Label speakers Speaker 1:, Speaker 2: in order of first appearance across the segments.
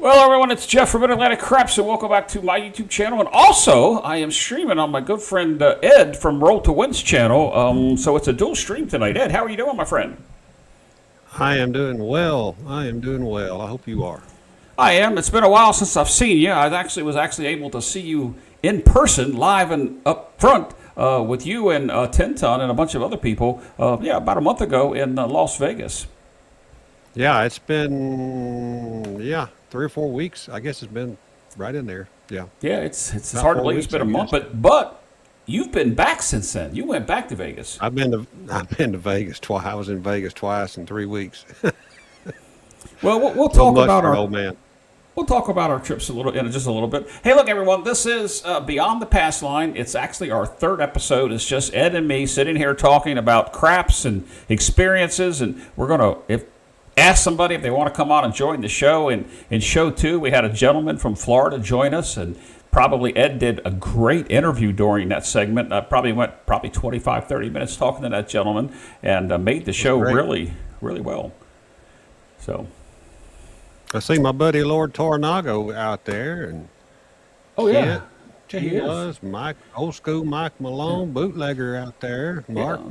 Speaker 1: Well, everyone, it's Jeff from midatlanticcraps, and welcome back to my YouTube channel. And also, I am streaming on my good friend Ed from Roll2Win's channel. So it's a dual stream tonight. Ed, how are you doing, my friend?
Speaker 2: I am doing well. I hope you are.
Speaker 1: I am. It's been a while since I've seen you. I was actually able to see you in person, live and up front, with you and Tinton and a bunch of other people. About a month ago in Las Vegas.
Speaker 2: Yeah, it's been 3 or 4 weeks. I guess it's been right in there. Yeah.
Speaker 1: Yeah, it's hard to believe it's been a month, but you've been back since then. You went back to Vegas.
Speaker 2: I've been to Vegas twice. I was in Vegas twice in 3 weeks.
Speaker 1: Well, we'll talk about our
Speaker 2: old man.
Speaker 1: We'll talk about our trips in just a little bit. Hey, look, everyone, this is Beyond the Passline. It's actually our third episode. It's just Ed and me sitting here talking about craps and experiences, and we're going to ask somebody if they want to come on and join the show. And in show 2, we had a gentleman from Florida join us, and probably Ed did a great interview during that segment. I probably went 25, 30 minutes talking to that gentleman and made the show really, really well. So
Speaker 2: I see my buddy Lord Tornago out there, and he was Mike, old school Mike Malone, bootlegger out there. Mark,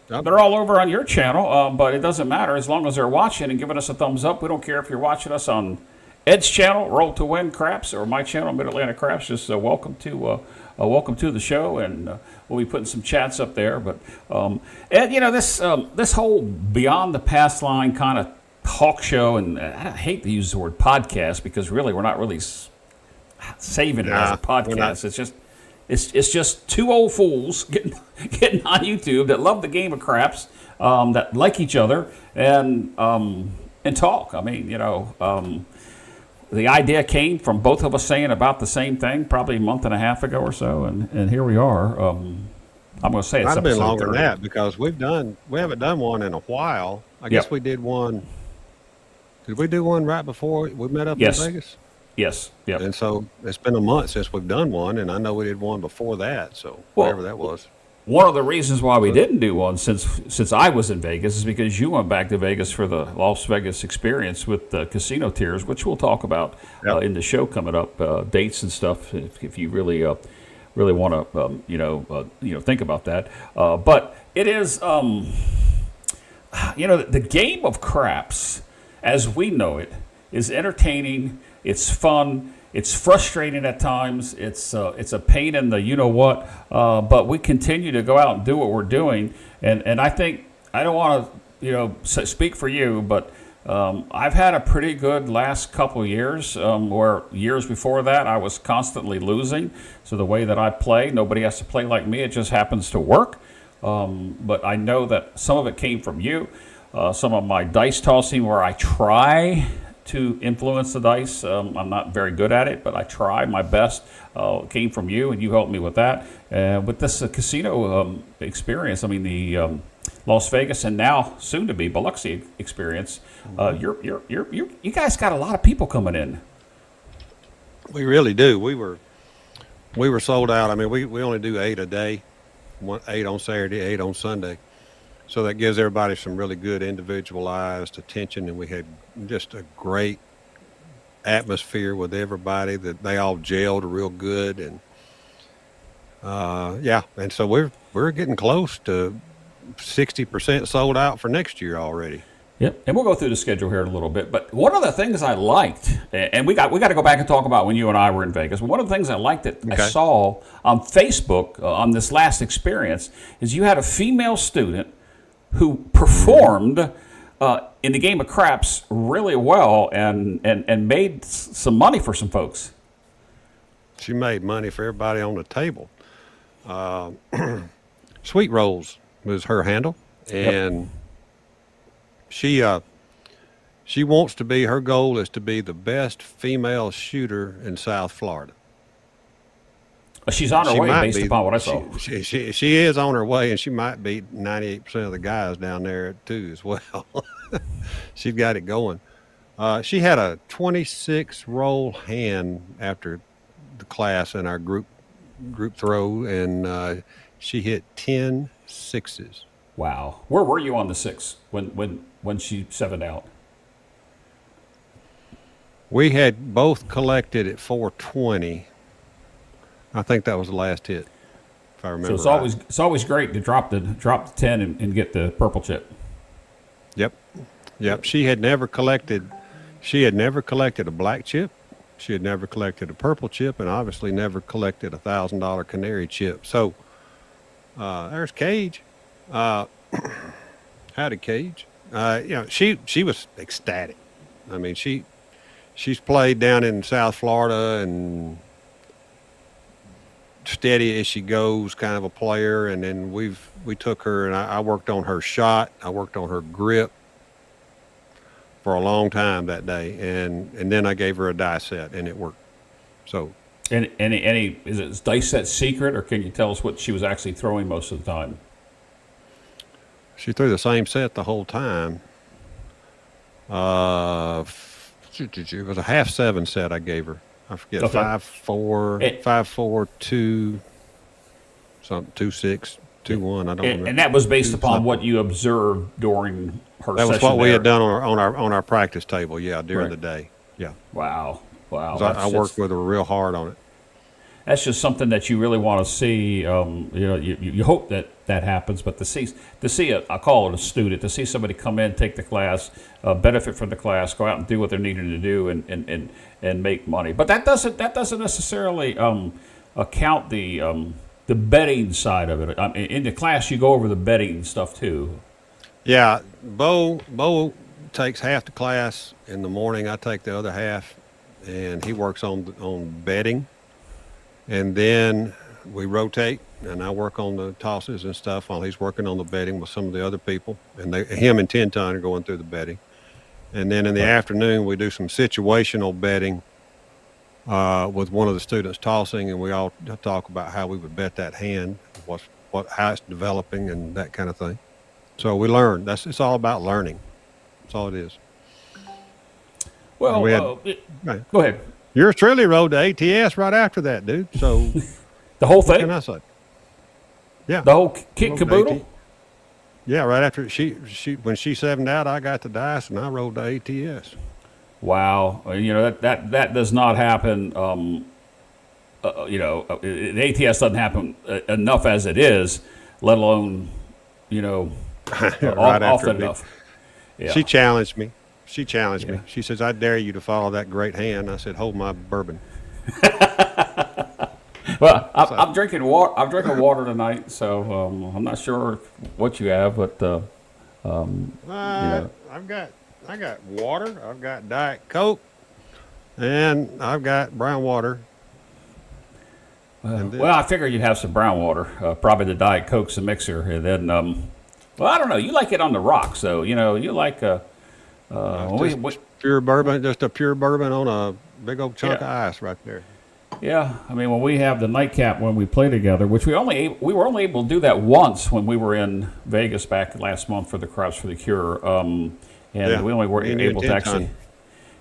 Speaker 1: they're all over on your channel, but it doesn't matter as long as they're watching and giving us a thumbs up. We don't care if you're watching us on Ed's channel, Roll2WinCraps, or my channel, midatlanticcraps. Just welcome to the show, and we'll be putting some chats up there. But Ed, this whole Beyond the Passline kind of talk show, and I hate to use the word podcast because really we're not really saving it as a podcast. It's just two old fools getting on YouTube that love the game of craps, that like each other and talk. I mean, the idea came from both of us saying about the same thing probably a month and a half ago or so, and here we are. I'm going to say it's
Speaker 2: been longer than that because we haven't done one in a while. I guess we did one. Did we do one right before we met up in Vegas?
Speaker 1: Yes. Yep.
Speaker 2: And so it's been a month since we've done one, and I know we did one before that. So whatever that was.
Speaker 1: One of the reasons why we didn't do one since I was in Vegas is because you went back to Vegas for the Las Vegas experience with the casino tiers, which we'll talk about in the show coming up, dates and stuff. If you really want to think about that. But it is the game of craps as we know it is entertaining. It's fun. It's frustrating at times. It's a pain in the but we continue to go out and do what we're doing. And I think I don't want to speak for you, but I've had a pretty good last couple of years. Where years before that I was constantly losing. So the way that I play, nobody has to play like me. It just happens to work. But I know that some of it came from you. Some of my dice tossing where I try to influence the dice. I'm not very good at it, but I try my best. Came from you, and you helped me with that. With this casino experience, I mean the Las Vegas and now soon to be Biloxi experience. You guys got a lot of people coming in.
Speaker 2: We really do. We were sold out. I mean, we only do 8 a day, 8 on Saturday, 8 on Sunday. So that gives everybody some really good individualized attention, and we had just a great atmosphere with everybody. That they all gelled real good, and and so we're getting close to 60% sold out for next year already.
Speaker 1: Yep, and we'll go through the schedule here in a little bit. But one of the things I liked, and we got to go back and talk about when you and I were in Vegas. One of the things I liked that I saw on Facebook on this last experience is you had a female student who performed in the game of craps really well and made some money for some folks.
Speaker 2: She made money for everybody on the table. Sweet Rolls was her handle, and she wants to be. Her goal is to be the best female shooter in South Florida.
Speaker 1: She's on her way based upon what I saw.
Speaker 2: She is on her way, and she might beat 98% of the guys down there too as well. She's got it going. She had a 26 roll hand after the class in our group throw, and she hit 10 sixes.
Speaker 1: Wow. Where were you on the 6 when she 7'd out?
Speaker 2: We had both collected at 420. I think that was the last hit, if I remember.
Speaker 1: So it's
Speaker 2: right.
Speaker 1: always great to drop the 10 and get the purple chip.
Speaker 2: Yep. She had never collected a black chip. She had never collected a purple chip, and obviously never collected $1,000 canary chip. So there's Cage. Howdy, Cage. She was ecstatic. I mean, she's played down in South Florida and steady as she goes kind of a player. And then we took her, and I worked on her shot. I worked on her grip for a long time that day, and then I gave her a die set, and it worked. So,
Speaker 1: And is it dice set secret, or can you tell us what she was actually throwing most of the time?
Speaker 2: she threw the same set the whole time. It was a half 7 set I gave her. I forget,
Speaker 1: Okay.
Speaker 2: 5-4, 5-4, 2, something, 2-6, 2-1. I don't remember.
Speaker 1: And that was based upon
Speaker 2: something.
Speaker 1: what you observed during her
Speaker 2: That
Speaker 1: session
Speaker 2: was what we had
Speaker 1: there.
Speaker 2: done on our practice table. Yeah, during
Speaker 1: Right.
Speaker 2: the day. Yeah,
Speaker 1: Wow.
Speaker 2: 'cause I worked with her real hard on it.
Speaker 1: That's just something that you really want to see. You hope that happens, but to see I call it a student, to see somebody come in, take the class, benefit from the class, go out and do what they're needing to do, and make money. But that doesn't necessarily account the betting side of it. In the class, you go over the betting stuff too.
Speaker 2: Yeah, Bo takes half the class in the morning. I take the other half, and he works on betting. And then we rotate, and I work on the tosses and stuff while he's working on the betting with some of the other people. And him and 10 Ton are going through the betting. And then in the afternoon, we do some situational betting with one of the students tossing, and we all talk about how we would bet that hand, how it's developing, and that kind of thing. So we learn. It's all about learning. That's all it is.
Speaker 1: Well,
Speaker 2: We had-
Speaker 1: go ahead.
Speaker 2: Yours truly rode the ATS right after that, dude. So
Speaker 1: The whole
Speaker 2: what
Speaker 1: thing,
Speaker 2: can I say? Yeah.
Speaker 1: the whole kit
Speaker 2: Rode the
Speaker 1: caboodle.
Speaker 2: AT Yeah, right after when she 7'd out, I got the dice and I rode the ATS.
Speaker 1: Wow, that does not happen. The ATS doesn't happen enough as it is, let alone
Speaker 2: Right after
Speaker 1: often
Speaker 2: a big-
Speaker 1: enough. Yeah.
Speaker 2: She challenged me. She
Speaker 1: Yeah.
Speaker 2: She says, "I dare you to follow that great hand." I said, "Hold my bourbon."
Speaker 1: Well, I'm drinking water. I'm drinking water tonight, so I'm not sure what you have, but
Speaker 2: I got water. I've got Diet Coke, and I've got brown water. And then-
Speaker 1: well, I figured you'd have some brown water, probably the Diet Coke's a mixer, and then well, I don't know. You like it on the rocks, so you like
Speaker 2: just pure bourbon, just a pure bourbon on a big old chunk
Speaker 1: Yeah.
Speaker 2: of ice right there.
Speaker 1: Yeah, I mean, when we have the nightcap when we play together, which we were only able to do that once when we were in Vegas back last month for the Craps for the Cure, and
Speaker 2: Yeah,
Speaker 1: we only were
Speaker 2: me and you
Speaker 1: able
Speaker 2: and
Speaker 1: to
Speaker 2: 10
Speaker 1: actually.
Speaker 2: Ton.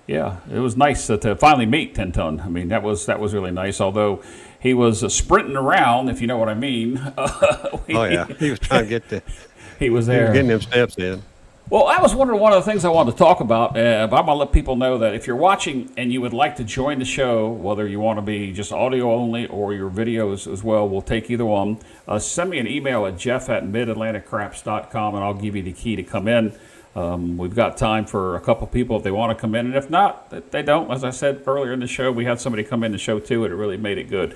Speaker 1: Yeah, it was nice to finally meet 10 Ton. I mean, that was really nice. Although he was sprinting around, if you know what I mean.
Speaker 2: Oh yeah, he was trying to get
Speaker 1: he was
Speaker 2: he
Speaker 1: there.
Speaker 2: was getting them steps in.
Speaker 1: Well, I was wondering one of the things I wanted to talk about, but I'm going to let people know that if you're watching and you would like to join the show, whether you want to be just audio only or your videos as well, we'll take either one. Send me an email at jeff@midatlanticcraps.com, and I'll give you the key to come in. We've got time for a couple people if they want to come in, and if not, they don't. As I said earlier in the show, we had somebody come in the show too, and it really made it good.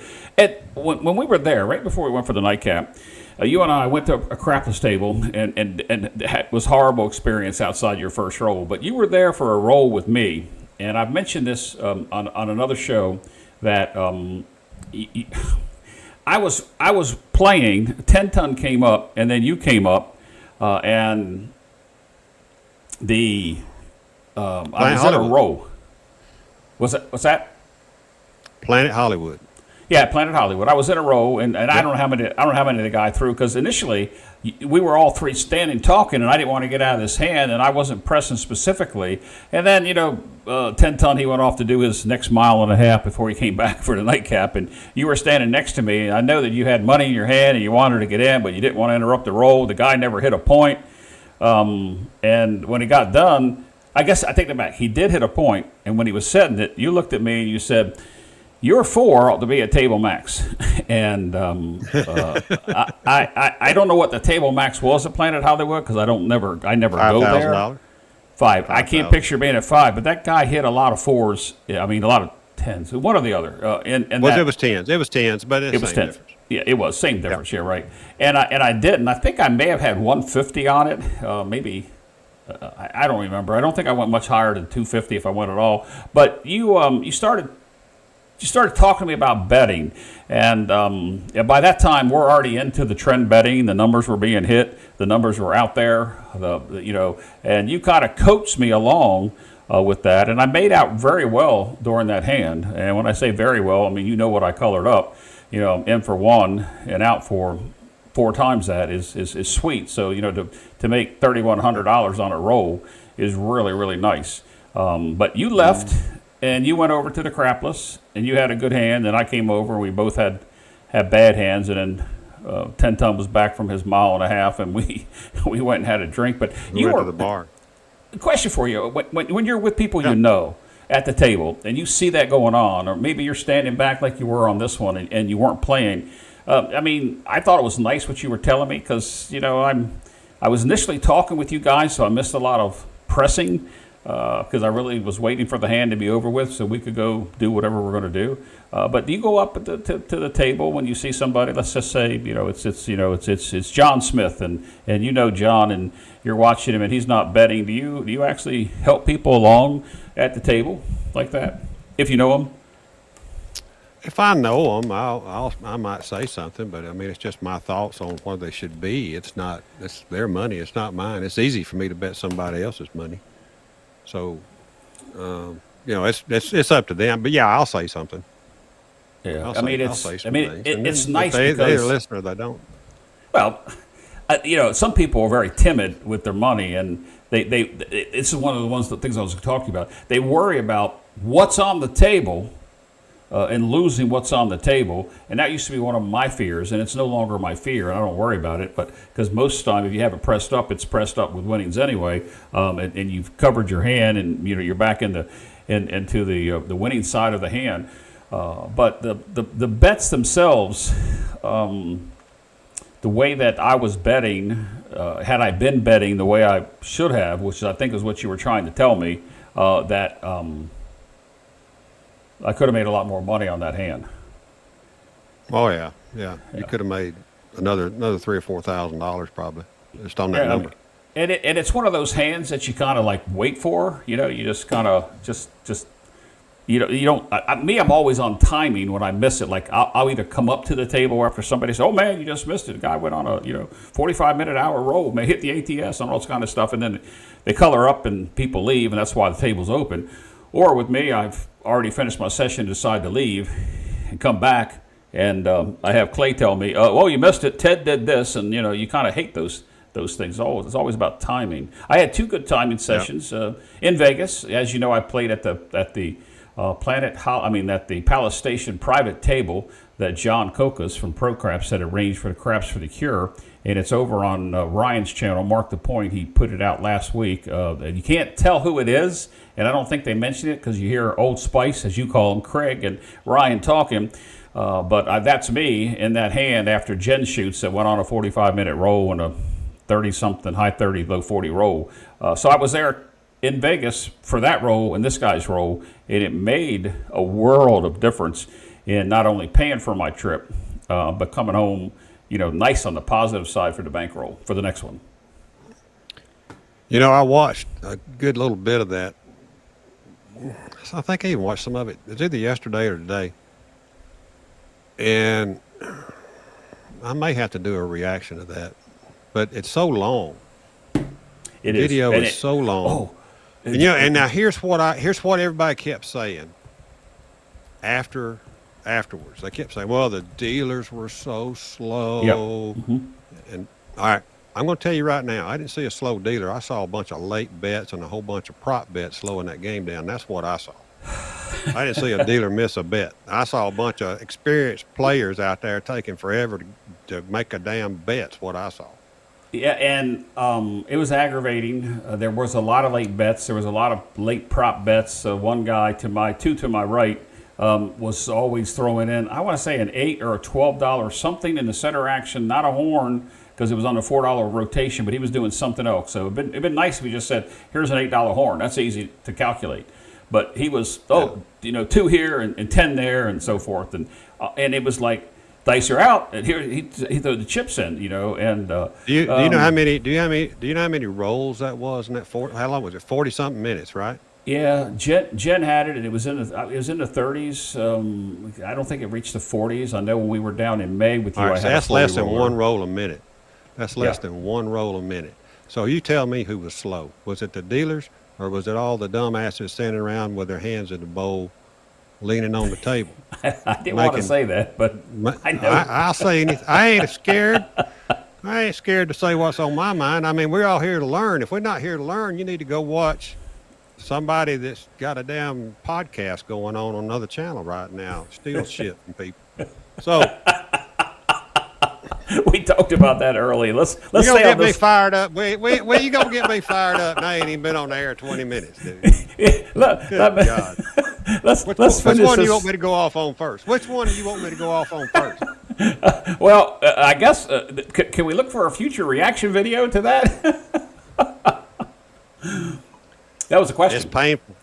Speaker 1: When we were there, right before we went for the nightcap, you and I went to a crapless table, and it was a horrible experience outside your first roll. But you were there for a roll with me, and I've mentioned this on another show that I was playing. 10 Ton came up, and then you came up, and I was in a row. What's that?
Speaker 2: Planet Hollywood.
Speaker 1: Yeah, Planet Hollywood. I was in a row, and I don't know how many the guy threw, because initially we were all three standing talking, and I didn't want to get out of this hand, and I wasn't pressing specifically. And then 10 Ton, he went off to do his next mile and a half before he came back for the nightcap, and you were standing next to me. And I know that you had money in your hand and you wanted to get in, but you didn't want to interrupt the roll. The guy never hit a point, and when he got done, I guess I take that back. He did hit a point, and when he was setting it, you looked at me and you said, "Your 4 ought to be at table max." And I don't know what the table max was at Planet Hollywood because I never go there.
Speaker 2: $5,000.
Speaker 1: 5. I can't picture being at 5, but that guy hit a lot of 4s. I mean, a lot of 10s. One or the other. And
Speaker 2: Well, it was 10s. It was 10s, but it's
Speaker 1: it was
Speaker 2: the same
Speaker 1: 10s.
Speaker 2: difference.
Speaker 1: Yeah, it was same difference. Yeah, right. And I didn't. I think I may have had 150 on it. Maybe. I don't remember. I don't think I went much higher than 250 if I went at all. But you started talking to me about betting, and by that time we're already into the trend betting. The numbers were being hit. The numbers were out there. And you kind of coached me along with that, and I made out very well during that hand. And when I say very well, I mean you know what I colored up. In for 1 and out for 4 times that is sweet. So to make $3,100 on a roll is really, really nice. But you left and you went over to the crapless and you had a good hand, and I came over and we both had bad hands, and then 10 Ton was back from his 1.5 miles and we went and had a drink. But
Speaker 2: We went to the bar.
Speaker 1: Question for you: when you're with people at the table and you see that going on, or maybe you're standing back like you were on this one and you weren't playing. I mean, I thought it was nice what you were telling me because I was initially talking with you guys, so I missed a lot of pressing because I really was waiting for the hand to be over with so we could go do whatever we're going to do. But do you go up to the table when you see somebody? Let's just say it's John Smith, and John, and you're watching him and he's not betting. Do you actually help people along at the table like that if you know them?
Speaker 2: If I know them, I might say something, but I mean, it's just my thoughts on what they should be. It's their money. It's not mine. It's easy for me to bet somebody else's money. So, it's up to them. But yeah, I'll say something.
Speaker 1: Yeah,
Speaker 2: I'll say some things.
Speaker 1: It's
Speaker 2: And
Speaker 1: nice
Speaker 2: if they're
Speaker 1: because
Speaker 2: a listener, they don't.
Speaker 1: well, some people are very timid with their money, and it's one of the things I was talking about. They worry about what's on the table. And losing what's on the table, and that used to be one of my fears, and it's no longer my fear, and I don't worry about it. But because most of the time, if you have it pressed up, it's pressed up with winnings anyway, and you've covered your hand, and you're back into the winning side of the hand. But the bets themselves, the way that I was betting, had I been betting the way I should have, which I think is what you were trying to tell me, that. I could have made a lot more money on that hand.
Speaker 2: Oh yeah. You could have made another $3,000 or $4,000 probably just on that number.
Speaker 1: And it's one of those hands that you kind of like wait for. You just kind of just you don't. I'm always on timing when I miss it. Like I'll either come up to the table after somebody says, "Oh man, you just missed it." The guy went on a 45-minute hour roll, may hit the ATS and all this kind of stuff, and then they color up and people leave, and that's why the table's open. Or with me, I've already finished my session, decide to leave and come back, and I have Clay tell me, "Oh, you missed it. Ted did this," and you kind of hate those things. It's always about timing. I had 2 good timing sessions in Vegas. As you know, I played at the at the Palace Station private table that John Kokas from Pro Craps had arranged for the Craps for the Cure. And it's over on Ryan's channel, Mark the Point. He put it out last week. And you can't tell who it is, and I don't think they mention it because you hear Old Spice, as you call him, Craig and Ryan talking. But that's me in that hand after Jen shoots that went on a 45-minute roll and a 30-something, high 30, low 40 roll. So I was there in Vegas for that roll and this guy's roll, and it made a world of difference in not only paying for my trip, but coming home nice on the positive side for the bankroll for the next one.
Speaker 2: I watched a good little bit of that. I think I even watched some of it. It's either yesterday or today. And I may have to do a reaction to that. But it's so long.
Speaker 1: The
Speaker 2: video is so long.
Speaker 1: Oh.
Speaker 2: And now here's what everybody kept saying afterwards. They kept saying, well, the dealers were so slow.
Speaker 1: Yep. Mm-hmm.
Speaker 2: And all right, I'm going to tell you right now, I didn't see a slow dealer. I saw a bunch of late bets and a whole bunch of prop bets slowing that game down. That's what I saw. I didn't see a dealer miss a bet. I saw a bunch of experienced players out there taking forever to make a damn bet's what I saw.
Speaker 1: Yeah, and it was aggravating. There was a lot of late bets. There was a lot of late prop bets. One guy two to my right was always throwing in, I want to say an $8 or a $12 something in the center action, not a horn because it was on the $4 rotation, but he was doing something else. So it'd been nice if he just said, "Here's an $8 horn." That's easy to calculate. But he was, two here and 10 there and so forth, and it was like, dice are out, and here he threw the chips in, and
Speaker 2: Do you know how many? Do you know how many rolls that was in that how long was it? 40 something minutes, right?
Speaker 1: yeah, Jen had it, and it was in the 30s. I don't think it reached the 40s. I know when we were down in May with you,
Speaker 2: All right,
Speaker 1: I
Speaker 2: so
Speaker 1: had
Speaker 2: that's
Speaker 1: a
Speaker 2: less
Speaker 1: 40
Speaker 2: than
Speaker 1: roller.
Speaker 2: one roll a minute. That's less
Speaker 1: Yeah.
Speaker 2: than one roll a minute. So you tell me who was slow. Was it the dealers, or was it all the dumbasses standing around with their hands in the bowl, leaning on the table?
Speaker 1: I didn't want to
Speaker 2: making-
Speaker 1: say that, but I know.
Speaker 2: I'll say anything. I ain't scared. I ain't scared to say what's on my mind. I mean, we're all here to learn. If we're not here to learn, you need to go watch somebody that's got a damn podcast going on another channel right now, steal shit from people. So
Speaker 1: We talked about that early. Let's
Speaker 2: you
Speaker 1: stay
Speaker 2: gonna
Speaker 1: on
Speaker 2: get me
Speaker 1: this.
Speaker 2: fired up. Well, you gonna get me fired up? And I ain't even been on the air 20 minutes, dude.
Speaker 1: Good
Speaker 2: God.
Speaker 1: Let's
Speaker 2: Which
Speaker 1: finish
Speaker 2: one do
Speaker 1: this.
Speaker 2: you want me to go off on first? Which one do you want me to go off on first?
Speaker 1: Well, I guess can we look for a future reaction video to that? That was a
Speaker 2: It's
Speaker 1: question.
Speaker 2: painful.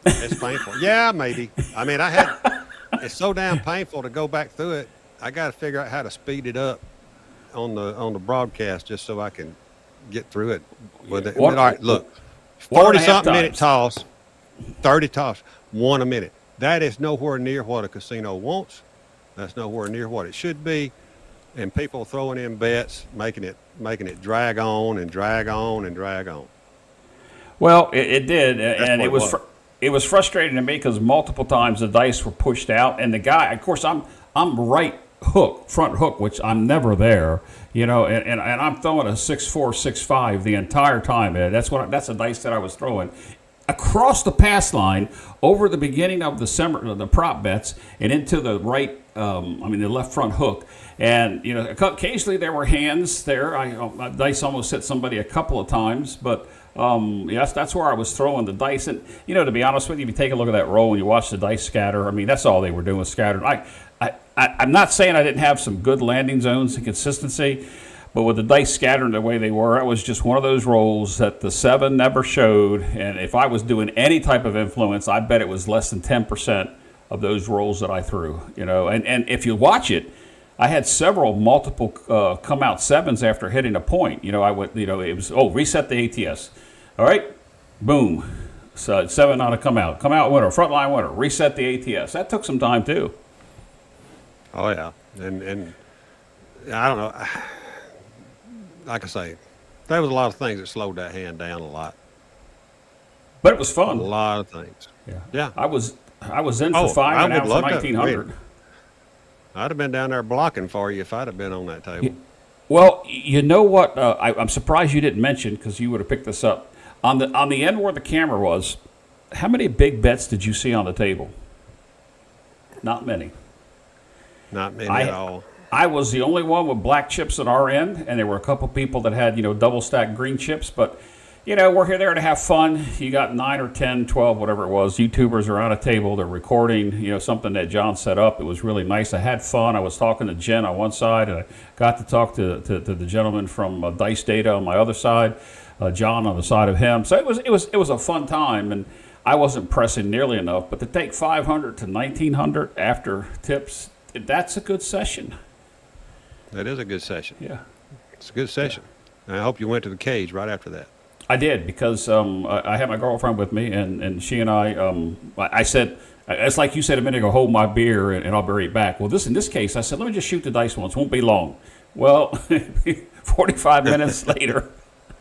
Speaker 2: It's painful. Yeah, maybe. I mean, it's so damn painful to go back through it. I got to figure out how to speed it up on the broadcast just so I can get through it. With it.
Speaker 1: One-
Speaker 2: All right, look,
Speaker 1: 1.5
Speaker 2: 40-something minute
Speaker 1: times.
Speaker 2: toss, 30 toss, one a minute. That is nowhere near what a casino wants. That's nowhere near what it should be. And people throwing in bets, making it drag on and drag on and drag on.
Speaker 1: Well, it did, and
Speaker 2: what
Speaker 1: it
Speaker 2: it
Speaker 1: was
Speaker 2: was.
Speaker 1: it was frustrating to me because multiple times the dice were pushed out, and the guy, of course, I'm right hook, front hook, which I'm never there, and I'm throwing a 6-4, 6-5 the entire time. And that's a dice that I was throwing across the pass line over the beginning of the prop bets and into the right, the left front hook. And occasionally there were hands there. My dice almost hit somebody a couple of times, but yes, that's where I was throwing the dice. And to be honest with you, if you take a look at that roll and you watch the dice scatter, that's all they were doing was scattering. I'm not saying I didn't have some good landing zones and consistency, but with the dice scattering the way they were, it was just one of those rolls that the 7 never showed. And if I was doing any type of influence, I bet it was less than 10% of those rolls that I threw. And if you watch it, I had multiple come out 7s after hitting a point. I went, it was, reset the ATS. All right, boom. So 7 on a come out winner, front line winner, reset the ATS. That took some time too.
Speaker 2: Oh yeah, and I don't know. Like I say, there was a lot of things that slowed that hand down a lot.
Speaker 1: But it was
Speaker 2: A
Speaker 1: fun.
Speaker 2: lot of things. Yeah.
Speaker 1: I was in
Speaker 2: Oh,
Speaker 1: for 5
Speaker 2: I
Speaker 1: and
Speaker 2: would
Speaker 1: out for
Speaker 2: love to.
Speaker 1: 1900.
Speaker 2: I'd have been down there blocking for you if I'd have been on that table.
Speaker 1: Well, you know what? I'm surprised you didn't mention because you would have picked this up on the end where the camera was. How many big bets did you see on the table? Not many.
Speaker 2: Not many at all.
Speaker 1: I was the only one with black chips at our end, and there were a couple people that had, double stacked green chips. But, we're there to have fun. You got 9 or 10, 12, whatever it was. YouTubers around a table. They're recording, something that John set up. It was really nice. I had fun. I was talking to Jen on one side, and I got to talk to the gentleman from Dice Data on my other side, John on the side of him. So it was a fun time, and I wasn't pressing nearly enough. But to take 500 to 1900 after tips, that's a good session.
Speaker 2: That is a good session.
Speaker 1: Yeah.
Speaker 2: It's a good session. And I hope you went to the cage right after that.
Speaker 1: I did because I had my girlfriend with me, and she and I said, it's like you said a minute ago, hold my beer and I'll be right back. Well, in this case, I said, let me just shoot the dice once. Won't be long. Well, 45 minutes later,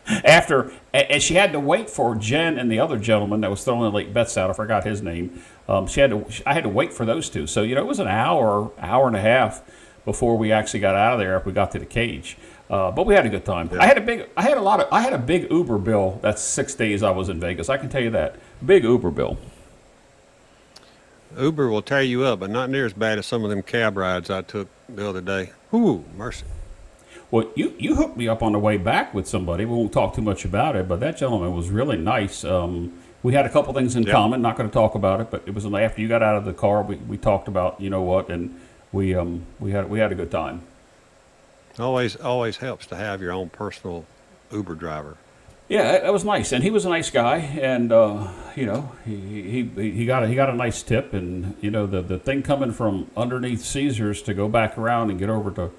Speaker 1: and she had to wait for Jen and the other gentleman that was throwing the late bets out. I forgot his name. I had to wait for those two. So, it was an hour and a half before we actually got out of there if we got to the cage. But we had a good time.
Speaker 2: Yeah.
Speaker 1: I had a big Uber bill. That's 6 days I was in Vegas. I can tell you that. Big Uber bill.
Speaker 2: Uber will tear you up, but not near as bad as some of them cab rides I took the other day. Ooh, mercy.
Speaker 1: Well, you hooked me up on the way back with somebody. We won't talk too much about it, but that gentleman was really nice. We had a couple things in common. Not going to talk about it, but it was after you got out of the car. We talked about and we had a good time.
Speaker 2: Always helps to have your own personal Uber driver.
Speaker 1: Yeah, that was nice, and he was a nice guy, and he got a nice tip, and the thing coming from underneath Caesars to go back around and get over to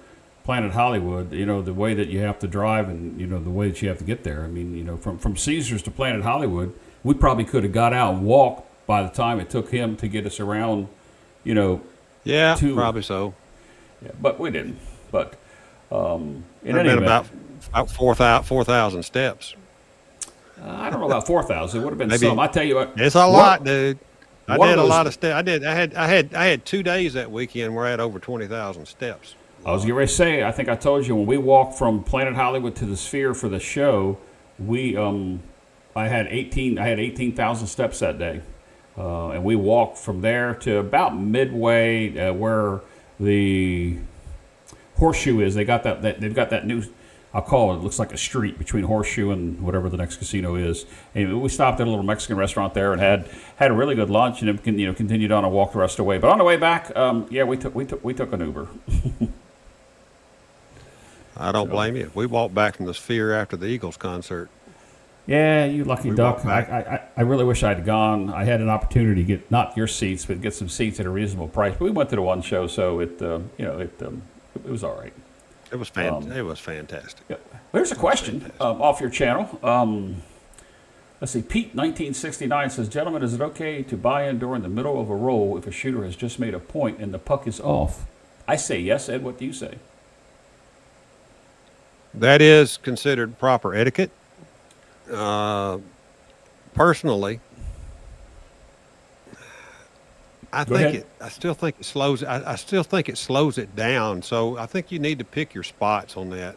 Speaker 1: Planet Hollywood, the way that you have to drive, and the way that you have to get there. I mean, from Caesars to Planet Hollywood, we probably could have got out and walked by the time it took him to get us around.
Speaker 2: Yeah, probably so.
Speaker 1: Yeah, but we didn't. But in
Speaker 2: It'd
Speaker 1: any
Speaker 2: been
Speaker 1: event,
Speaker 2: about 4,000 steps.
Speaker 1: I don't know about 4,000. It would have been
Speaker 2: Maybe.
Speaker 1: some. I tell you what,
Speaker 2: It's a lot, dude. I
Speaker 1: one
Speaker 2: did
Speaker 1: of
Speaker 2: a
Speaker 1: those-
Speaker 2: lot of steps. I had 2 days that weekend where I had over 20,000 steps.
Speaker 1: I was getting ready to say, I think I told you when we walked from Planet Hollywood to the Sphere for the show, I had 18,000 steps that day, and we walked from there to about midway where the Horseshoe is. They've got that new. I'll call it. It looks like a street between Horseshoe and whatever the next casino is. And we stopped at a little Mexican restaurant there and had a really good lunch, and then continued on and walked the rest of the way. But on the way back, we took an Uber.
Speaker 2: I don't blame you. We walked back from the Sphere after the Eagles concert.
Speaker 1: Yeah, you lucky
Speaker 2: We
Speaker 1: duck.
Speaker 2: walked back.
Speaker 1: I really wish I'd gone. I had an opportunity to get not your seats, but get some seats at a reasonable price. But we went to the one show, so it was all right.
Speaker 2: It was fantastic.
Speaker 1: Yeah. Here's a question off your channel. Let's see. Pete 1969 says, "Gentlemen, is it okay to buy in during the middle of a roll if a shooter has just made a point and the puck is off?" I say yes. Ed, what do you say?
Speaker 2: That is considered proper etiquette. Personally, I still think it slows. I still think it slows it down. So I think you need to pick your spots on that.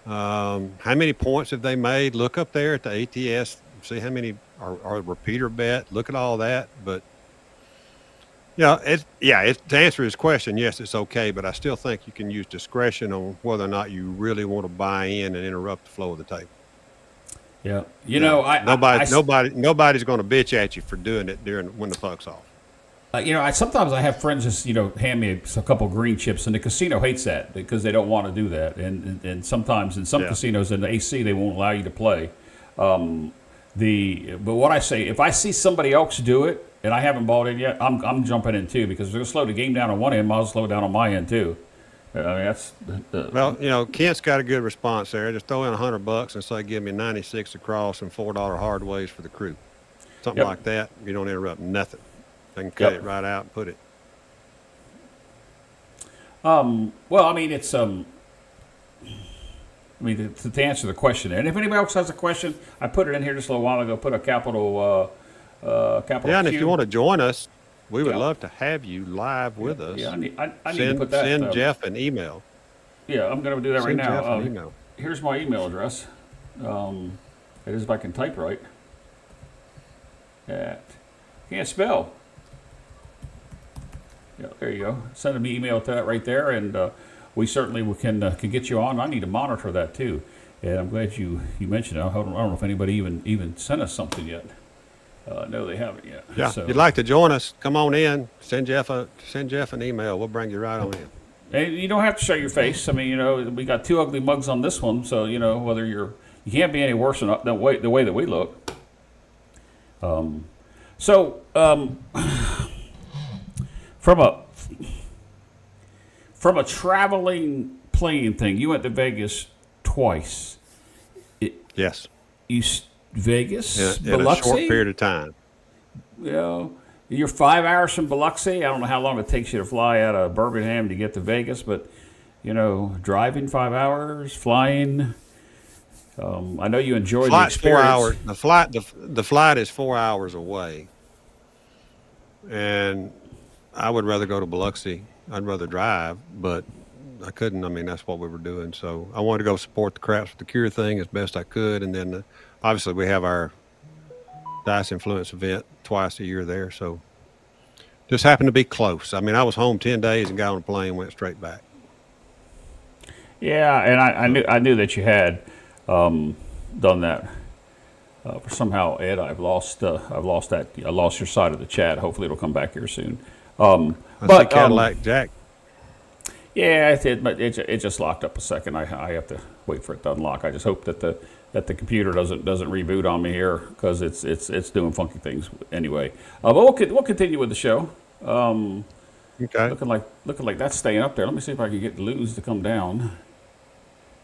Speaker 2: How many points have they made? Look up there at the ATS. See how many are repeater bet. Look at all that. But to answer his question, yes, it's okay. But I still think you can use discretion on whether or not you really want to buy in and interrupt the flow of the table.
Speaker 1: Yeah,
Speaker 2: nobody's going to bitch at you for doing it when the puck's off.
Speaker 1: Sometimes I have friends just hand me a couple green chips, and the casino hates that because they don't want to do that. And sometimes in some casinos in the AC they won't allow you to play. But what I say, if I see somebody else do it and I haven't bought in yet, I'm jumping in too, because if they're going to slow the game down on one end, I'll slow it down on my end too. I mean, that's
Speaker 2: well, Kent's got a good response there. Just throw in $100 and say, give me 96 across and $4 hard ways for the crew. Something like that. You don't interrupt nothing. They can cut it right out and put it.
Speaker 1: Well, I mean, it's to answer the question, and if anybody else has a question, I put it in here just a little while ago. Put a capital
Speaker 2: and
Speaker 1: Q.
Speaker 2: if you want to join us, we would love to have you live with us.
Speaker 1: Yeah, I need to put that.
Speaker 2: Send Jeff an email.
Speaker 1: Yeah, I'm going to do that right
Speaker 2: Send Jeff
Speaker 1: now.
Speaker 2: an email.
Speaker 1: Here's my email address. It is if I can type right. Can't spell. Yeah, there you go. Send me email to that right there, and we certainly can get you on. I need to monitor that too, and I'm glad you mentioned it. I don't know if anybody even sent us something yet. No, they haven't yet.
Speaker 2: Yeah,
Speaker 1: so,
Speaker 2: if you'd like to join us, come on in. Send Jeff an email. We'll bring you right on in.
Speaker 1: And you don't have to show your face. I mean, we got two ugly mugs on this one, so whether you can't be any worse than the way that we look. From a traveling plane thing, you went to Vegas twice.
Speaker 2: Yes.
Speaker 1: Vegas,
Speaker 2: in
Speaker 1: Biloxi?
Speaker 2: a short period of time.
Speaker 1: You're 5 hours from Biloxi. I don't know how long it takes you to fly out of Birmingham to get to Vegas, but driving 5 hours, flying. I know you enjoyed the experience.
Speaker 2: 4 hours. The flight is 4 hours away, and I would rather go to Biloxi. I'd rather drive, but I couldn't. I mean, that's what we were doing. So I wanted to go support the Craps with the Cure thing as best I could, and then obviously we have our Dice Influence event twice a year there. So just happened to be close. I mean, I was home 10 days and got on a plane and went straight back.
Speaker 1: Yeah, and I knew that you had done that. Somehow, Ed, I've lost that. I lost your side of the chat. Hopefully, it'll come back here soon.
Speaker 2: I see Cadillac Jack.
Speaker 1: Yeah, it just locked up a second. I have to wait for it to unlock. I just hope that the computer doesn't reboot on me here, because it's doing funky things anyway. But we'll continue with the show.
Speaker 2: Okay.
Speaker 1: Looking like that's staying up there. Let me see if I can get Luz to come down.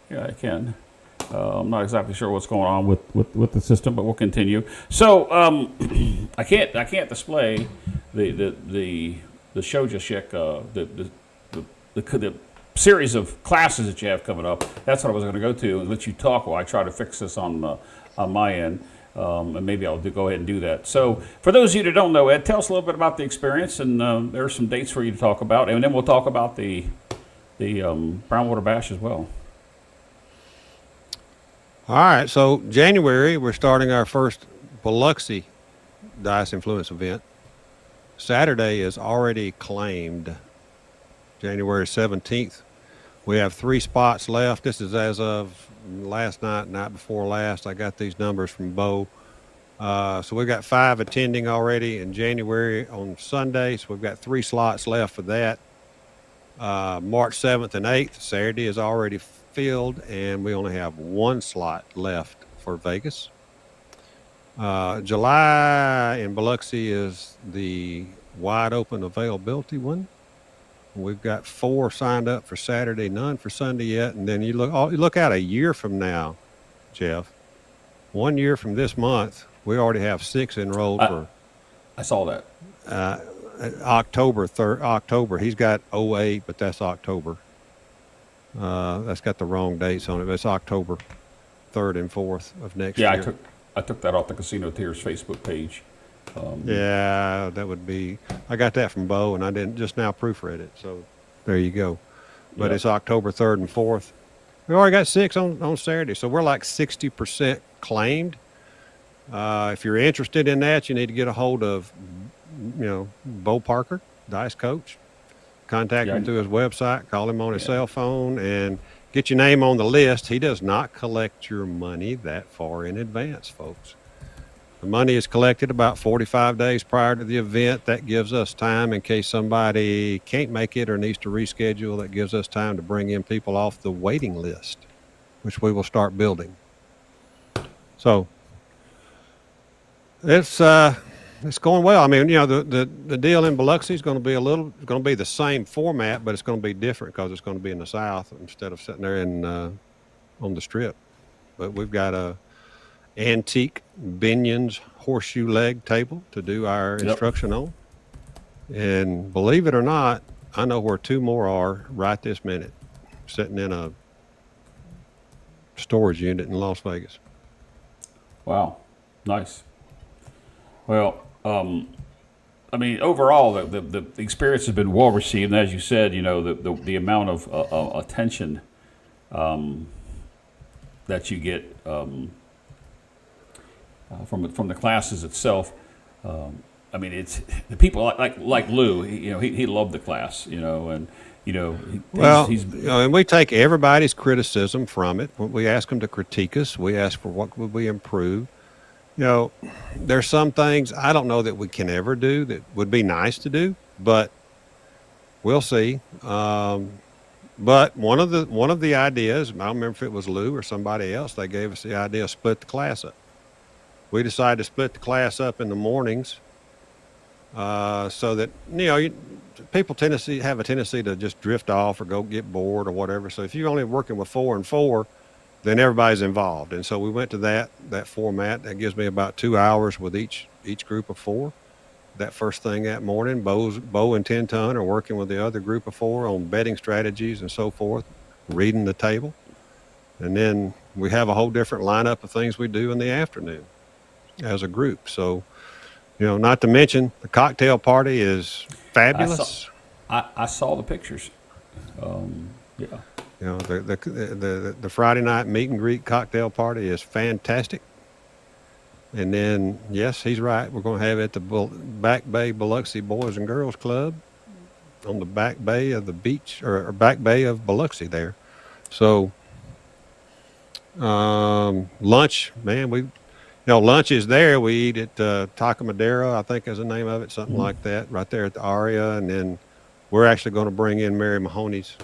Speaker 1: Yeah, I can. I'm not exactly sure what's going on with the system, but we'll continue. So I can't display the show just yet. The series of classes that you have coming up. That's what I was going to go to and let you talk while I try to fix this on my end. And maybe I'll go ahead and do that. So for those of you that don't know, Ed, tell us a little bit about the experience, and there are some dates for you to talk about, and then we'll talk about the Brownwater Bash as well.
Speaker 2: All right, so January, we're starting our first Biloxi Dice Influence event. Saturday is already claimed, January 17th. We have 3 spots left. This is as of last night before last. I got these numbers from Bo. So we've got 5 attending already in January on Sunday. So we've got 3 slots left for that. March 7th and 8th, Saturday is already filled, and we only have 1 slot left for Vegas. July in Biloxi is the wide open availability one. We've got 4 signed up for Saturday, none for Sunday yet. And then you look out a year from now, Jeff. 1 year from this month, we already have 6 enrolled for.
Speaker 1: I saw that.
Speaker 2: October 3rd. October. He's got 08, but that's October. That's got the wrong dates on it. But it's October 3rd and 4th of next year.
Speaker 1: Yeah, I took that off the Casino Tears Facebook page.
Speaker 2: Yeah, that would be. I got that from Bo, and I didn't just now proofread it. So there you go. But it's October 3rd and 4th. We already got 6 on Saturday, so we're like 60% claimed. If you're interested in that, you need to get a hold of, Bo Parker, Dice Coach. Contact him through his website, call him on his cell phone, and get your name on the list. He does not collect your money that far in advance, folks. The money is collected about 45 days prior to the event. That gives us time in case somebody can't make it or needs to reschedule. That gives us time to bring in people off the waiting list, which we will start building. So it's going well. I mean, the deal in Biloxi is going to be the same format, but it's going to be different because it's going to be in the South instead of sitting there on the Strip. But we've got a antique Binion's horseshoe leg table to do our instruction on. And believe it or not, I know where 2 more are right this minute, sitting in a storage unit in Las Vegas.
Speaker 1: Wow, nice. Well, I mean, overall, the experience has been well received, and as you said, the amount of attention that you get from the classes itself. I mean, it's the people like Lou. He loved the class. And
Speaker 2: and we take everybody's criticism from it. We ask them to critique us. We ask for what would we improve. There's some things I don't know that we can ever do that would be nice to do, but we'll see. But one of the ideas, I don't remember if it was Lou or somebody else, they gave us the idea of split the class up. We decided to split the class up in the mornings so that, people have a tendency to just drift off or go get bored or whatever. So if you're only working with 4 and 4, then everybody's involved. And so we went to that format. That gives me about 2 hours with each group of 4. That first thing that morning, Bo and 10 Ton are working with the other group of 4 on betting strategies and so forth, reading the table. And then we have a whole different lineup of things we do in the afternoon as a group. So, not to mention the cocktail party is fabulous.
Speaker 1: I saw the pictures. Yeah.
Speaker 2: The Friday night meet and greet cocktail party is fantastic. And then, yes, he's right. We're going to have it at the Back Bay Biloxi Boys and Girls Club on the back bay of the beach, or back bay of Biloxi there. So lunch, man, lunch is there. We eat at Taco Madera, I think is the name of it, something like that, right there at the Aria. And then we're actually going to bring in Mary Mahoney's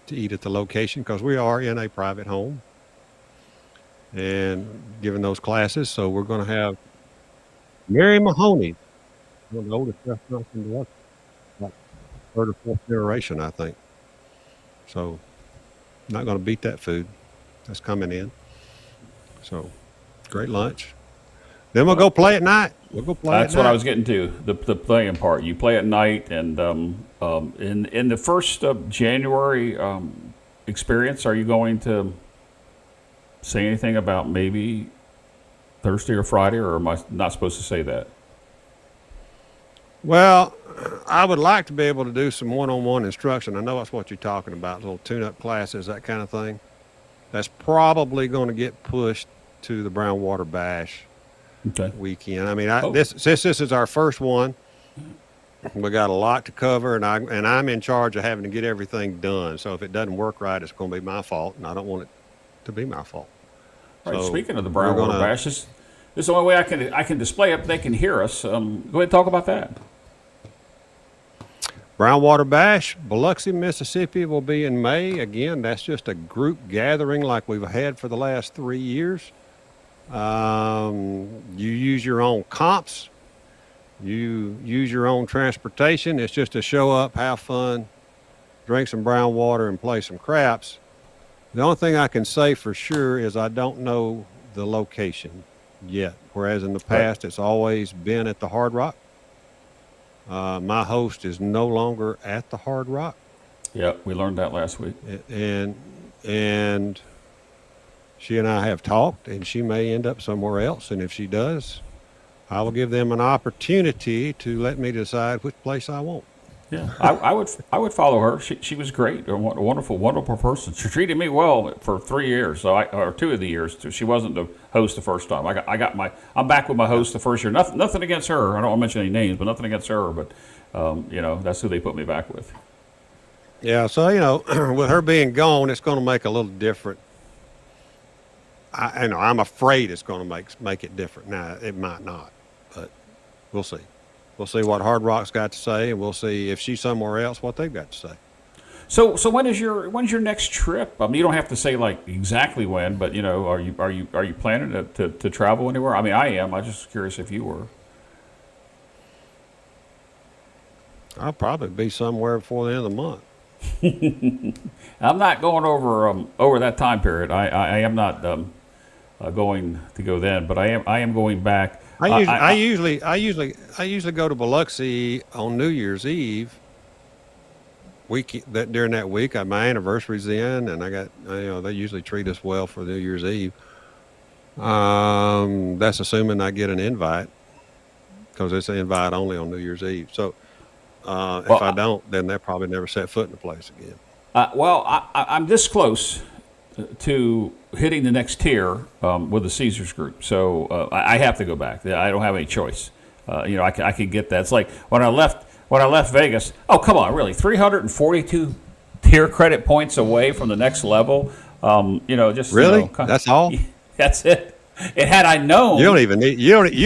Speaker 2: to eat at the location because we are in a private home and giving those classes. So we're going to have Mary Mahoney, one of the oldest restaurants in the world, like third or fourth generation, I think. So not going to beat that food that's coming in. So great lunch. Then we'll go play at night. We'll go play.
Speaker 1: That's what I was getting to, the playing part. You play at night, and in the first January experience, are you going to say anything about maybe Thursday or Friday, or am I not supposed to say that?
Speaker 2: Well, I would like to be able to do some one-on-one instruction. I know that's what you're talking about, little tune-up classes, that kind of thing. That's probably going to get pushed to the Brown Water Bash weekend. I mean, since this is our first one, we got a lot to cover, and I'm in charge of having to get everything done. So if it doesn't work right, it's going to be my fault, and I don't want it to be my fault.
Speaker 1: Right.
Speaker 2: So
Speaker 1: speaking of the Brown Water Bash, this is the only way I can display it. They can hear us. Go ahead and talk about that.
Speaker 2: Brown Water Bash, Biloxi, Mississippi will be in May. Again, that's just a group gathering like we've had for the last 3 years. You use your own comps. You use your own transportation. It's just to show up, have fun, drink some brown water, and play some craps. The only thing I can say for sure is I don't know the location yet, whereas in the past it's always been at the Hard Rock. My host is no longer at the Hard Rock.
Speaker 1: Yeah, we learned that last week.
Speaker 2: And she and I have talked, and she may end up somewhere else. And if she does, I will give them an opportunity to let me decide which place I want.
Speaker 1: Yeah, I would follow her. She was great, a wonderful person. She treated me well for 3 years, or 2 of the years. She wasn't the host the first time. I'm back with my host the first year. Nothing against her. I don't want to mention any names, but nothing against her. But that's who they put me back with.
Speaker 2: Yeah, so with her being gone, it's going to make a little different. I'm afraid it's going to make it different. Now it might not, but we'll see. We'll see what Hard Rock's got to say, and we'll see if she's somewhere else what they've got to say.
Speaker 1: So when's your next trip? I mean, you don't have to say like exactly when, but are you planning to travel anywhere? I mean, I am. I'm just curious if you were.
Speaker 2: I'll probably be somewhere before the end of the month.
Speaker 1: I'm not going over that time period. I am not going to go then, but I am going back. I usually go to Biloxi on New Year's Eve. During that week, my anniversary's in, and I got they usually treat us well for New Year's Eve. That's assuming I get an invite, because it's an invite only on New Year's Eve. So if I don't, then they'll probably never set foot in the place again. I'm this close to hitting the next tier with the Caesars group, so I have to go back. I don't have any choice. I can get that. It's like when I left Vegas. Oh, come on, really? 342 tier credit points away from the next level. Just
Speaker 2: really, that's all.
Speaker 1: That's it. And had I known,
Speaker 2: you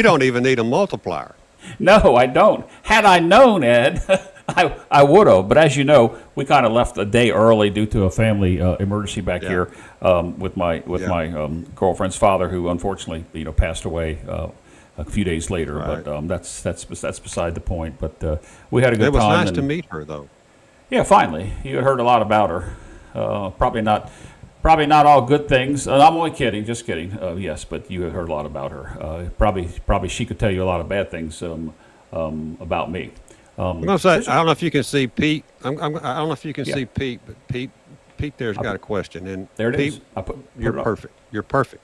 Speaker 2: don't even need a multiplier.
Speaker 1: No, I don't. Had I known, Ed, I would have. But as you know, we kind of left a day early due to a family emergency back here with my girlfriend's father, who unfortunately passed away a few days later.
Speaker 2: Right.
Speaker 1: But that's beside the point. But we had a good time.
Speaker 2: It was nice to meet her, though.
Speaker 1: Yeah, finally. You had heard a lot about her. Probably not all good things. I'm only kidding, just kidding. Yes, but you had heard a lot about her. Probably she could tell you a lot of bad things about me.
Speaker 2: I'm gonna say, I don't know if you can see Pete. I don't know if you can see Pete, but Pete there's got a question. And
Speaker 1: there it
Speaker 2: Pete,
Speaker 1: is.
Speaker 2: You're perfect. You're perfect.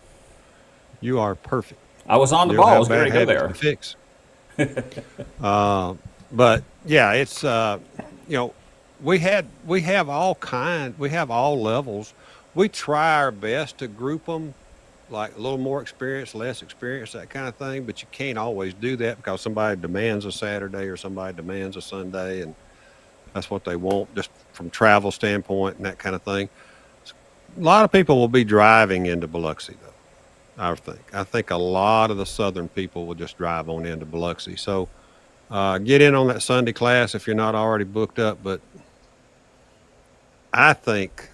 Speaker 2: You are perfect.
Speaker 1: I was on the ball. I was ready to go there.
Speaker 2: To fix. But yeah, it's we have all levels. We try our best to group them, like a little more experience, less experience, that kind of thing. But you can't always do that because somebody demands a Saturday or somebody demands a Sunday, and that's what they want, just from travel standpoint and that kind of thing. lot of people will be driving into Biloxi, though. I think a lot of the southern people will just drive on into Biloxi. So get in on that Sunday class if you're not already booked up. But I think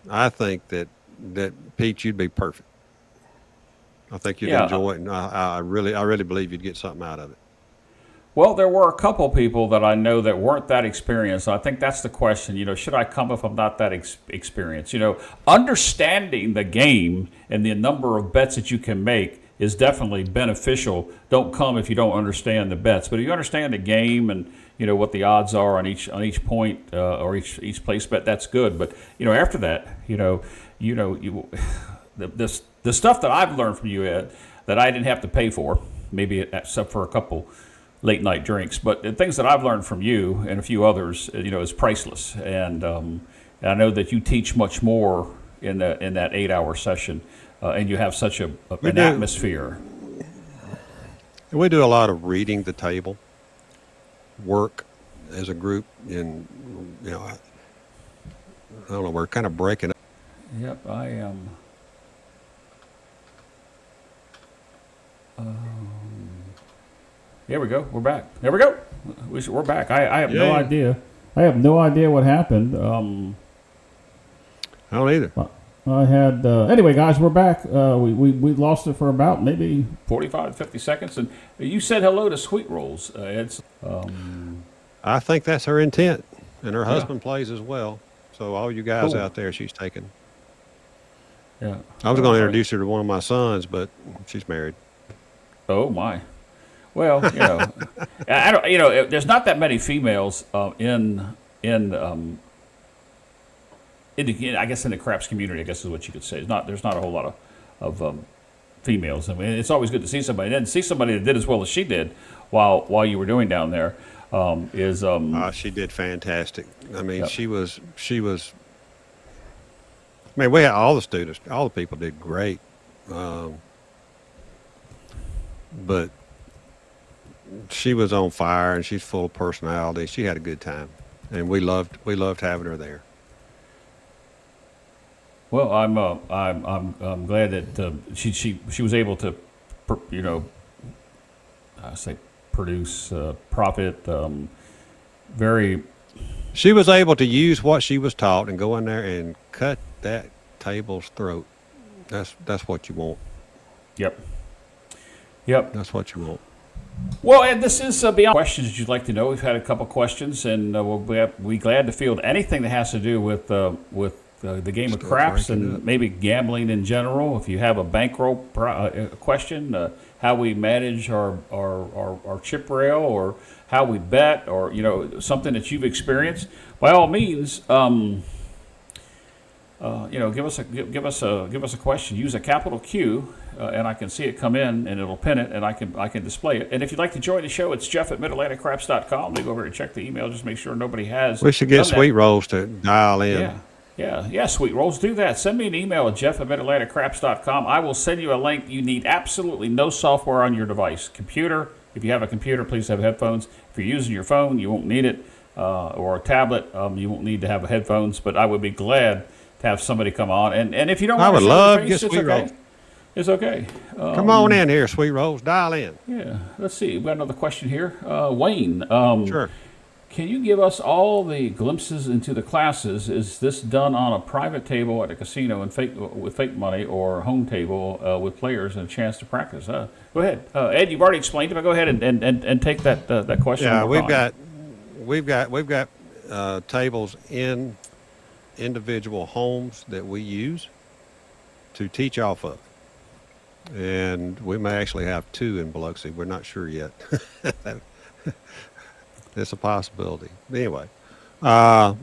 Speaker 2: that Pete, you'd be perfect. I think you'd enjoy it, and I really believe you'd get something out of it.
Speaker 1: Well, there were a couple people that I know that weren't that experienced. I think that's the question. Should I come if I'm not that experienced? Understanding the game and the number of bets that you can make is definitely beneficial. Don't come if you don't understand the bets. But if you understand the game and what the odds are on each point or each place bet, that's good. But after that, the stuff that I've learned from you, Ed, that I didn't have to pay for, maybe except for a couple late night drinks, but the things that I've learned from you and a few others, is priceless. And I know that you teach much more in that 8-hour session, and you have such an atmosphere.
Speaker 2: We do a lot of reading the table, work as a group, and I don't know, we're kind of breaking up.
Speaker 1: Yep, I am. Here we go. We're back. There we go. We're back. I have no idea. I have no idea what happened.
Speaker 2: I don't either.
Speaker 1: I had anyway, guys. We're back. We lost it for about maybe 45, 50 seconds, and you said hello to Sweet Rolls.
Speaker 2: I think that's her intent, and her husband plays as well. So all you guys out there, she's taken.
Speaker 1: Yeah.
Speaker 2: I was going to introduce her to one of my sons, but she's married.
Speaker 1: Oh my. Well, I don't. There's not that many females in I guess in the craps community. I guess is what you could say. There's not a whole lot of females. I mean, it's always good to see somebody. And then see somebody that did as well as she did while you were doing down there.
Speaker 2: She did fantastic. I mean, she was. I mean, we had all the students, all the people did great. But she was on fire, and she's full of personality. She had a good time, and we loved having her there.
Speaker 1: Well, I'm glad that she was able to, produce profit.
Speaker 2: She was able to use what she was taught and go in there and cut that table's throat. That's what you want.
Speaker 1: Yep.
Speaker 2: That's what you want.
Speaker 1: Well, and this is beyond questions that you'd like to know. We've had a couple questions, and we'll be glad to field anything that has to do with the game of craps and maybe gambling in general. If you have a bankroll question, how we manage our chip rail, or how we bet, or something that you've experienced, by all means, give us a question. Use a capital Q. And I can see it come in, and it'll pin it, and I can display it. And if you'd like to join the show, it's Jeff at midatlanticcraps.com. They go over and check the email, just make sure nobody has.
Speaker 2: We should get Sweet Rolls to dial in.
Speaker 1: Yeah, Sweet Rolls, do that. Send me an email at Jeff at midatlanticcraps.com. I will send you a link. You need absolutely no software on your device. Computer, if you have a computer, please have headphones. If you're using your phone, you won't need it, or a tablet, you won't need to have headphones. But I would be glad to have somebody come on. And if you don't want to
Speaker 2: love
Speaker 1: face,
Speaker 2: to get Sweet Rolls.
Speaker 1: It's okay.
Speaker 2: Come on in here, Sweet Rolls. Dial in.
Speaker 1: Yeah. Let's see. We've got another question here. Wayne.
Speaker 2: Sure.
Speaker 1: Can you give us all the glimpses into the classes? Is this done on a private table at a casino with fake money, or home table with players and a chance to practice? Go ahead. Ed, you've already explained it, but go ahead and take that question.
Speaker 2: Yeah, we've got tables in individual homes that we use to teach off of. And we may actually have 2 in Biloxi. We're not sure yet. It's a possibility. Anyway, we're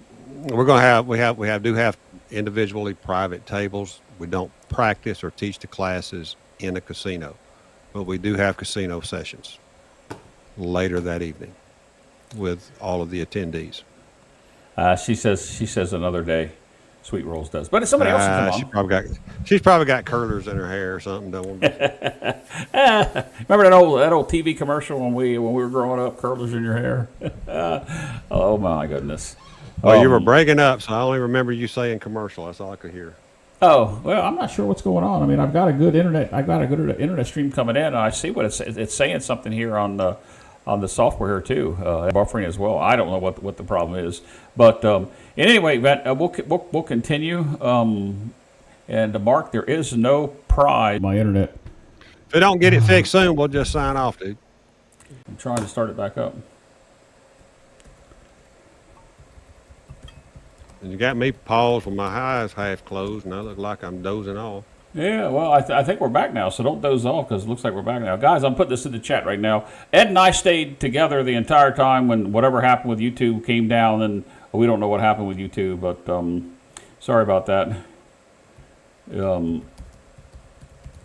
Speaker 2: going to have individually private tables. We don't practice or teach the classes in a casino, but we do have casino sessions later that evening with all of the attendees.
Speaker 1: She says another day. Sweet Rolls does, but if somebody else can come on.
Speaker 2: She's probably got curlers in her hair or something. Don't
Speaker 1: Remember that old TV commercial when we were growing up? Curlers in your hair. Oh my goodness.
Speaker 2: Well, you were breaking up, so I only remember you saying commercial. That's all I could hear.
Speaker 1: Oh, well, I'm not sure what's going on. I mean, I've got a good internet stream coming in, and I see what it's saying something here on the software here too, buffering as well. I don't know what the problem is, but anyway, we'll continue. And Mark, there is no prize. My internet.
Speaker 2: If we don't get it fixed soon, we'll just sign off, dude.
Speaker 1: I'm trying to start it back up.
Speaker 2: And you got me paused with my eyes half closed, and I look like I'm dozing off.
Speaker 1: Yeah, well, I think we're back now, so don't doze off because it looks like we're back now. Guys, I'm putting this in the chat right now. Ed and I stayed together the entire time when whatever happened with YouTube came down, and we don't know what happened with YouTube, but sorry about that.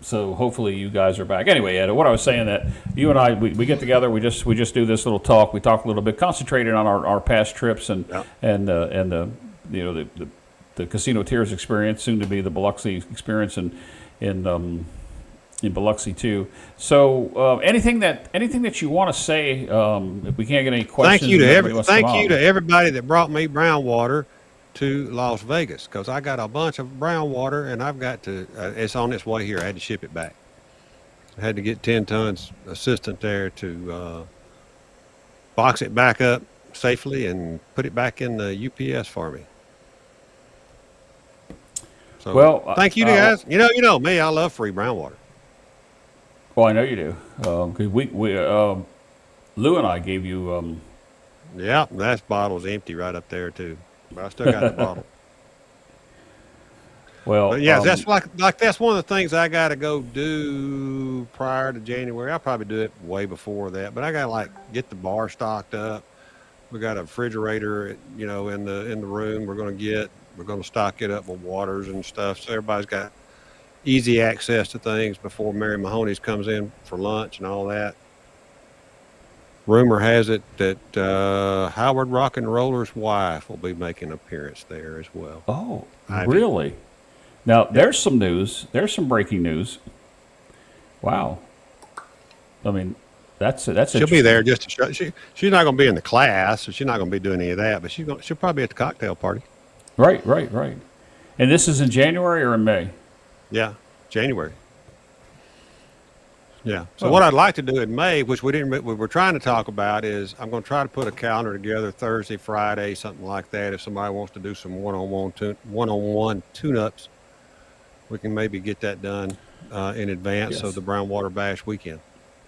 Speaker 1: So hopefully you guys are back. Anyway, Ed, what I was saying that you and I, we get together, we just do this little talk. We talk a little bit, concentrated on our past trips and the Casino Tiers experience, soon to be the Biloxi experience in Biloxi too. So anything that you want to say, if we can't get any questions.
Speaker 2: Thank you to everybody that brought me brown water to Las Vegas, because I got a bunch of brown water and I've got to, it's on its way here. I had to ship it back. I had to get 10 tons assistant there to box it back up safely and put it back in the UPS for me. So, well, thank you guys. You know me, I love free brown water.
Speaker 1: Well, I know you do. Cause Lou and I gave you.
Speaker 2: Yeah, that bottle's empty right up there too. But I still got the bottle.
Speaker 1: Well,
Speaker 2: but yeah, that's like that's one of the things I got to go do prior to January. I'll probably do it way before that, but I got to get the bar stocked up. We got a refrigerator, in the room. We're going to stock it up with waters and stuff, so everybody's got easy access to things before Mary Mahoney's comes in for lunch and all that. Rumor has it that Howard Rock and Roller's wife will be making an appearance there as well.
Speaker 1: Oh, really? Now, there's some news. There's some breaking news. Wow. I mean,
Speaker 2: she'll be there just to show. She's not going to be in the class, so she's not going to be doing any of that, but she'll probably be at the cocktail party. Right.
Speaker 1: And this is in January or in May?
Speaker 2: Yeah, January. Yeah. So what I'd like to do in May, which we were trying to talk about, is I'm going to try to put a calendar together Thursday, Friday, something like that. If somebody wants to do some one-on-one tune-ups, we can maybe get that done in advance of the Brown Water Bash weekend.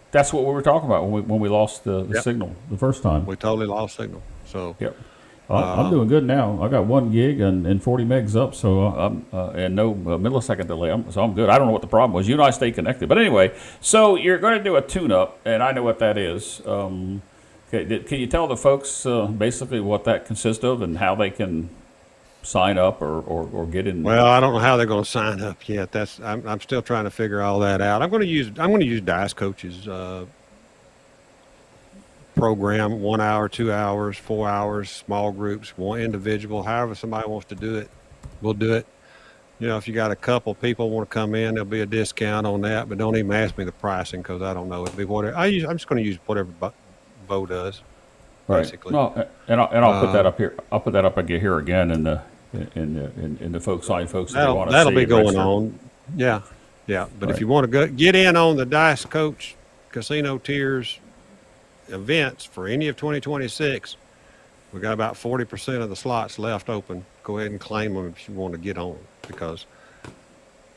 Speaker 1: That's what we were talking about when we lost the signal the first time.
Speaker 2: We totally lost signal. So
Speaker 1: yep. I'm doing good now. I got 1 gig and 40 megs up, so and no millisecond delay. So I'm good. I don't know what the problem was. You and I stay connected. But anyway, so you're going to do a tune-up, and I know what that is. Can you tell the folks basically what that consists of and how they can sign up or get in?
Speaker 2: Well, I don't know how they're going to sign up yet. I'm still trying to figure all that out. I'm going to use Dice Coach's program, 1 hour, 2 hours, 4 hours, small groups, one individual, however somebody wants to do it, we'll do it. If you got a couple people want to come in, there'll be a discount on that, but don't even ask me the pricing because I don't know. It'll be whatever. I'm just going to use whatever Bo does.
Speaker 1: Right.
Speaker 2: Basically.
Speaker 1: No, and I'll put that up here. I'll put that up again here again in the folks that want to see.
Speaker 2: That'll be going on. Yeah. But right. If you want to get in on the Dice Coach Casino Tiers events for any of 2026, we got about 40% of the slots left open. Go ahead and claim them if you want to get on, because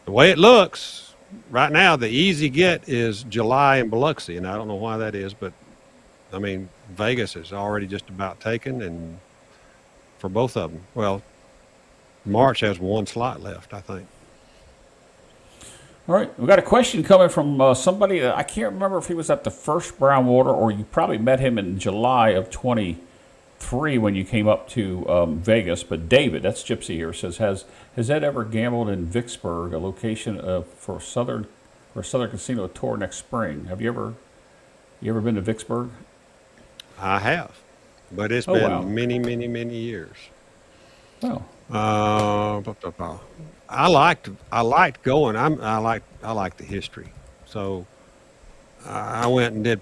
Speaker 2: the way it looks right now, the easy get is July in Biloxi, and I don't know why that is, but I mean, Vegas is already just about taken, and for both of them. Well, March has 1 slot left, I think.
Speaker 1: All right, we got a question coming from somebody that I can't remember if he was at the first Brown Water or you probably met him in July of 23 when you came up to Vegas. But David, that's Gypsy here, says, has Ed ever gambled in Vicksburg, a location for Southern Casino tour next spring? Have you ever been to Vicksburg?
Speaker 2: I have, but it's been many, many, many years.
Speaker 1: Oh.
Speaker 2: I liked going. I like the history. So I went and did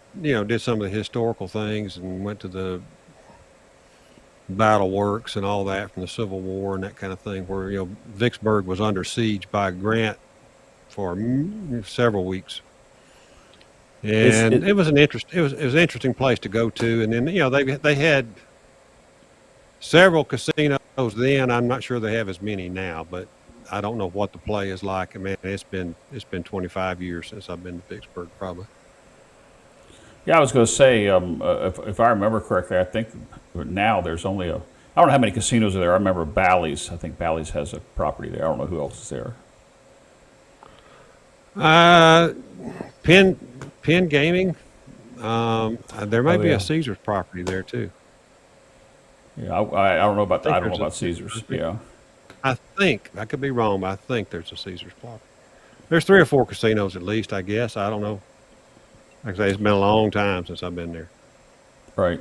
Speaker 2: some of the historical things and went to battle works and all that from the Civil War and that kind of thing, where, Vicksburg was under siege by Grant for several weeks. And it was an interesting place to go to. And then, they had several casinos then. I'm not sure they have as many now, but I don't know what the play is like. I mean, it's been 25 years since I've been to Vicksburg, probably.
Speaker 1: Yeah, I was going to say, if I remember correctly, I think now there's only I don't know how many casinos are there. I remember Bally's. I think Bally's has a property there. I don't know who else is there.
Speaker 2: Penn Gaming. There may be a Caesars property there too.
Speaker 1: Yeah, I don't know about I don't know about Caesars. Yeah,
Speaker 2: I think I could be wrong, but I think there's a Caesars property. There's 3 or 4 casinos at least, I guess. I don't know. Like I say, it's been a long time since I've been there.
Speaker 1: Right.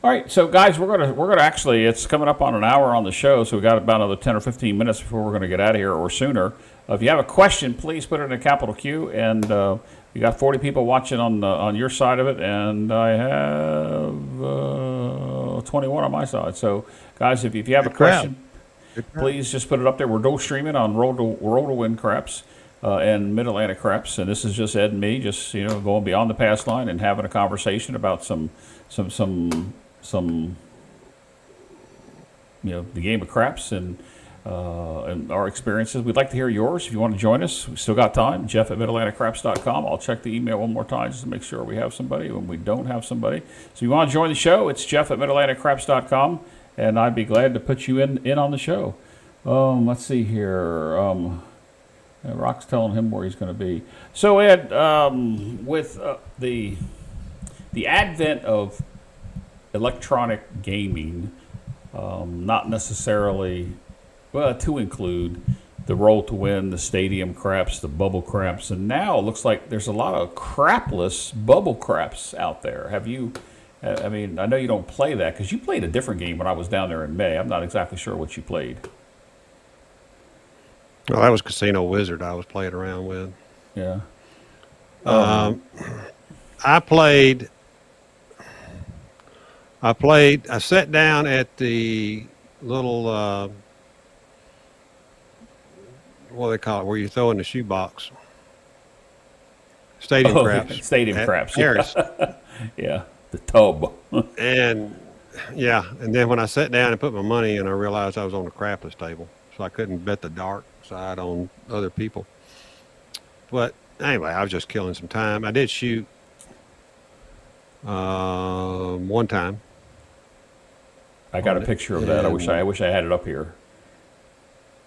Speaker 1: All right, so guys, we're gonna actually, it's coming up on an hour on the show, so we got about another 10 or 15 minutes before we're gonna get out of here, or sooner. If you have a question, please put it in a capital Q, and you got 40 people watching on your side of it, and I have 21 on my side. So, guys, if you have a question, please just put it up there. We're dual streaming on Roll2WinCraps and Mid-Atlantic Craps, and this is just Ed and me, just going beyond the Passline and having a conversation about some the game of craps and our experiences. We'd like to hear yours. If you want to join us, we've still got time. Jeff at midatlanticcraps.com. I'll check the email one more time just to make sure we have somebody when we don't have somebody. So if you want to join the show, it's Jeff at midatlanticcraps.com, and I'd be glad to put you in on the show. Let's see here. Rock's telling him where he's going to be. So Ed, with the advent of electronic gaming, not necessarily, to include the Roll2Win, the stadium craps, the bubble craps, and now it looks like there's a lot of crapless bubble craps out there. Have you, I mean, I know you don't play that because you played a different game when I was down there in May. I'm not exactly sure what you played.
Speaker 2: Well, that was Casino Wizard I was playing around with.
Speaker 1: Yeah.
Speaker 2: I sat down at the little, what do they call it, where you throw in the shoebox. Stadium craps.
Speaker 1: Stadium craps.
Speaker 2: Paris.
Speaker 1: Yeah, the tub.
Speaker 2: And then when I sat down and put my money in, I realized I was on the crapless table, so I couldn't bet the dark side on other people. But anyway, I was just killing some time. I did shoot one time.
Speaker 1: I got a picture of that. I wish I had it up here.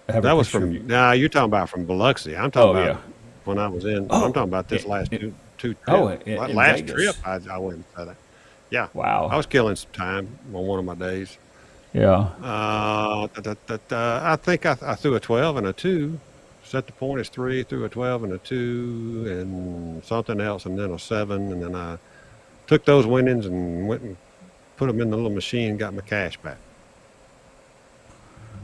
Speaker 2: That was from. Nah, you're talking about from Biloxi. I'm talking about when I was in. I'm talking about this last two trips. Last trip I went for that. Yeah.
Speaker 1: Wow.
Speaker 2: I was killing some time on one of my days.
Speaker 1: Yeah.
Speaker 2: I think I threw a 12 and a 2. Set the point as 3, threw a 12 and a 2, and something else, and then a 7, and then I took those winnings and went and put them in the little machine and got my cash back.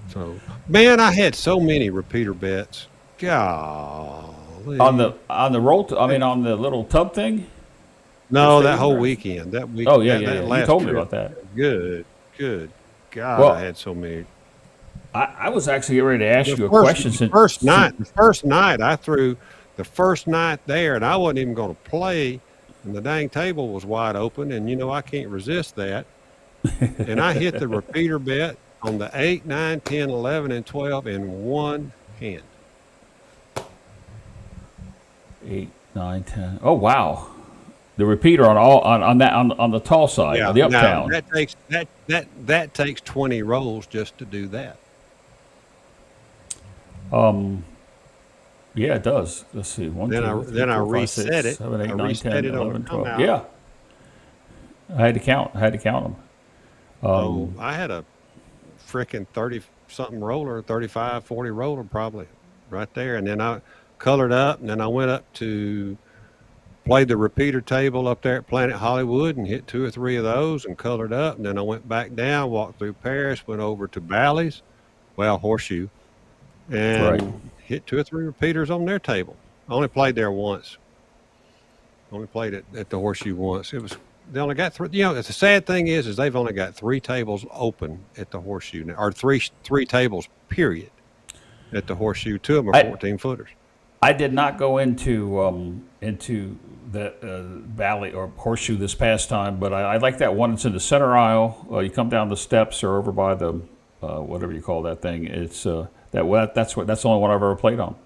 Speaker 2: So, man, I had so many repeater bets. Golly.
Speaker 1: On the on the little tub thing?
Speaker 2: No, that whole weekend. That week.
Speaker 1: Oh, yeah. You told me about that.
Speaker 2: Good. God, well, I had so many.
Speaker 1: I was actually getting ready to ask you a question.
Speaker 2: The first night I threw the first night there, and I wasn't even going to play, and the dang table was wide open, and I can't resist that. And I hit the repeater bet on the 8, 9, 10, 11, and 12 in one hand.
Speaker 1: 8, 9, 10. Oh wow! The repeater on the tall side, on the uptown.
Speaker 2: That takes 20 rolls just to do that.
Speaker 1: Yeah, it does. Let's see. 1,
Speaker 2: then
Speaker 1: 2, 3, 4,
Speaker 2: I
Speaker 1: 5,
Speaker 2: reset
Speaker 1: 6,
Speaker 2: it.
Speaker 1: 7, 8,
Speaker 2: I
Speaker 1: 9,
Speaker 2: reset
Speaker 1: 10,
Speaker 2: it
Speaker 1: 11, 12.
Speaker 2: out.
Speaker 1: Yeah. I had to count them.
Speaker 2: I had a frickin' 30-something roller, 35, 40 roller probably right there. And then I colored up, and then I went up to played the repeater table up there at Planet Hollywood and hit 2 or 3 of those and colored up. And then I went back down, walked through Paris, went over to Bally's, Horseshoe, and hit 2 or 3 repeaters on their table. I only played there once. Only played it at the Horseshoe once. It they only got three. You know, the sad thing is they've only got 3 tables open at the Horseshoe now, or three tables period at the Horseshoe. 2 of them are 14 footers.
Speaker 1: I did not go into the Valley or Horseshoe this past time, but I like that one. It's in the center aisle. You come down the steps or over by the whatever you call that thing. It's that's the only one I've ever played on.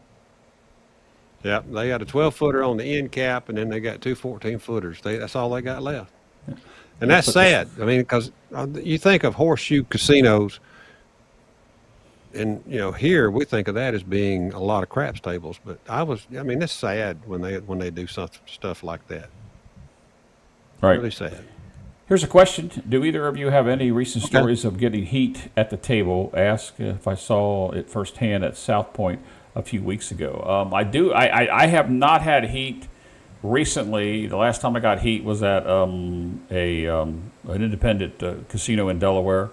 Speaker 2: Yeah, they got a 12-footer on the end cap, and then they got 2 14-footers. That's all they got left. And that's sad. I mean, because you think of Horseshoe casinos, and you know, here we think of that as being a lot of craps tables. But I mean, it's sad when they do stuff like that.
Speaker 1: Right.
Speaker 2: Really sad.
Speaker 1: Here's a question: do either of you have any recent stories of getting heat at the table? Ask if I saw it firsthand at South Point a few weeks ago. I do. I have not had heat recently. The last time I got heat was at an independent casino in Delaware,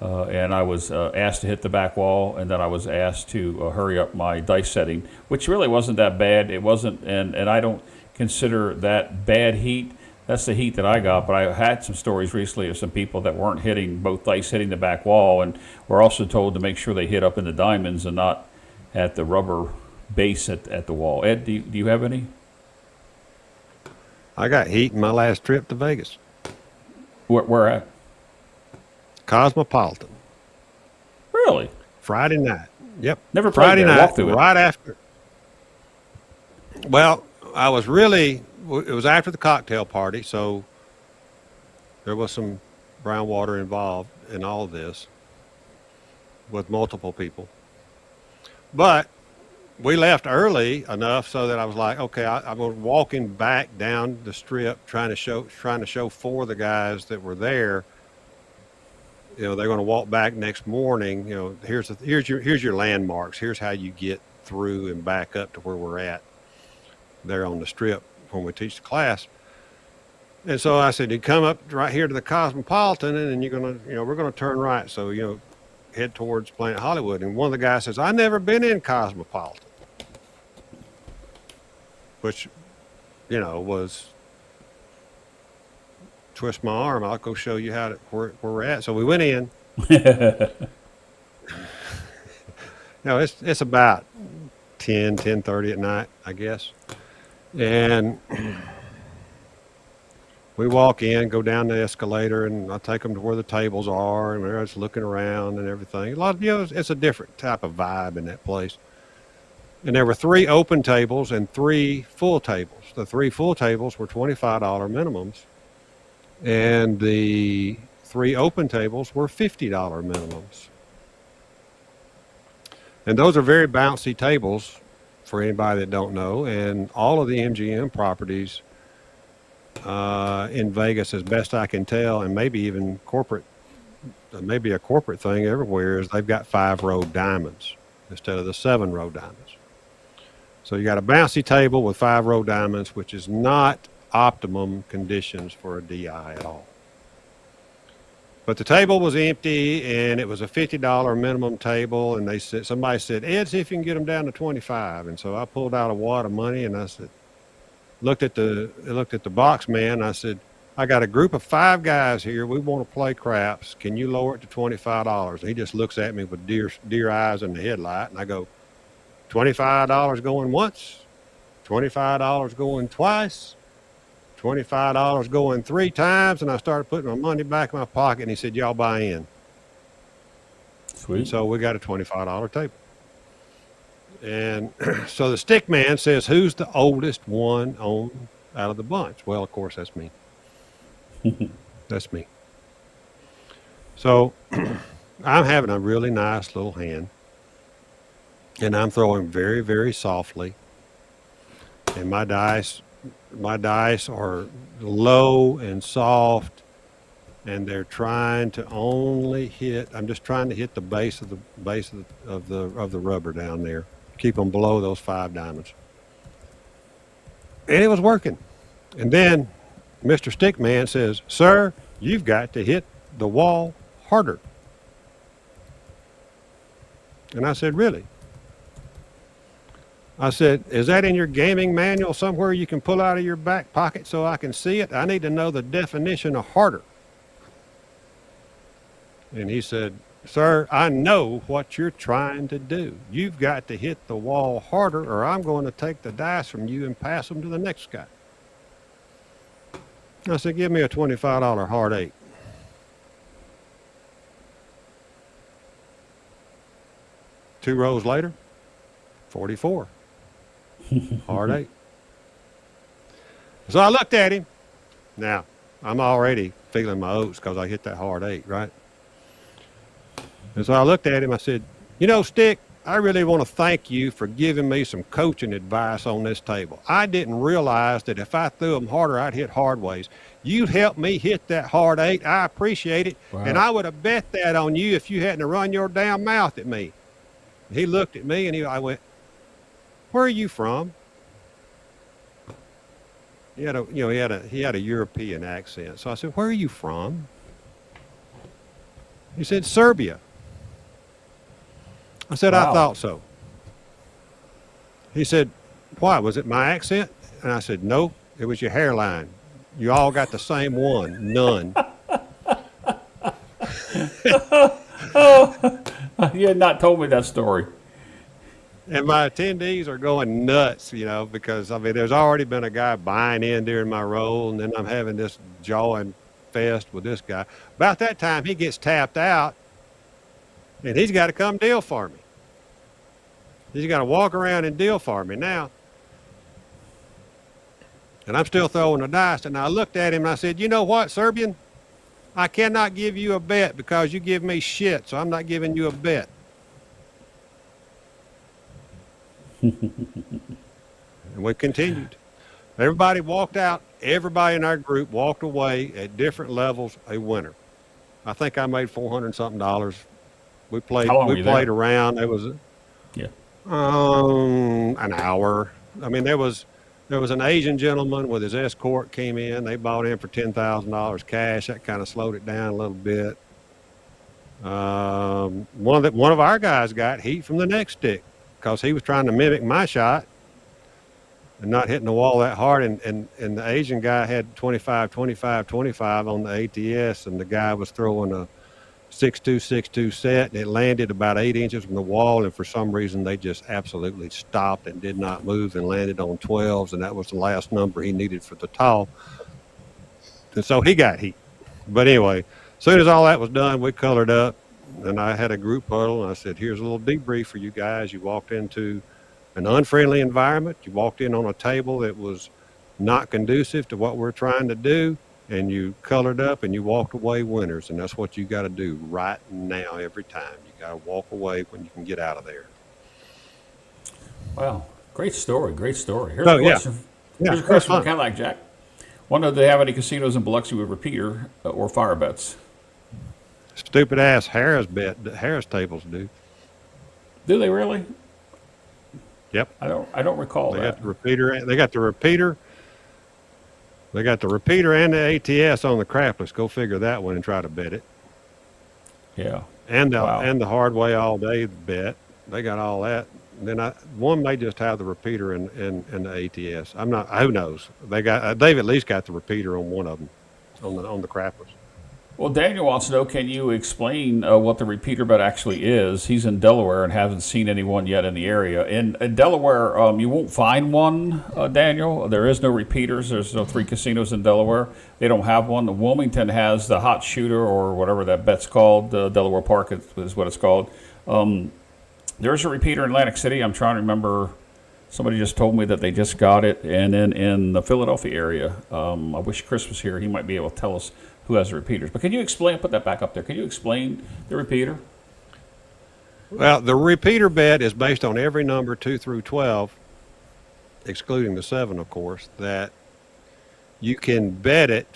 Speaker 1: and I was asked to hit the back wall, and then I was asked to hurry up my dice setting, which really wasn't that bad. It wasn't, and I don't consider that bad heat. That's the heat that I got, but I had some stories recently of some people that weren't hitting both dice hitting the back wall, and were also told to make sure they hit up in the diamonds and not at the rubber base at the wall. Ed, do you have any?
Speaker 2: I got heat in my last trip to Vegas.
Speaker 1: Where at?
Speaker 2: Cosmopolitan.
Speaker 1: Really?
Speaker 2: Friday night. Yep.
Speaker 1: Never played
Speaker 2: Friday
Speaker 1: there.
Speaker 2: night,
Speaker 1: Walk through it.
Speaker 2: right after. Well, it was after the cocktail party, so there was some brown water involved in all of this with multiple people. But we left early enough so that I was like, okay, I'm walking back down the strip, trying to show 4 of the guys that were there. You know, they're going to walk back next morning. You know, here's your landmarks. Here's how you get through and back up to where we're at there on the strip when we teach the class. And so I said, you come up right here to the Cosmopolitan, and then we're going to turn right. So, you know, head towards Planet Hollywood. And one of the guys says, I never been in Cosmopolitan, which, you know, was twist my arm. I'll go show you where we're at. So we went in. No, it's about 10:30 at night, I guess. And we walk in, go down the escalator, and I take them to where the tables are, and they're just looking around and everything. It's a different type of vibe in that place. And there were 3 open tables and 3 full tables. The 3 full tables were $25 minimums, and the 3 open tables were $50 minimums. And those are very bouncy tables for anybody that don't know. And all of the MGM properties in Vegas, as best I can tell, and maybe even maybe a corporate thing everywhere, is they've got 5-row diamonds instead of the 7-row diamonds. So you got a bouncy table with 5-row diamonds, which is not optimum conditions for a DI at all. But the table was empty, and it was a $50 minimum table, and somebody said, Ed, see if you can get them down to 25. And so I pulled out a wad of money, and I said, looked at the box man, and I said, I got a group of 5 guys here. We want to play craps. Can you lower it to $25? And he just looks at me with deer eyes in the headlight, and I go, $25 going once, $25 going twice, $25 going 3 times. And I started putting my money back in my pocket, and he said, y'all buy in.
Speaker 1: Sweet.
Speaker 2: And so we got a $25 table. And so the stick man says, who's the oldest one out of the bunch? Well, of course, that's me. That's me. So I'm having a really nice little hand, and I'm throwing very, very softly. And my dice are low and soft, and they're trying to only hit. I'm just trying to hit the base of the rubber down there. Keep them below those 5 diamonds. And it was working. And then Mr. Stickman says, sir, you've got to hit the wall harder. And I said, really? I said, is that in your gaming manual somewhere you can pull out of your back pocket so I can see it? I need to know the definition of harder. And he said, sir, I know what you're trying to do. You've got to hit the wall harder or I'm going to take the dice from you and pass them to the next guy. I said, give me a $25 hard 8. Two rows later, 44. Hard 8. So I looked at him. Now, I'm already feeling my oats because I hit that hard 8, right? And so I looked at him. I said, you know, Stick, I really want to thank you for giving me some coaching advice on this table. I didn't realize that if I threw them harder, I'd hit hard ways. You helped me hit that hard 8. I appreciate it.
Speaker 1: Wow.
Speaker 2: And I would have bet that on you if you hadn't run your damn mouth at me. He looked at me and I went, where are you from? He had a European accent. So I said, where are you from? He said, Serbia. I said,
Speaker 1: Wow.
Speaker 2: I thought so. He said, why? Was it my accent? And I said, no, it was your hairline. You all got the same one, none.
Speaker 1: You had not told me that story.
Speaker 2: And my attendees are going nuts, you know, because, I mean, there's already been a guy buying in during my roll, and then I'm having this jawing fest with this guy. About that time, he gets tapped out, and he's got to come deal for me. He's got to walk around and deal for me now. And I'm still throwing the dice, and I looked at him, and I said, you know what, Serbian? I cannot give you a bet because you give me shit, so I'm not giving you a bet. And we continued. Everybody walked out. Everybody in our group walked away at different levels a winner. I think I made $400 something. We played.
Speaker 1: How long were
Speaker 2: We
Speaker 1: you
Speaker 2: played
Speaker 1: there?
Speaker 2: around. It was an hour. I mean, there was an Asian gentleman with his escort came in. They bought in for $10,000 cash. That kind of slowed it down a little bit. One of our guys got heat from the next stick because he was trying to mimic my shot and not hitting the wall that hard. And the Asian guy had 25, 25, 25 on the ATS, and the guy was throwing a 6-2, 6-2 set, and it landed about 8 inches from the wall, and for some reason they just absolutely stopped and did not move and landed on 12s, and that was the last number he needed for the tall. And so he got heat. But anyway, as soon as all that was done, we colored up, and I had a group huddle, and I said, here's a little debrief for you guys. You walked into an unfriendly environment. You walked in on a table that was not conducive to what we're trying to do, and you colored up and you walked away winners. And that's what you got to do right now every time. You got to walk away when you can get out of there.
Speaker 1: Wow. Great story. Great story. Here's
Speaker 2: Oh,
Speaker 1: a
Speaker 2: yeah.
Speaker 1: question.
Speaker 2: Yeah,
Speaker 1: Here's a
Speaker 2: that's
Speaker 1: question from
Speaker 2: fun.
Speaker 1: Cadillac Jack. Wonder, do they have any casinos in Biloxi with repeater or fire bets?
Speaker 2: Stupid ass Harris tables do.
Speaker 1: Do they really?
Speaker 2: Yep.
Speaker 1: I don't recall
Speaker 2: They
Speaker 1: that.
Speaker 2: got the repeater. They got the repeater. They got the repeater and the ATS on the crapless. Go figure that one and try to bet it.
Speaker 1: Yeah.
Speaker 2: And the
Speaker 1: Wow.
Speaker 2: and the hard way all day bet. They got all that. And then one may just have the repeater and the ATS. I'm not. Who knows? They've at least got the repeater on one of them, on the crapless.
Speaker 1: Well, Daniel wants to know, can you explain what the repeater bet actually is? He's in Delaware and hasn't seen anyone yet in the area. In Delaware, you won't find one, Daniel. There is no repeaters. There's no 3 casinos in Delaware. They don't have one. Wilmington has the hot shooter or whatever that bet's called. Delaware Park is what it's called. There's a repeater in Atlantic City. I'm trying to remember. Somebody just told me that they just got it. And then in the Philadelphia area, I wish Chris was here. He might be able to tell us who has the repeaters. But can you explain, put that back up there, can you explain the repeater?
Speaker 2: Well, the repeater bet is based on every number 2 through 12, excluding the 7, of course, that you can bet it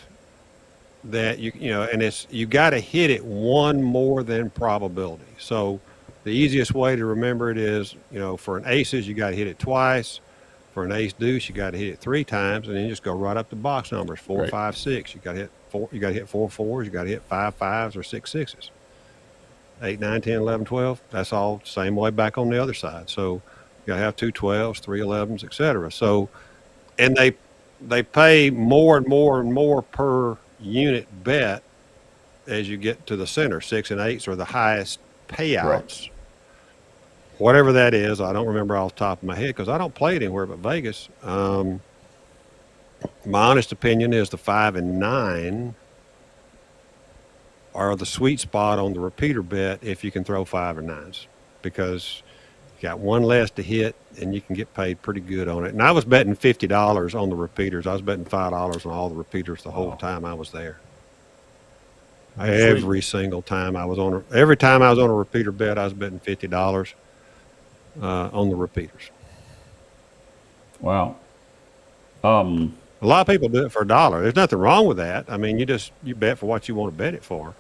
Speaker 2: that and you got to hit it one more than probability. So the easiest way to remember it is, for an aces, you got to hit it twice. For an ace deuce, you got to hit it 3 times, and then you just go right up to box numbers 4,
Speaker 1: Right.
Speaker 2: 5, 6. You got to hit 4. You got to hit 4 4s. You got to hit 5 5s or 6 6s. 8, 9, 10, 11, 12. That's all same way back on the other side. So You got to have 212s, 311s, etc. So, and they pay more and more and more per unit bet as you get to the center. 6 and 8s are the highest
Speaker 1: Right.
Speaker 2: payouts. Whatever that is, I don't remember off the top of my head because I don't play it anywhere but Vegas. My honest opinion is the 5 and 9 are the sweet spot on the repeater bet if you can throw 5 or 9s, because you got one less to hit and you can get paid pretty good on it. And I was betting $50 on the repeaters. I was betting $5 on all the repeaters the whole time I was there. Every single time I was every time I was on a repeater bet, I was betting $50 on the repeaters.
Speaker 1: Wow.
Speaker 2: A lot of people do it for $1. There's nothing wrong with that. I mean, you bet for what you want to bet it for.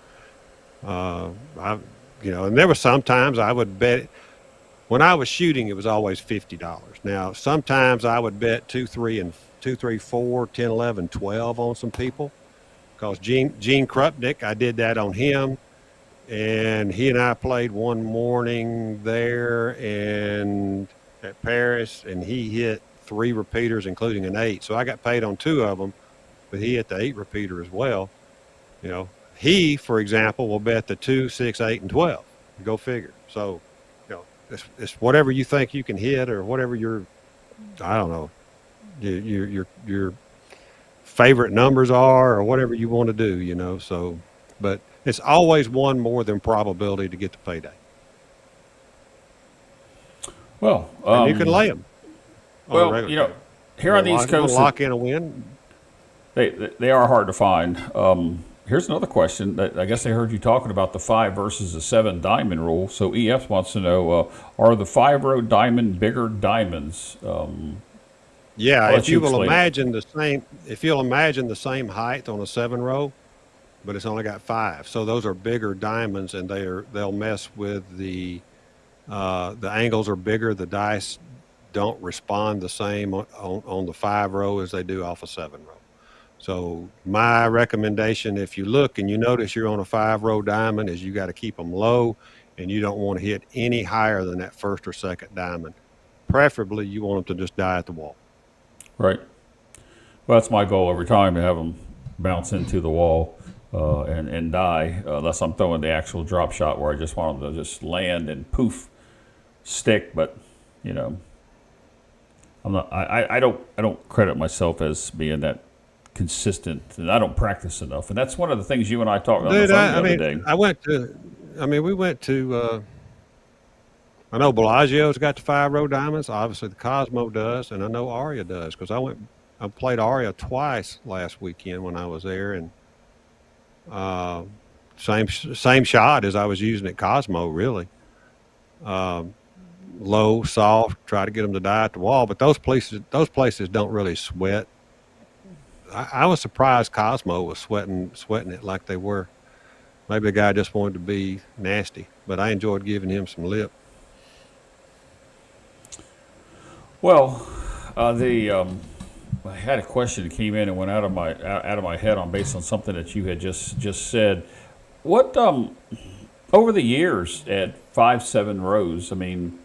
Speaker 2: And there were sometimes I would bet it. When I was shooting, it was always $50. Now, sometimes I would bet 2, 3, 4, 10, 11, 12 on some people. Because Gene Krupnick, I did that on him. And he and I played one morning there and at Paris, and he hit 3 repeaters, including an 8. So I got paid on 2 of them, but he hit the 8 repeater as well. He, for example, will bet the 2, 6, 8, and 12. Go figure. So, it's whatever you think you can hit, or whatever I don't know, your favorite numbers are, or whatever you want to do. So, but it's always one more than probability to get the payday.
Speaker 1: Well,
Speaker 2: and you can lay them.
Speaker 1: Here on the East Coast,
Speaker 2: lock in a win.
Speaker 1: They are hard to find. Here's another question. I guess I heard you talking about the 5 versus the 7 diamond rule. So EF wants to know: are the 5-row diamond bigger diamonds?
Speaker 2: Yeah, if you'll imagine the same height on a 7-row, but it's only got 5. So those are bigger diamonds, and they'll mess with the angles are bigger. The dice don't respond the same on the 5-row as they do off a 7-row. So my recommendation, if you look and you notice you're on a 5-row diamond, is you got to keep them low, and you don't want to hit any higher than that first or second diamond. Preferably, you want them to just die at the wall.
Speaker 1: Right. Well, that's my goal every time, to have them bounce into the wall and die, unless I'm throwing the actual drop shot where I just want them to just land and poof, stick. But I'm not. I don't credit myself as being that consistent, and I don't practice enough. And that's one of the things you and I talked about the other day.
Speaker 2: We went to. I know Bellagio's got the 5-row diamonds. Obviously, the Cosmo does, and I know Aria does, because I played Aria twice last weekend when I was there, and same shot as I was using at Cosmo, really. Low, soft, try to get them to die at the wall, but those places don't really sweat. I was surprised Cosmo was sweating it like they were. Maybe the guy just wanted to be nasty, but I enjoyed giving him some lip.
Speaker 1: Well, I had a question that came in and went out of my head based on something that you had just said. What over the years at 5, 7 rows? I mean,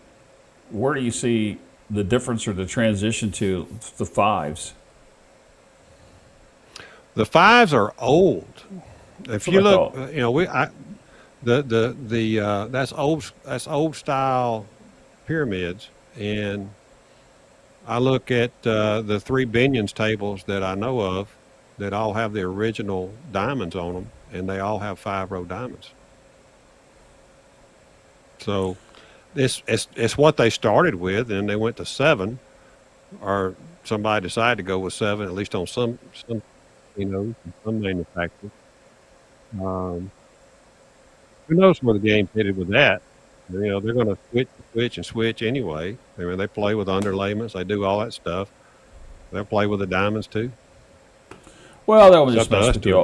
Speaker 1: where do you see the difference or the transition to the 5s?
Speaker 2: The 5s are old. If you look, that's old style pyramids, and I look at the 3 Binions tables that I know of that all have the original diamonds on them, and they all have 5-row diamonds. So it's what they started with, and they went to 7, or somebody decided to go with 7, at least on some manufacturers. Who knows where the game's headed with that? They're going to switch anyway. I mean, they play with underlayments. They do all that stuff. They'll play with the diamonds too.
Speaker 1: Well, that was just mess with you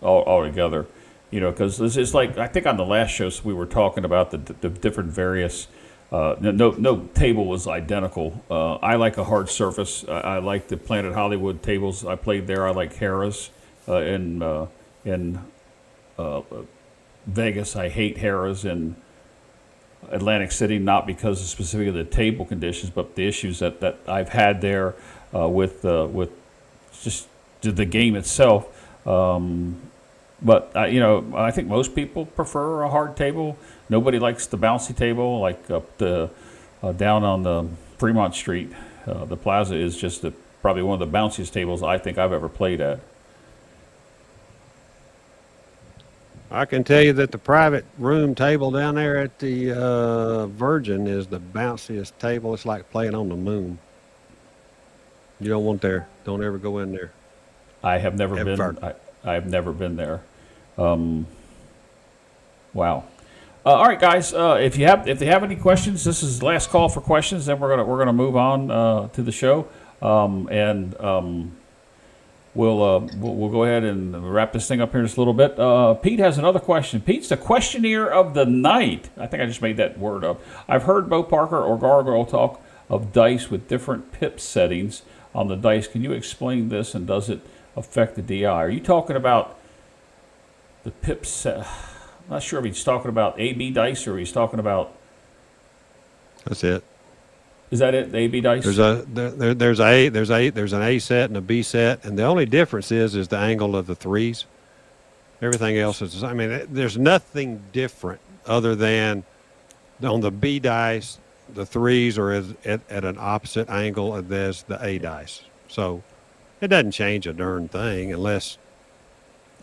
Speaker 1: all together. Because it's like, I think on the last show we were talking about the different various. No table was identical. I like a hard surface. I like the Planet Hollywood tables. I played there. I like Harrah's in Vegas. I hate Harrah's in Atlantic City, not because of specifically the table conditions, but the issues that I've had there with just the game itself. But I think most people prefer a hard table. Nobody likes the bouncy table, like up down on the Fremont Street. The Plaza is just probably one of the bounciest tables I think I've ever played at.
Speaker 2: I can tell you that the private room table down there at the Virgin is the bounciest table. It's like playing on the moon. You don't want there. Don't ever go in there.
Speaker 1: I have never
Speaker 2: Ever.
Speaker 1: been. I've never been there. Wow. All right, guys. If they have any questions, this is the last call for questions. Then we're gonna move on to the show, and we'll go ahead and wrap this thing up here in just a little bit. Pete has another question. Pete's the questionnaire of the night. I think I just made that word up. I've heard Bo Parker or Gargoyle talk of dice with different pip settings on the dice. Can you explain this, and does it affect the DI? Are you talking about the pip set? I'm not sure if he's talking about AB dice or he's talking about.
Speaker 2: That's it.
Speaker 1: Is that it? The AB dice?
Speaker 2: There's an A set and a B set, and the only difference is the angle of the threes. Everything else is. I mean, there's nothing different other than on the B dice, the threes are at an opposite angle as the A dice. So it doesn't change a darn thing unless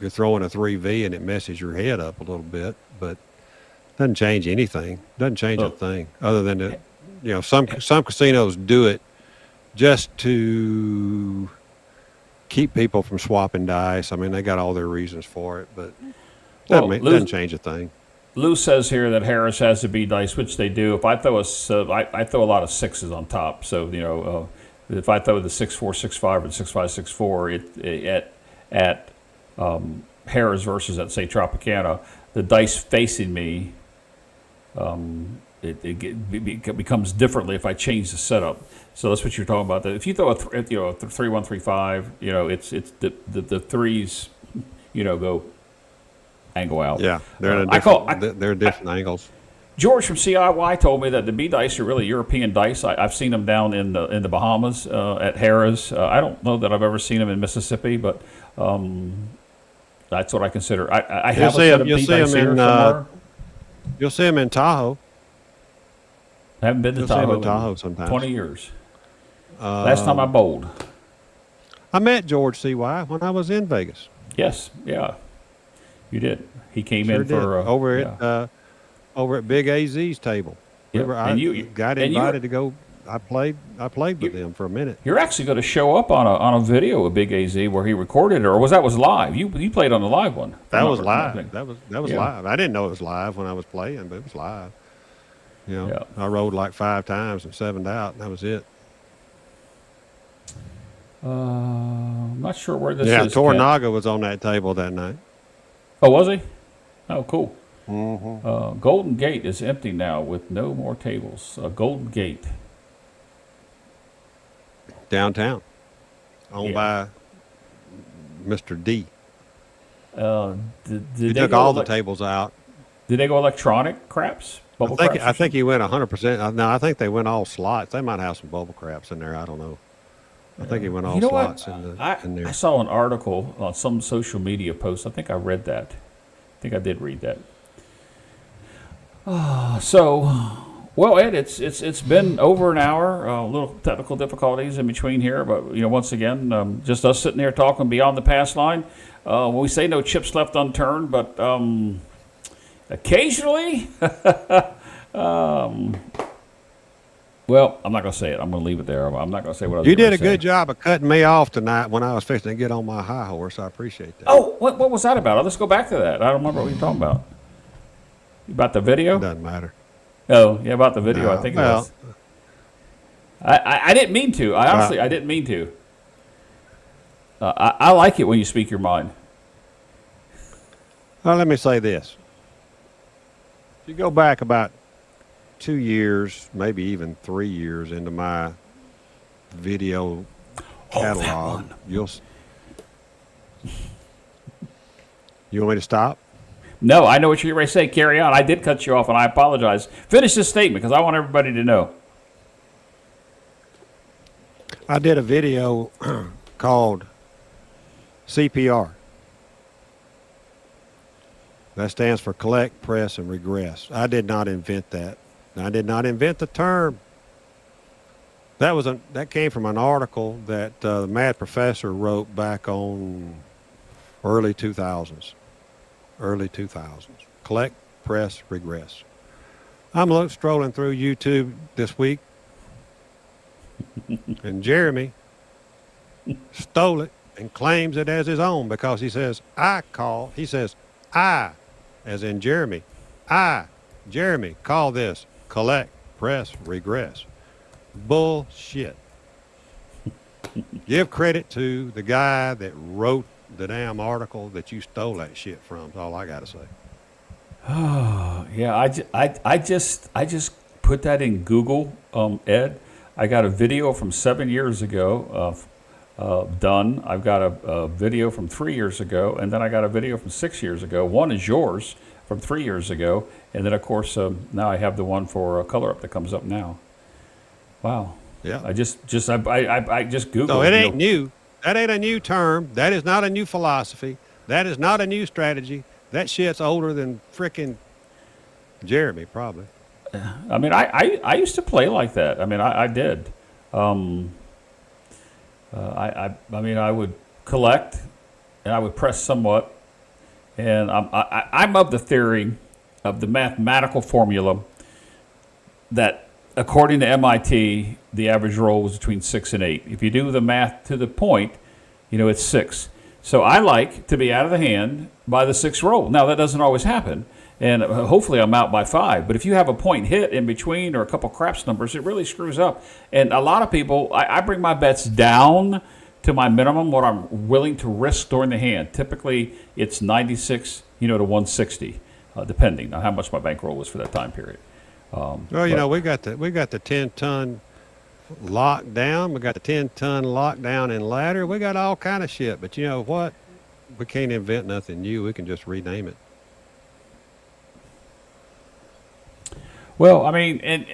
Speaker 2: you're throwing a 3V and it messes your head up a little bit, but it doesn't change anything. Doesn't change a thing other than that. Some casinos do it just to keep people from swapping dice. I mean, they got all their reasons for it, but doesn't change a thing.
Speaker 1: Lou says here that Harris has the B dice, which they do. If I throw I throw a lot of sixes on top. So if I throw the 6-4, 6-5, or 6-5, 6-4, at Harris versus at say Tropicana, the dice facing me, it becomes differently if I change the setup. So that's what you're talking about. If you throw a 3-1-3-5, it's the threes, go angle out.
Speaker 2: Yeah, they're they're different angles.
Speaker 1: George from CIY told me that the B dice are really European dice. I've seen them down in the Bahamas at Harrah's. I don't know that I've ever seen them in Mississippi, but that's what I consider. I have a set of B dice here somewhere.
Speaker 2: You'll see them in Tahoe.
Speaker 1: I haven't been to Tahoe in
Speaker 2: sometimes.
Speaker 1: 20 years. Last time I bowled.
Speaker 2: I met George CY when I was in Vegas.
Speaker 1: Yes, yeah, you did. He came
Speaker 2: Sure
Speaker 1: in for
Speaker 2: over at Big AZ's table.
Speaker 1: Yep.
Speaker 2: I got invited to go. I played with them for a minute.
Speaker 1: You're actually going to show up on a video of Big AZ where he recorded it, or was live? You played on the live one.
Speaker 2: That was live. That was live. I didn't know it was live when I was playing, but it was live. I rolled like 5 times and 7'd out, and that was it.
Speaker 1: I'm not sure where this is.
Speaker 2: Yeah, Tornaga was on that table that night.
Speaker 1: Oh, was he? Oh, cool.
Speaker 2: Mm-hmm.
Speaker 1: Golden Gate is empty now with no more tables. Golden Gate.
Speaker 2: Downtown. Owned by Mr. D. He took all the tables out.
Speaker 1: Did they go electronic craps?
Speaker 2: I think he went 100%. No, I think they went all slots. They might have some bubble craps in there. I don't know. I think he went all slots in there.
Speaker 1: I saw an article on some social media post. I think I read that. I think I did read that. Well, Ed, it's been over an hour. A little technical difficulties in between here, but once again, just us sitting here talking beyond the pass line. We say no chips left unturned, but occasionally, well, I'm not going to say it. I'm going to leave it there. I'm not going to say what I was going to say.
Speaker 2: You did a good job of cutting me off tonight when I was fixing to get on my high horse. I appreciate that.
Speaker 1: Oh, what was that about? Let's go back to that. I don't remember what you're talking about. About the video?
Speaker 2: It doesn't matter.
Speaker 1: Oh, yeah, about the video. I think it was. I didn't mean to. I didn't mean to. I like it when you speak your mind.
Speaker 2: Well, let me say this. If you go back about 2 years, maybe even 3 years into my video catalog, you want me to stop?
Speaker 1: No, I know what you're ready to say. Carry on. I did cut you off, and I apologize. Finish this statement because I want everybody to know.
Speaker 2: I did a video called CPR. That stands for collect, press, and regress. I did not invent that. I did not invent the term. That came from an article that the mad professor wrote back on early 2000s. Early 2000s. Collect, press, regress. I'm strolling through YouTube this week, and Jeremy stole it and claims it as his own because he says, I, as in Jeremy, Jeremy, call this collect, press, regress. Bullshit. Give credit to the guy that wrote the damn article that you stole that shit from. That's all I got to say.
Speaker 1: Oh, yeah, I just put that in Google, Ed. I got a video from 7 years ago done. I've got a video from 3 years ago, and then I got a video from 6 years ago. One is yours from 3 years ago, and then, of course, now I have the one for Color Up that comes up now. Wow.
Speaker 2: Yeah.
Speaker 1: I just Googled.
Speaker 2: No, it ain't new. That ain't a new term. That is not a new philosophy. That is not a new strategy. That shit's older than frickin' Jeremy, probably.
Speaker 1: I mean, I used to play like that. I mean, I did. I mean, I would collect, and I would press somewhat, and I'm of the theory of the mathematical formula that, according to MIT, the average roll was between 6 and 8. If you do the math to the point, it's 6. So I like to be out of the hand by the 6th roll. Now, that doesn't always happen, and hopefully I'm out by 5. But if you have a point hit in between or a couple craps numbers, it really screws up. And a lot of people, I bring my bets down to my minimum, what I'm willing to risk during the hand. Typically, it's 96, to 160, depending on how much my bankroll was for that time period.
Speaker 2: Well, we got the 10-ton lockdown. We got the 10-ton lockdown and ladder. We got all kind of shit. But you know what? We can't invent nothing new. We can just rename it.
Speaker 1: Well, I mean, and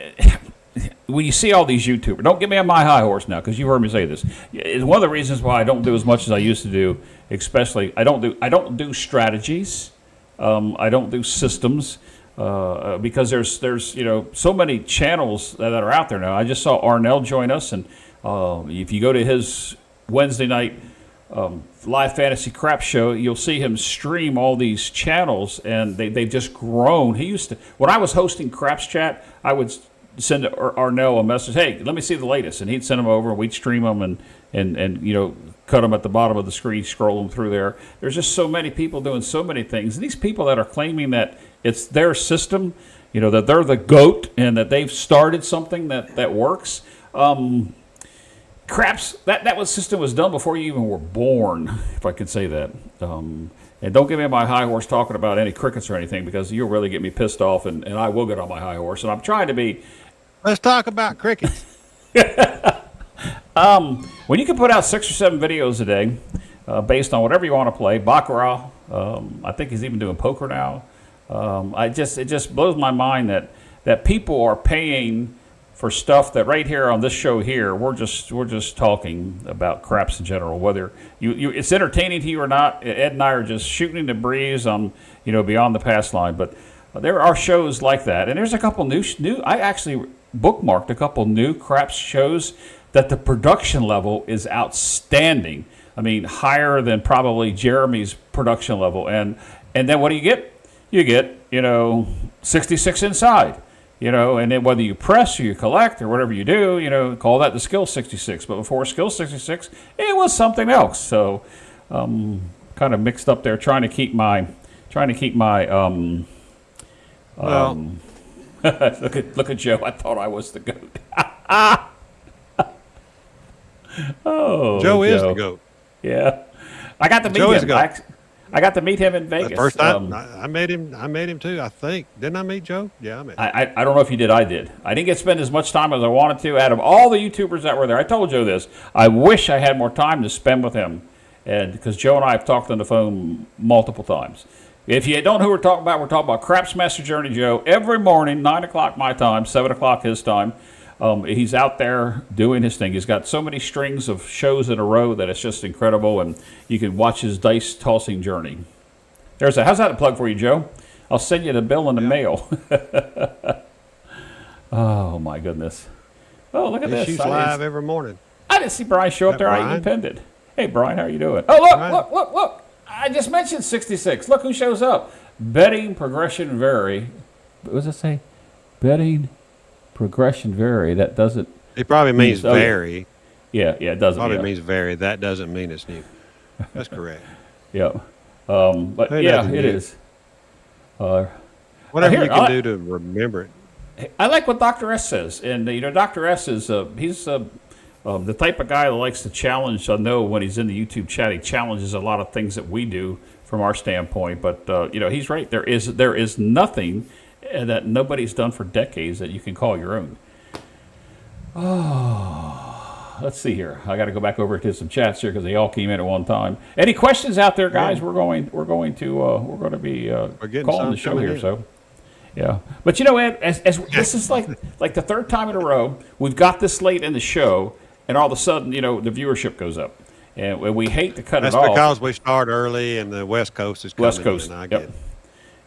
Speaker 1: when you see all these YouTubers, don't get me on my high horse now, because you've heard me say this. It's one of the reasons why I don't do as much as I used to do. Especially, I don't do strategies. I don't do systems. Because there's so many channels that are out there now. I just saw Arnell join us, and if you go to his Wednesday night live fantasy crap show, you'll see him stream all these channels, and they've just grown. He used to, when I was hosting Craps Chat, I would send Arnell a message, hey, let me see the latest, and he'd send them over, and we'd stream them and cut them at the bottom of the screen, scroll them through there. There's just so many people doing so many things. And these people that are claiming that it's their system, that they're the GOAT and that they've started something that works. Craps, that system was done before you even were born, if I could say that. And don't get me on my high horse talking about any crickets or anything, because you'll really get me pissed off, and I will get on my high horse. And I'm trying to be...
Speaker 2: Let's talk about crickets.
Speaker 1: When you can put out 6 or 7 videos a day, based on whatever you want to play, Baccarat, I think he's even doing poker now. It just blows my mind that people are paying for stuff that right here on this show here, we're just talking about craps in general. Whether it's entertaining to you or not, Ed and I are just shooting in the breeze on beyond the Passline. But there are shows like that, and there's a couple new. I actually bookmarked a couple new craps shows that the production level is outstanding. I mean, higher than probably Jeremy's production level. And then what do you get? You get, 66 inside, and then whether you press or you collect or whatever you do, call that the skill 66. But before skill 66, it was something else. So kind of mixed up there, trying to keep my look at Joe. I thought I was the GOAT. Oh,
Speaker 2: Joe is the GOAT.
Speaker 1: Yeah, I got to meet him. I got to meet him in Vegas.
Speaker 2: The first time I met him too. I think, didn't I meet Joe? Yeah, I met him.
Speaker 1: I don't know if you did. I did. I didn't get to spend as much time as I wanted to. Out of all the YouTubers that were there, I told Joe this. I wish I had more time to spend with him, and because Joe and I have talked on the phone multiple times, If you don't know who we're talking about Craps Master Journey Joe. Every morning, 9 o'clock my time, 7 o'clock his time. He's out there doing his thing. He's got so many strings of shows in a row that it's just incredible, and you can watch his dice tossing journey. How's that a plug for you, Joe? I'll send you the bill in the mail. Oh, my goodness. Oh, look at this.
Speaker 2: He shoots live every morning.
Speaker 1: I didn't see Brian show up there.
Speaker 2: Brian?
Speaker 1: I even pinned it. Hey, Brian, how are you doing? Oh, look. I just mentioned 66. Look who shows up. Betting progression vary. What does it say? Betting progression vary. That doesn't.
Speaker 2: It probably means vary.
Speaker 1: Yeah, it doesn't.
Speaker 2: Probably means vary. That doesn't mean it's new. That's correct.
Speaker 1: Yeah. But yeah, it is.
Speaker 2: Whatever you can do to remember it.
Speaker 1: I like what Dr. S says. And, Dr. S is, he's the type of guy that likes to challenge. I know when he's in the YouTube chat, he challenges a lot of things that we do from our standpoint. But, he's right. There is nothing that nobody's done for decades that you can call your own. Oh, let's see here. I got to go back over to some chats here because they all came in at one time. Any questions out there, guys? We're going to be calling the show here. So, yeah. But Ed, as this is like the third time in a row we've got this late in the show, and all of a sudden, the viewership goes up, and we hate to cut it off.
Speaker 2: That's because we start early, and the West Coast is coming.
Speaker 1: West Coast.
Speaker 2: I get it.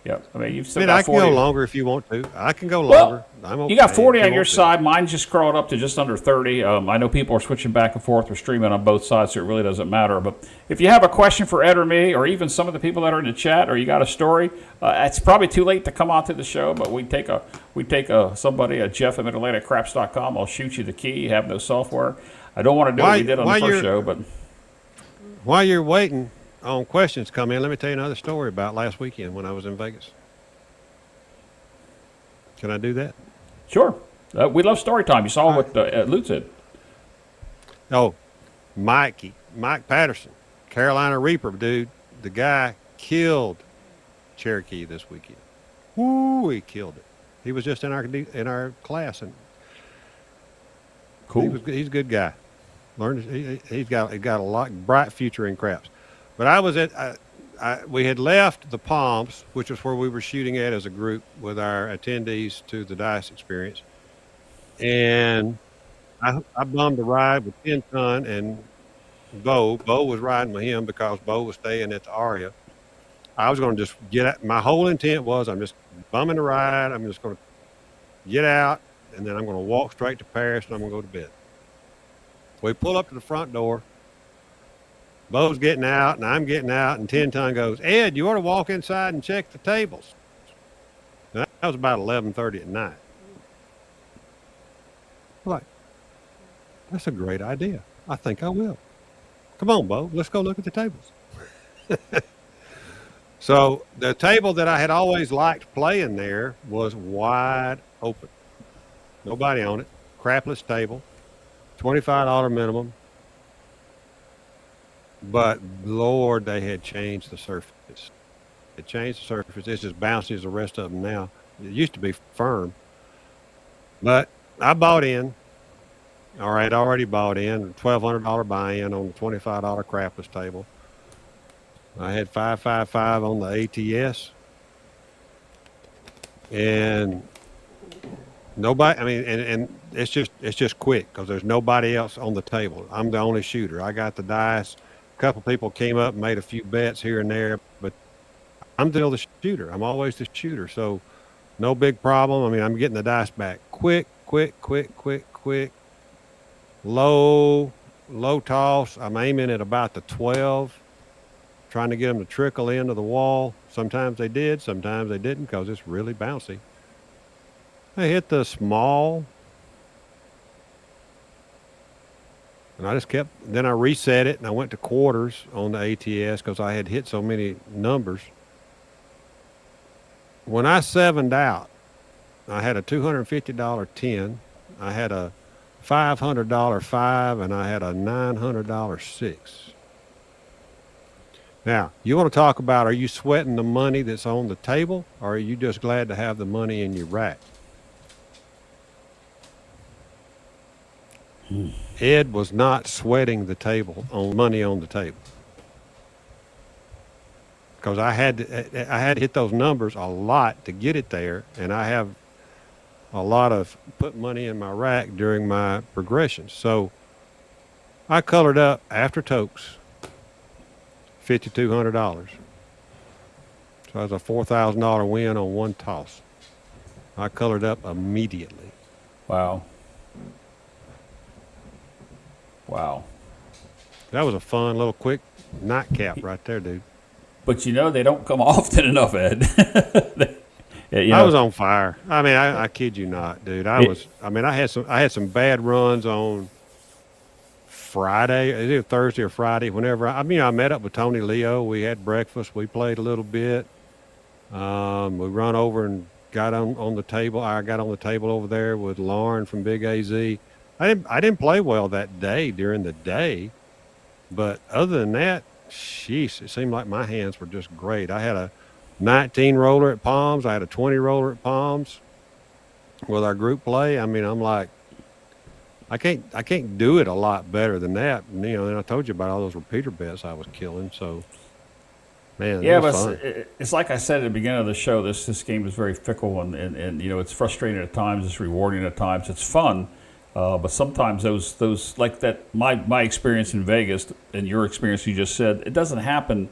Speaker 1: Yep. I mean, you've still got
Speaker 2: I can
Speaker 1: 40.
Speaker 2: go longer if you want to. I can go longer. I'm okay
Speaker 1: you got 40 on your side. Mine just crawled up to just under 30. I know people are switching back and forth or streaming on both sides, so it really doesn't matter. But if you have a question for Ed or me, or even some of the people that are in the chat, or you got a story, it's probably too late to come onto the show. But we take somebody at Jeff at midatlanticcraps.com. I'll shoot you the key. You have no software. I don't want to do what we did on the first show, but
Speaker 2: while you're waiting on questions come in, let me tell you another story about last weekend when I was in Vegas. Can I do that?
Speaker 1: Sure. We love story time. You saw what Lute said.
Speaker 2: Oh, Mike Patterson, Carolina Reaper, dude. The guy killed Cherokee this weekend. Woo, he killed it. He was just in our class, and
Speaker 1: cool.
Speaker 2: He's a good guy. He's got a bright future in craps. But I was we had left the Palms, which is where we were shooting at as a group with our attendees to the dice experience. And I bummed a ride with 10 Ton and Bo. Bo was riding with him because Bo was staying at the Aria. I was going to just get out. My whole intent was I'm just bumming the ride. I'm just going to get out, and then I'm going to walk straight to Paris, and I'm going to go to bed. We pull up to the front door. Bo's getting out, and I'm getting out, and 10 Ton goes, Ed, you ought to walk inside and check the tables. Now, that was about 11:30 at night. I'm like, that's a great idea. I think I will. Come on, Bo, let's go look at the tables. So the table that I had always liked playing there was wide open. Nobody on it. Crapless table. $25 minimum. But, Lord, they had changed the surface. It changed the surface. It's as bouncy as the rest of them now. It used to be firm. But I bought in. All right, I already bought in. $1,200 buy-in on the $25 crapless table. I had 555 on the ATS. And nobody, I mean, and it's just quick because there's nobody else on the table. I'm the only shooter. I got the dice. A couple people came up and made a few bets here and there, but I'm still the shooter. I'm always the shooter, so no big problem. I mean, I'm getting the dice back quick. Low toss. I'm aiming at about the 12, trying to get them to trickle into the wall. Sometimes they did, sometimes they didn't because it's really bouncy. I hit the small. And I just kept, then I reset it and I went to quarters on the ATS because I had hit so many numbers. When I sevened out, I had a $250 10, I had a $500 5, and I had a $900 6. Now, you want to talk about, are you sweating the money that's on the table, or are you just glad to have the money in your rack? Ed was not sweating the table on money on the table because I had to hit those numbers a lot to get it there, and I have a lot of put money in my rack during my progressions. So I colored up after tokes $5,200. So that was a $4,000 win on one toss. I colored up immediately.
Speaker 1: Wow. Wow.
Speaker 2: That was a fun little quick nightcap right there, dude.
Speaker 1: But they don't come often enough, Ed.
Speaker 2: I was on fire. I mean, I kid you not, dude. I had some bad runs on Friday, either Thursday or Friday. Whenever I met up with Tony Leo. We had breakfast. We played a little bit. We run over and got on the table. I got on the table over there with Lauren from Big AZ. I didn't play well that day during the day, but other than that, sheesh, it seemed like my hands were just great. I had a 19 roller at Palms. I had a 20 roller at Palms with our group play. I mean, I'm like, I can't do it a lot better than that. And, then I told you about all those repeater bets I was killing. So, man,
Speaker 1: yeah,
Speaker 2: it was
Speaker 1: but
Speaker 2: fun.
Speaker 1: it's like I said at the beginning of the show. This game is very fickle, and it's frustrating at times. It's rewarding at times. It's fun, but sometimes those like that. My experience in Vegas and your experience, you just said, it doesn't happen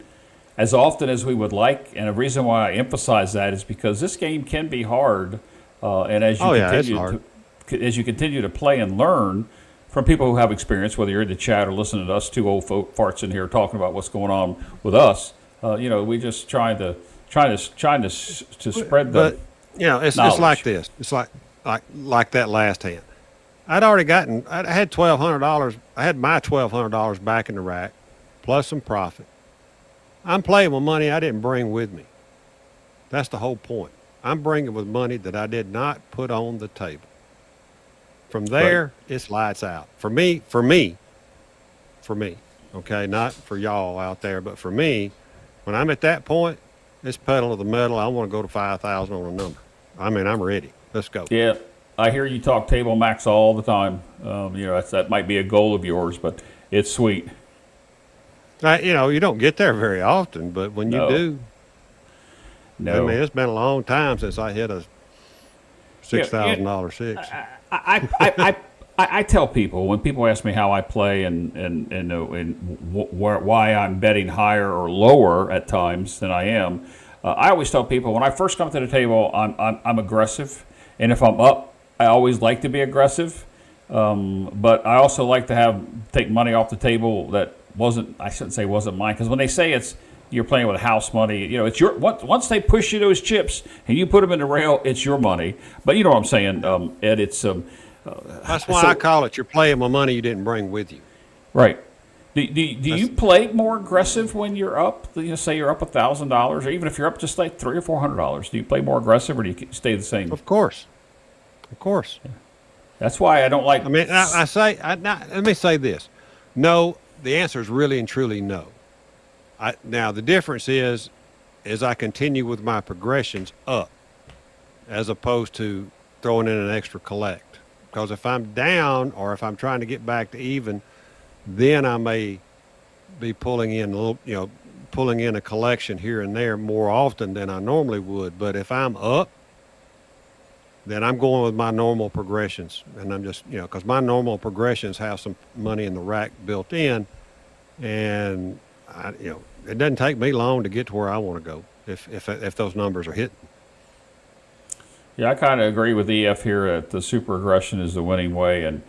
Speaker 1: as often as we would like. And the reason why I emphasize that is because this game can be hard, and as you continue to play and learn from people who have experience, whether you're in the chat or listening to us two old farts in here talking about what's going on with us, we just trying to spread the.
Speaker 2: But it's like this. It's like that last hand. I had $1,200. I had my $1,200 back in the rack, plus some profit. I'm playing with money I didn't bring with me. That's the whole point. I'm bringing with money that I did not put on the table. From there, It's lights out. For me, okay, not for y'all out there, but for me, when I'm at that point, it's pedal to the metal. I want to go to 5,000 on a number. I mean, I'm ready. Let's go.
Speaker 1: Yeah, I hear you talk table max all the time. That might be a goal of yours, but it's sweet.
Speaker 2: You don't get there very often, but when you do,
Speaker 1: no.
Speaker 2: I mean, it's been a long time since I hit a $6,000 six.
Speaker 1: I tell people when people ask me how I play and why I'm betting higher or lower at times than I am, I always tell people when I first come to the table, I'm aggressive, and if I'm up, I always like to be aggressive, but I also like to take money off the table that wasn't mine, because when they say you're playing with house money, it's your once they push you those chips and you put them in the rail, it's your money. But you know what I'm saying, Ed? It's
Speaker 2: that's why I call it you're playing with money you didn't bring with you.
Speaker 1: Right. Do you play more aggressive when you're up? Say you're up $1,000, or even if you're up just like $300 or $400, do you play more aggressive, or do you stay the same?
Speaker 2: Of course. Yeah.
Speaker 1: That's why I don't like.
Speaker 2: I mean, let me say this. No, the answer is really and truly no. Now the difference is I continue with my progressions up, as opposed to throwing in an extra collect. Because if I'm down, or if I'm trying to get back to even, then I may be pulling in a collection here and there more often than I normally would. But if I'm up, then I'm going with my normal progressions, and I'm just because my normal progressions have some money in the rack built in, and it doesn't take me long to get to where I want to go if those numbers are hitting.
Speaker 1: Yeah, I kind of agree with EF here that the super aggression is the winning way, and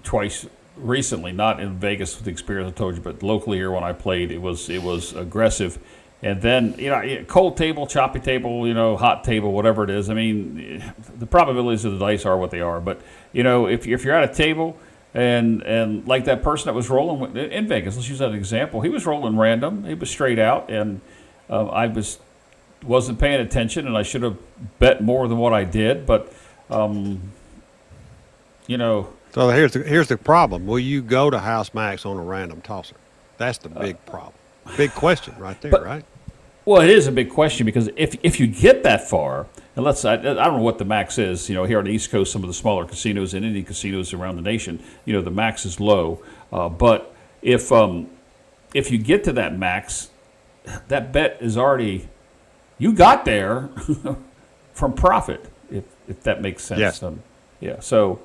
Speaker 1: twice recently, not in Vegas with the experience I told you, but locally here when I played, it was aggressive, and then cold table, choppy table, hot table, whatever it is. I mean, the probabilities of the dice are what they are, but if you're at a table. And like that person that was rolling in Vegas, let's use that example. He was rolling random. He was straight out, and I wasn't paying attention, and I should have bet more than what I did. But
Speaker 2: So here's the problem. Will you go to house max on a random tosser? That's the big problem. Big question right there, right?
Speaker 1: Well, it is a big question, because if you get that far, and I don't know what the max is. Here on the East Coast, some of the smaller casinos and Indian casinos around the nation, the max is low. But if you get to that max, that bet is already, you got there from profit, if that makes sense.
Speaker 2: Yes.
Speaker 1: Yeah. So,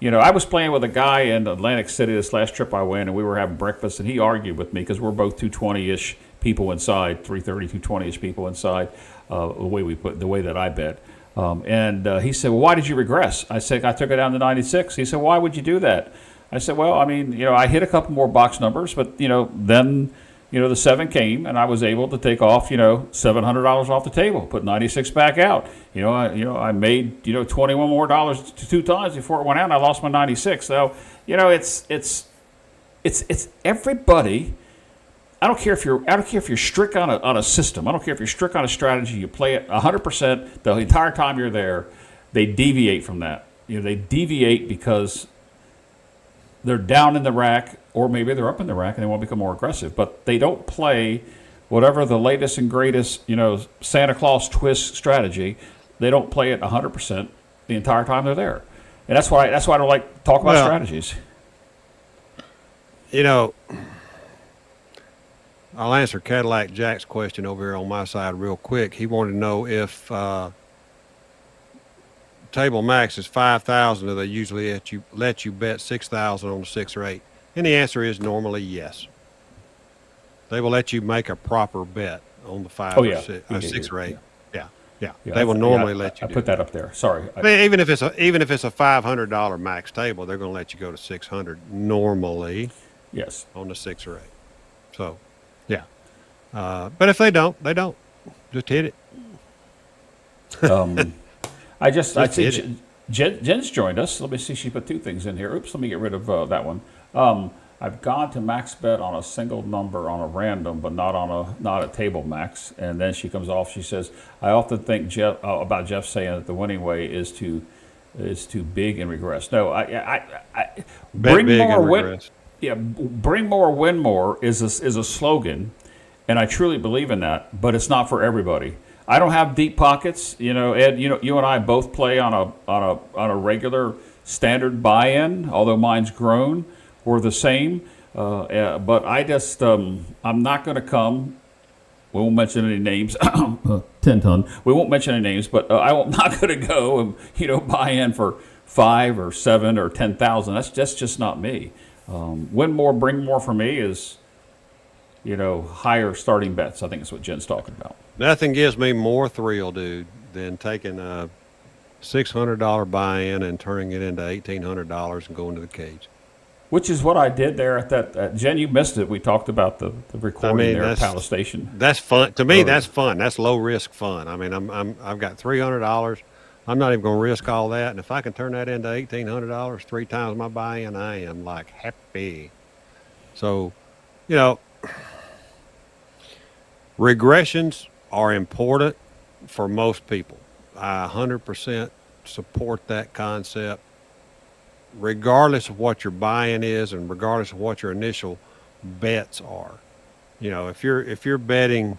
Speaker 1: I was playing with a guy in Atlantic City this last trip I went, and we were having breakfast, and he argued with me because we're both 220-ish people inside, 330, 220-ish people inside, the way that I bet. And he said, well, why did you regress? I said, I took it down to 96. He said, why would you do that? I said, well, I mean, I hit a couple more box numbers, but, then, the 7 came, and I was able to take off, $700 off the table, put 96 back out. I made, $21 more two times before it went out, and I lost my 96. So, it's everybody. I don't care if you're strict on a system. I don't care if you're strict on a strategy. You play it 100% the entire time you're there. They deviate from that. They deviate because they're down in the rack, or maybe they're up in the rack and they want to become more aggressive. But they don't play whatever the latest and greatest, Santa Claus twist strategy. They don't play it 100% the entire time they're there, and that's why I don't like to talk about strategies.
Speaker 2: I'll answer Cadillac Jack's question over here on my side real quick. He wanted to know if table max is 5,000, do they usually let you bet 6,000 on the 6 or 8? And the answer is normally yes. They will let you make a proper bet on the 5 or 6 or 8. Yeah. They will normally let you.
Speaker 1: I put that up there. Sorry.
Speaker 2: I mean, even if it's a $500 max table, they're going to let you go to 600 normally.
Speaker 1: Yes.
Speaker 2: On the 6 or 8. So, yeah. But if they don't, they don't. Just hit it.
Speaker 1: I see Jen's joined us. Let me see. She put 2 things in here. Oops, let me get rid of that one. I've gone to max bet on a single number on a random, but not a table max. And then she comes off. She says, I often think about Jeff saying that the winning way is too big and regress. No,
Speaker 2: Bet big and regress.
Speaker 1: Bring more, win more is a slogan, and I truly believe in that. But it's not for everybody. I don't have deep pockets. Ed, you and I both play on a regular standard buy-in, although mine's grown. We're the same. But I just, I'm not going to come. We won't mention any names. 10 ton. We won't mention any names, but I'm not going to go and, buy in for 5 or 7 or 10,000. That's just not me. Win more, bring more for me is, higher starting bets. I think that's what Jen's talking about.
Speaker 2: Nothing gives me more thrill, dude, than taking a $600 buy-in and turning it into $1,800 and going to the cage.
Speaker 1: Which is what I did there at that. Jen, you missed it. We talked about the recording there at Palace Station.
Speaker 2: That's fun. To me, that's fun. That's low-risk fun. I mean, I've got $300. I'm not even going to risk all that. And if I can turn that into $1,800, 3 times my buy-in, I am, like, happy. So, regressions are important for most people. I 100% support that concept, regardless of what your buy-in is and regardless of what your initial bets are. If you're betting,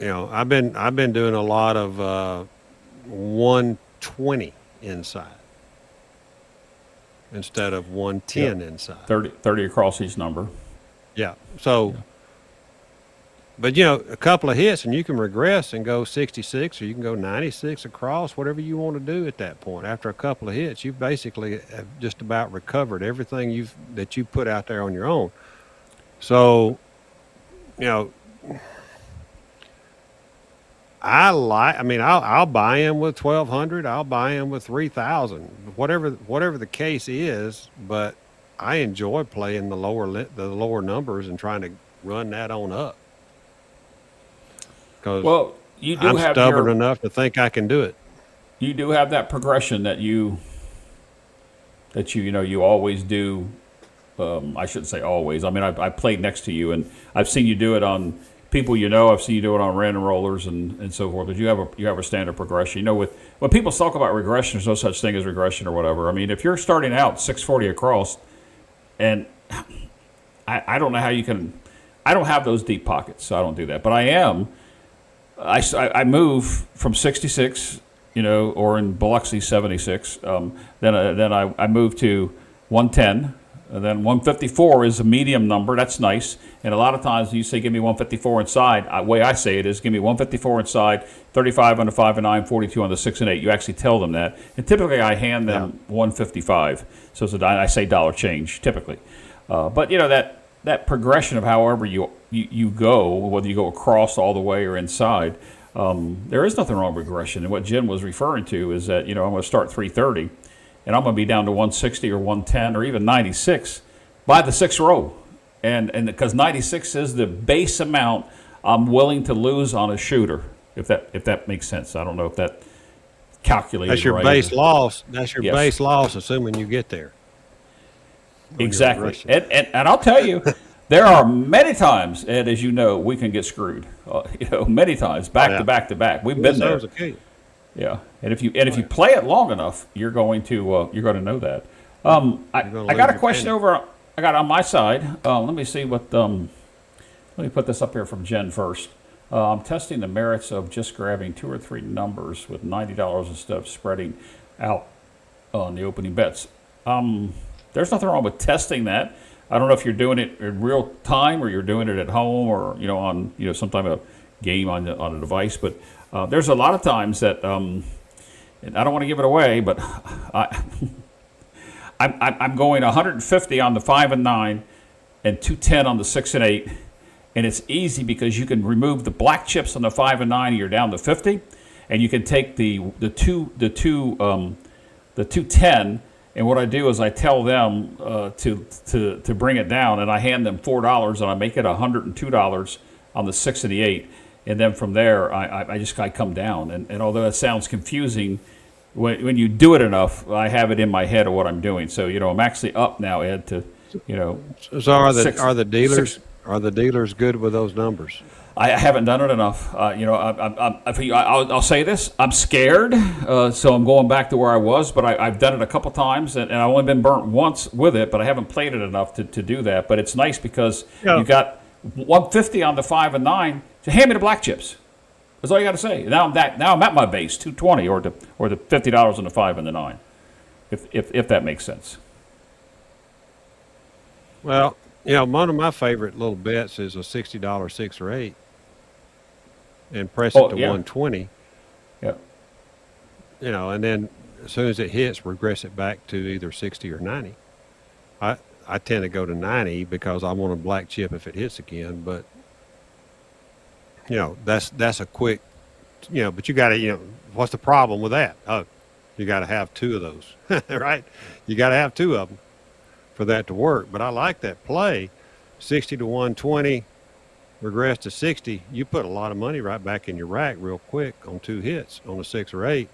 Speaker 2: I've been doing a lot of 120 inside instead of 110 inside.
Speaker 1: 30 across each number.
Speaker 2: Yeah. So. Yeah. But, a couple of hits and you can regress and go 66 or you can go 96 across, whatever you want to do at that point. After a couple of hits, you've basically have just about recovered everything that you put out there on your own. So, I'll buy in with 1,200. I'll buy in with 3,000, whatever the case is. But I enjoy playing the lower numbers and trying to run that on up.
Speaker 1: Well, you do
Speaker 2: I'm
Speaker 1: have
Speaker 2: stubborn enough to think I can do it.
Speaker 1: You do have that progression that you always do. I shouldn't say always. I mean, I played next to you, and I've seen you do it on people. I've seen you do it on random rollers and so forth. But you have a standard progression. When people talk about regression, there's no such thing as regression or whatever. I mean, if you're starting out 640 across, and I don't know how you can. I don't have those deep pockets, so I don't do that. But I am. I move from 66, or in Biloxi 76. Then I move to 110, And then 154 is a medium number. That's nice. And a lot of times you say, give me 154 inside. The way I say it is, give me 154 inside, 35 on the 5 and 9, 42 on the 6 and 8. You actually tell them that. And typically I hand them 155. So I say dollar change, typically. But, that progression of however you go, whether you go across all the way or inside, there is nothing wrong with regression. And what Jen was referring to is that, I'm going to start 330. And I'm going to be down to 160 or 110 or even 96 by the sixth row. And because 96 is the base amount I'm willing to lose on a shooter, if that makes sense. I don't know if that calculated
Speaker 2: That's your
Speaker 1: right.
Speaker 2: base loss. That's your
Speaker 1: Yes.
Speaker 2: base loss, assuming you get there.
Speaker 1: Exactly. And I'll tell you, there are many times, Ed, as you know, we can get screwed. Many times, back to back to back. We've been there. Yeah, and if you play it long enough, you're going to know that. I got a question I got on my side. Let me see what. Let me put this up here from Jen first. I'm testing the merits of just grabbing 2 or 3 numbers with $90 instead of spreading out on the opening bets. There's nothing wrong with testing that. I don't know if you're doing it in real time or you're doing it at home or on some type of game on a device, but. There's a lot of times that, and I don't want to give it away, but I'm going 150 on the 5 and 9 and 210 on the 6 and 8. And it's easy because you can remove the black chips on the 5 and 9 and you're down to 50. And you can take the 210. And what I do is I tell them to bring it down, and I hand them $4 and I make it $102 on the 6 and the 8. And then from there, I come down. And although that sounds confusing, when you do it enough, I have it in my head of what I'm doing. So, I'm actually up now, Ed, to,
Speaker 2: So are the dealers good with those numbers?
Speaker 1: I haven't done it enough. I'll say this. I'm scared, so I'm going back to where I was. But I've done it a couple times, and I've only been burnt once with it, but I haven't played it enough to do that. But it's nice because you got 150 on the 5 and 9. So hand me the black chips. That's all you got to say. Now I'm at my base, 220 or the $50 on the 5 and the 9, if that makes sense.
Speaker 2: Well, one of my favorite little bets is a $60 6 or 8, and press it to 120.
Speaker 1: Yeah.
Speaker 2: And then as soon as it hits, regress it back to either 60 or 90. I tend to go to 90 because I want a black chip if it hits again, but. That's a quick, but you got to, what's the problem with that? Oh, you got to have 2 of those, right? You got to have 2 of them for that to work. But I like that play, 60 to 120, regress to 60. You put a lot of money right back in your rack real quick on 2 hits on a 6 or 8.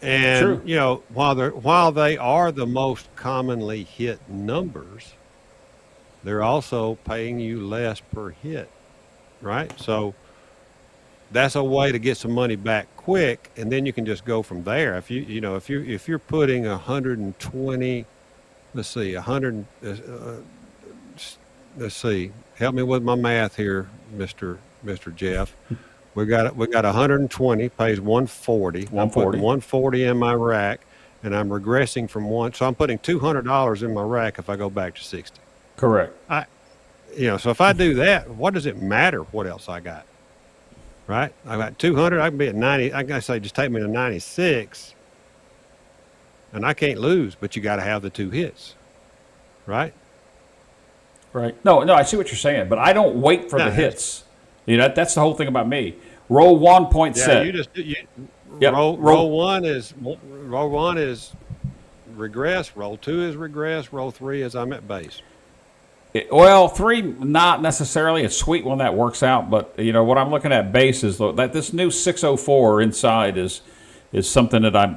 Speaker 2: And,
Speaker 1: True.
Speaker 2: While they are the most commonly hit numbers, they're also paying you less per hit. Right, so that's a way to get some money back quick, and then you can just go from there. If you're putting 120, let's see, 100. Let's see. Help me with my math here, Mr. Jeff. We got 120 pays 140. I'm putting 140 in my rack, and I'm regressing from one. So I'm putting $200 in my rack if I go back to 60.
Speaker 1: Correct.
Speaker 2: So if I do that, what does it matter what else I got? Right? I got 200. I can be at 90. I can say, just take me to 96. And I can't lose, but you got to have the 2 hits. Right?
Speaker 1: Right. No, I see what you're saying, but I don't wait for the hits. That's the whole thing about me. Roll 1 point set.
Speaker 2: Roll 1 is regress. Roll 2 is regress. Roll 3 is I'm at base.
Speaker 1: Well, 3, not necessarily. It's sweet when that works out, but what I'm looking at base is that this new 604 inside is something that I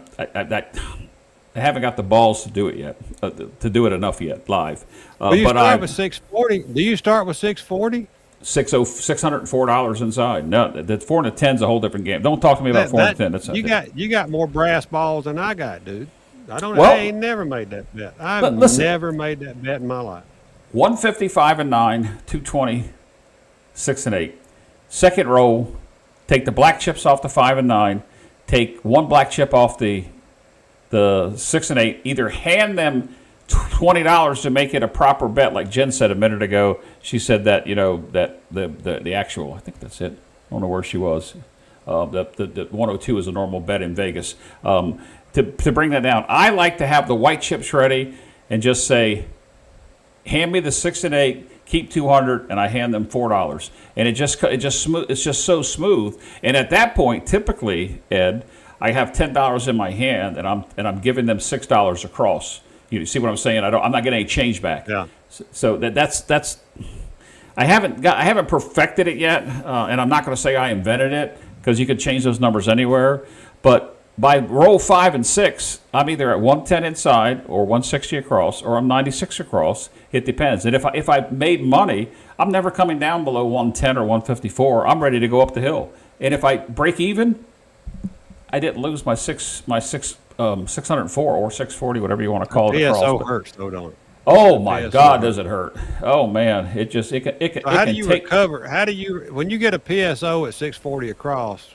Speaker 1: haven't got the balls to do it yet, to do it enough yet live.
Speaker 2: Do you start with 640? Do you start with 640?
Speaker 1: $604 inside. No, the 4 and the 10's a whole different game. Don't talk to me about 4 and 10. That's
Speaker 2: you got more brass balls than I got, dude. I ain't never made that bet. I've never made that bet in my life.
Speaker 1: 150, 5 and 9, 220, 6 and 8. Second roll, take the black chips off the 5 and 9, take 1 black chip off the 6 and 8, either hand them $20 to make it a proper bet, like Jen said a minute ago. She said that that the actual, I think that's it. I don't know where she was. The 102 is a normal bet in Vegas. To bring that down, I like to have the white chips ready and just say, hand me the 6 and 8, keep 200, and I hand them $4, and it's just so smooth. And at that point, typically, Ed, I have $10 in my hand, and I'm giving them $6 across. You see what I'm saying? I'm not getting any change back.
Speaker 2: Yeah.
Speaker 1: So that's I haven't perfected it yet, and I'm not going to say I invented it because you could change those numbers anywhere. But by roll 5 and 6, I'm either at 110 inside or 160 across, or I'm 96 across. It depends. And if I made money, I'm never coming down below 110 or 154. I'm ready to go up the hill. And if I break even, I didn't lose my 604 or 640, whatever you want to call it.
Speaker 2: PSO hurts though, don't it?
Speaker 1: Oh my God, does it hurt? Oh man, it can.
Speaker 2: So how do you recover? When you get a PSO at 640 across?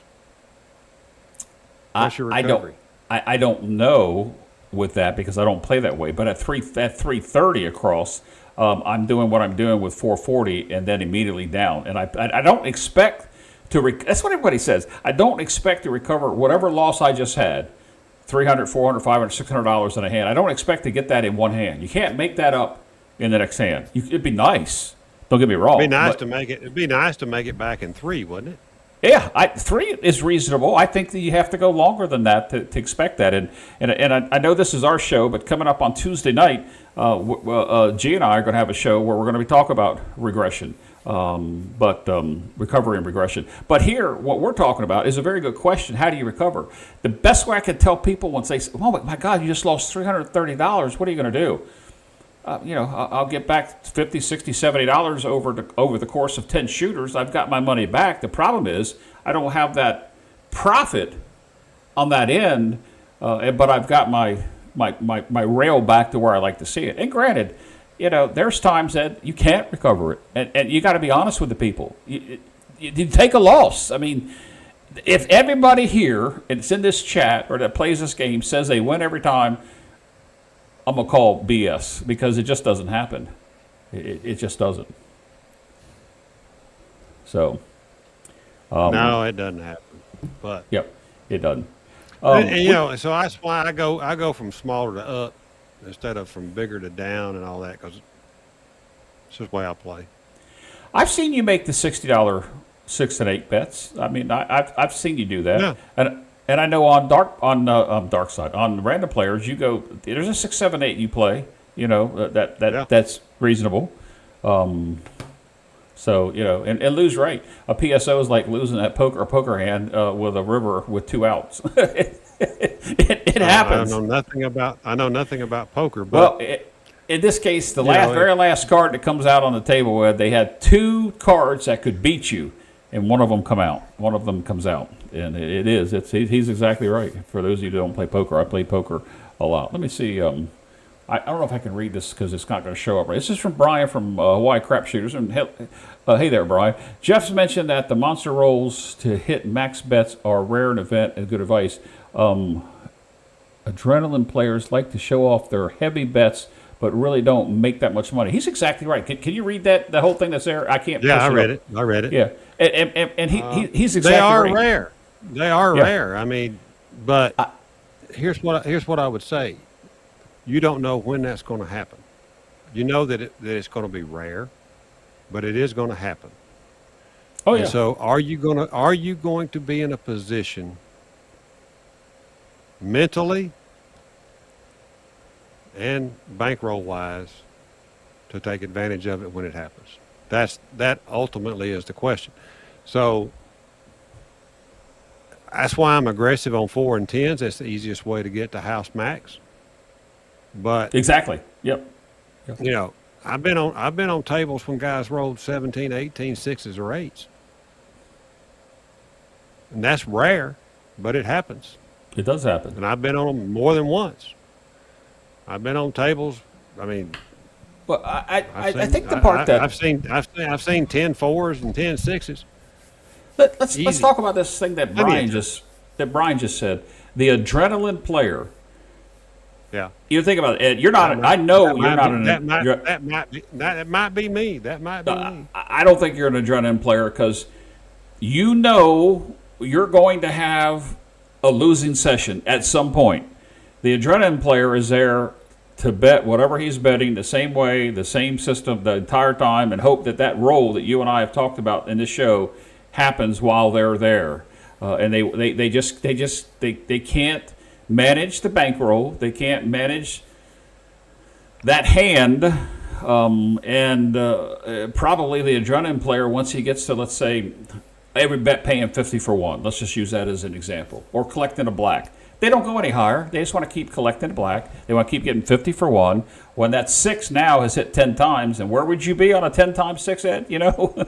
Speaker 2: What's your recovery?
Speaker 1: I don't know with that because I don't play that way. But at 330 across, I'm doing what I'm doing with 440 and then immediately down. And I don't expect to. That's what everybody says. I don't expect to recover whatever loss I just had. $300, $400, $500, $600 in a hand. I don't expect to get that in one hand. You can't make that up in the next hand. It'd be nice. Don't get me wrong.
Speaker 2: It'd be nice to make it back in 3, wouldn't it?
Speaker 1: Yeah, 3 is reasonable. I think that you have to go longer than that to expect that. And I know this is our show, but coming up on Tuesday night, G and I are going to have a show where we're going to be talking about regression, recovery and regression. But here, what we're talking about is a very good question. How do you recover? The best way I can tell people once they say, "Oh my God, you just lost $330. What are you going to do?" I'll get back $50, $60, $70 over the course of 10 shooters. I've got my money back. The problem is I don't have that profit on that end, but I've got my rail back to where I like to see it. And granted, there's times that you can't recover it, and you got to be honest with the people. You take a loss. I mean, if everybody here, and it's in this chat or that plays this game, says they win every time, I'm going to call BS because it just doesn't happen. It just doesn't. So.
Speaker 2: No, it doesn't happen. But.
Speaker 1: Yep, it doesn't.
Speaker 2: So that's why I go from smaller to up instead of from bigger to down and all that, because it's just the way I play.
Speaker 1: I've seen you make the $60 6 and 8 bets. I mean, I've seen you do that. Yeah. And I know on dark side, on random players, you go, there's a 6, 7, 8 you play, that's reasonable. And lose right. A PSO is like losing that poker hand with a river with 2 outs. It happens.
Speaker 2: I know nothing about poker, but
Speaker 1: in this case, the very last card that comes out on the table, they had 2 cards that could beat you, and one of them comes out. And he's exactly right. For those of you who don't play poker, I play poker a lot. Let me see. I don't know if I can read this because it's not going to show up right. This is from Brian from Hawaii Crap Shooters. And hey there, Brian. Jeff's mentioned that the monster rolls to hit max bets are rare an event and good advice. Adrenaline players like to show off their heavy bets, but really don't make that much money. He's exactly right. Can you read the whole thing that's there? I can't.
Speaker 2: Yeah, I read it.
Speaker 1: Yeah, and he's exactly right.
Speaker 2: They are rare. They are rare. I mean, but here's what I would say. You don't know when that's going to happen. You know that it's going to be rare, but it is going to happen.
Speaker 1: Oh yeah.
Speaker 2: And so are you going to be in a position mentally and bankroll wise to take advantage of it when it happens? That ultimately is the question. So that's why I'm aggressive on 4 and 10s. That's the easiest way to get to house max. But
Speaker 1: exactly. Yep.
Speaker 2: I've been on tables when guys rolled 17, 18, 6s or 8s. And that's rare, but it happens.
Speaker 1: It does happen.
Speaker 2: And I've been on them more than once. I've been on tables. I mean,
Speaker 1: well, I think the part that
Speaker 2: I've seen 10 4s and 10 6s.
Speaker 1: Let's talk about this thing that Brian just said. The adrenaline player
Speaker 2: Yeah.
Speaker 1: You think about it. You're not. I know you're not an.
Speaker 2: That might be me. That might be me.
Speaker 1: I don't think you're an adrenaline player because you know you're going to have a losing session at some point. The adrenaline player is there to bet whatever he's betting the same way, the same system the entire time, and hope that that roll that you and I have talked about in this show happens while they're there. And they can't manage the bankroll. They can't manage that hand. Probably the adrenaline player, once he gets to, let's say, every bet paying 50 for one. Let's just use that as an example. Or collecting a black. They don't go any higher. They just want to keep collecting a black. They want to keep getting 50 for one. When that 6 now has hit 10 times, and where would you be on a 10 times 6, Ed? You know?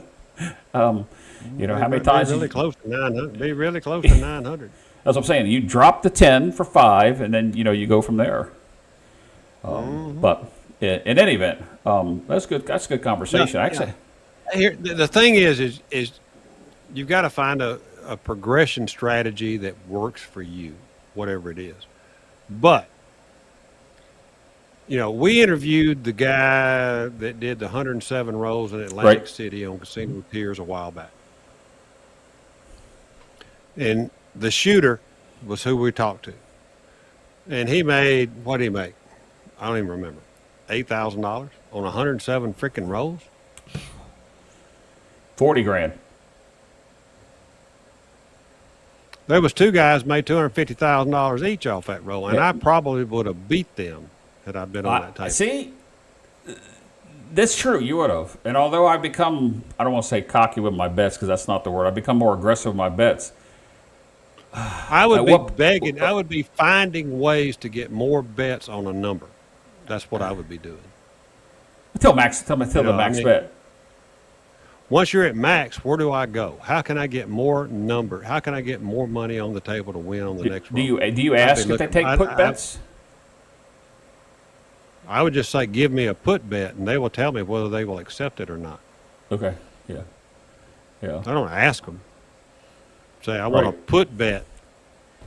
Speaker 1: How many times?
Speaker 2: Be really close to 900. Be really close to 900.
Speaker 1: That's what I'm saying. You drop the 10 for 5, and then, you go from there. But in any event, that's good. That's a good conversation. Actually,
Speaker 2: here the thing is you've got to find a progression strategy that works for you, whatever it is. But we interviewed the guy that did the 107 rolls in Atlantic City on Casino Tiers a while back, and the shooter was who we talked to, and he made what did he make? I don't even remember. $8,000 on 107 freaking rolls.
Speaker 1: 40 grand.
Speaker 2: There was 2 guys made $250,000 each off that roll, and I probably would have beat them had I been on that table.
Speaker 1: See, that's true. You would have. And although I don't want to say cocky with my bets because that's not the word. I become more aggressive with my bets.
Speaker 2: I would be begging. I would be finding ways to get more bets on a number. That's what I would be doing.
Speaker 1: Until the max bet.
Speaker 2: Once you're at max, where do I go? How can I get more number? How can I get more money on the table to win on the next roll?
Speaker 1: Do you ask if they take put bets?
Speaker 2: I would just say, give me a put bet, and they will tell me whether they will accept it or not.
Speaker 1: Okay. Yeah.
Speaker 2: I don't ask them. Say, I want a put bet.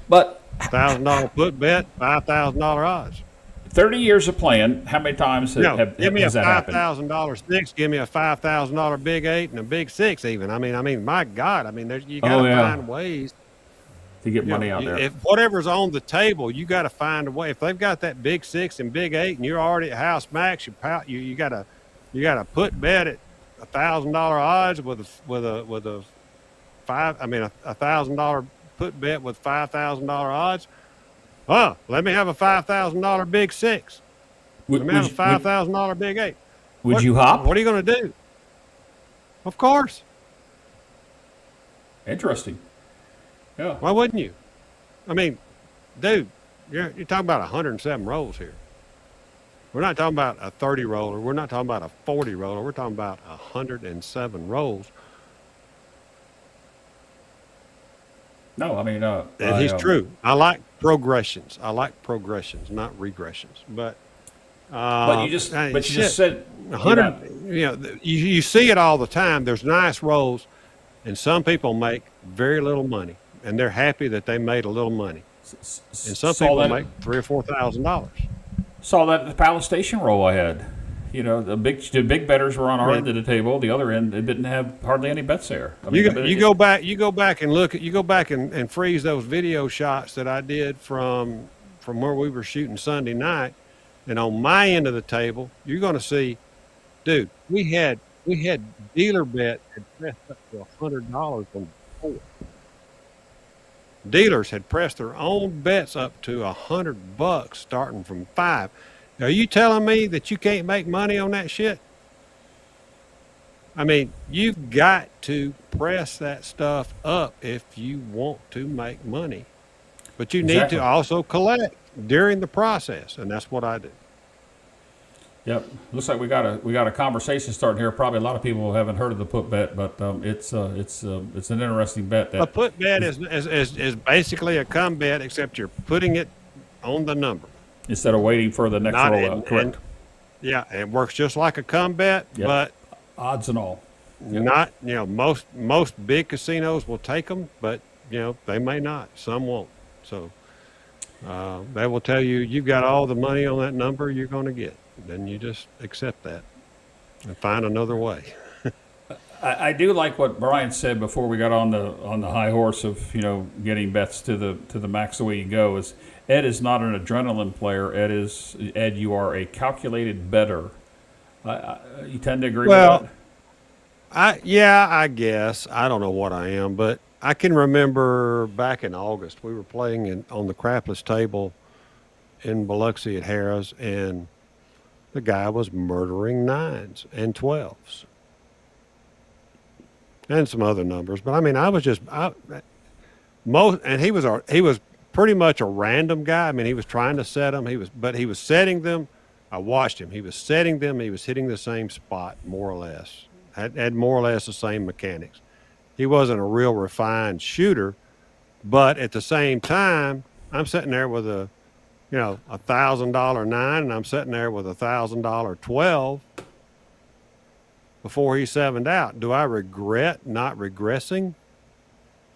Speaker 1: But
Speaker 2: $1,000 put bet, $5,000 odds.
Speaker 1: 30 years of playing, how many times
Speaker 2: give me a
Speaker 1: has that happened?
Speaker 2: $5,000 6, give me a $5,000 big 8 and a big 6 even. I mean, my God, you got to find ways
Speaker 1: to get money out there.
Speaker 2: If whatever's on the table, you got to find a way. If they've got that big 6 and big 8 and you're already at house max, you got to put bet at $1,000 odds with a $1,000 put bet with $5,000 odds. Oh, let me have a $5,000 big 6. Let me have a $5,000 big 8.
Speaker 1: Would you hop?
Speaker 2: What are you going to do? Of course.
Speaker 1: Interesting. Yeah.
Speaker 2: Why wouldn't you? I mean, dude, you're talking about 107 rolls here. We're not talking about a 30 roller. We're not talking about a 40 roller. We're talking about 107 rolls.
Speaker 1: No, I mean,
Speaker 2: and he's true. I like progressions, not regressions. But
Speaker 1: you just said
Speaker 2: 100. You see it all the time. There's nice rolls, and some people make very little money, and they're happy that they made a little money. And some people make $3,000 or $4,000.
Speaker 1: Saw that at the Palace Station roll I had. The big bettors were on our end of the table. The other end, they didn't have hardly any bets there. I mean,
Speaker 2: you go back and look at, and freeze those video shots that I did from where we were shooting Sunday night, and on my end of the table, you're going to see, dude, we had dealer bet had pressed up to $100 on the board. Dealers had pressed their own bets up to $100 starting from 5. Are you telling me that you can't make money on that shit? I mean, you've got to press that stuff up if you want to make money. But you need to also collect during the process, and that's what I do.
Speaker 1: Yep. Looks like we got a conversation starting here. Probably a lot of people haven't heard of the put bet, but it's an interesting bet.
Speaker 2: A put bet is basically a come bet, except you're putting it on the number
Speaker 1: instead of waiting for the next rollout. Correct.
Speaker 2: Yeah, it works just like a come bet, but
Speaker 1: odds and all.
Speaker 2: Not most big casinos will take them, but they may not. Some won't. So They will tell you you've got all the money on that number you're going to get. Then you just accept that and find another way.
Speaker 1: I do like what Brian said before we got on the high horse of getting bets to the max the way you go. Is Ed is not an adrenaline player. Ed, you are a calculated bettor. You tend to agree with that?
Speaker 2: I guess I don't know what I am, but I can remember back in August we were playing on the crapless table in Biloxi at Harrah's, and the guy was murdering 9s and 12s and some other numbers. But I mean, and he was pretty much a random guy. I mean, he was trying to set them. He was setting them. I watched him. He was setting them. He was hitting the same spot, more or less. Had more or less the same mechanics. He wasn't a real refined shooter, but at the same time, I'm sitting there with a $1,000 9, and I'm sitting there with a $1,000 12 before he 7'd out. Do I regret not regressing?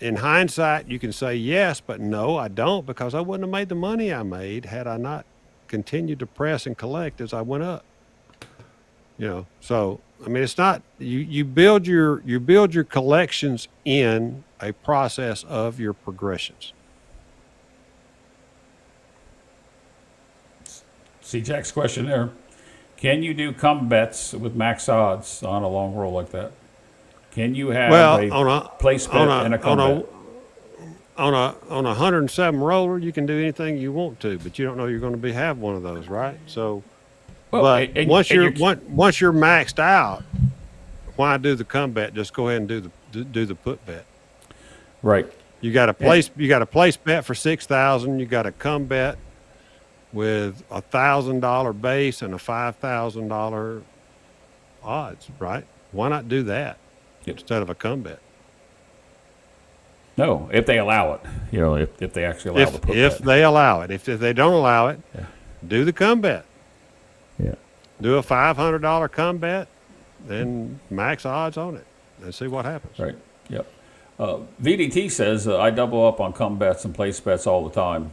Speaker 2: In hindsight, you can say yes, but no, I don't, because I wouldn't have made the money I made had I not continued to press and collect as I went up. So I mean, it's not you build your collections in a process of your progressions.
Speaker 1: See Jack's question there. Can you do come bets with max odds on a long roll like that? Can you have a place bet and a come bet?
Speaker 2: On a 107 roller, you can do anything you want to, but you don't know you're going to have one of those, right? So, once you're maxed out, why do the come bet? Just go ahead and do the put bet.
Speaker 1: Right.
Speaker 2: You got a place bet for 6,000. You got a come bet with $1,000 base and a $5,000 odds, right? Why not do that instead of a come bet?
Speaker 1: No, if they allow it, if they actually allow the put bet.
Speaker 2: If they allow it, if they don't allow it, do the come bet.
Speaker 1: Yeah.
Speaker 2: Do a $500 come bet, then max odds on it, and see what happens.
Speaker 1: Right. Yep. VDT says I double up on come bets and place bets all the time,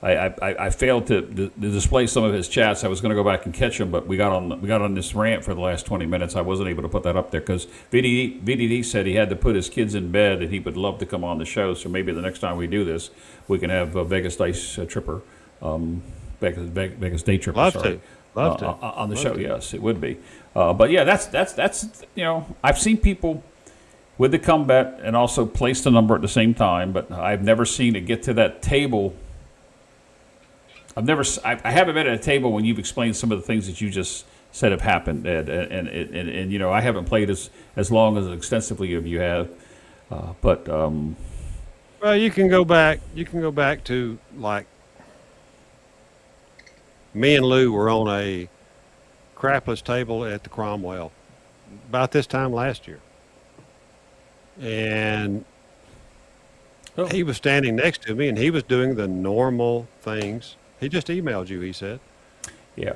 Speaker 1: I failed to display some of his chats. I was going to go back and catch him, but we got on this rant for the last 20 minutes. I wasn't able to put that up there because VDD said he had to put his kids in bed and he would love to come on the show. So maybe the next time we do this, we can have Vegas Dice Tripper, Vegas Day Tripper.
Speaker 2: Love to
Speaker 1: on the show. Yes, it would be. But yeah, that's I've seen people with the come bet and also place the number at the same time, but I've never seen it get to that table. I haven't been at a table when you've explained some of the things that you just said have happened, Ed, and I haven't played as long as extensively as you have, but
Speaker 2: well, you can go back to, like, me and Lou were on a crapless table at the Cromwell about this time last year, and he was standing next to me and he was doing the normal things. He just emailed you, he said.
Speaker 1: Yeah.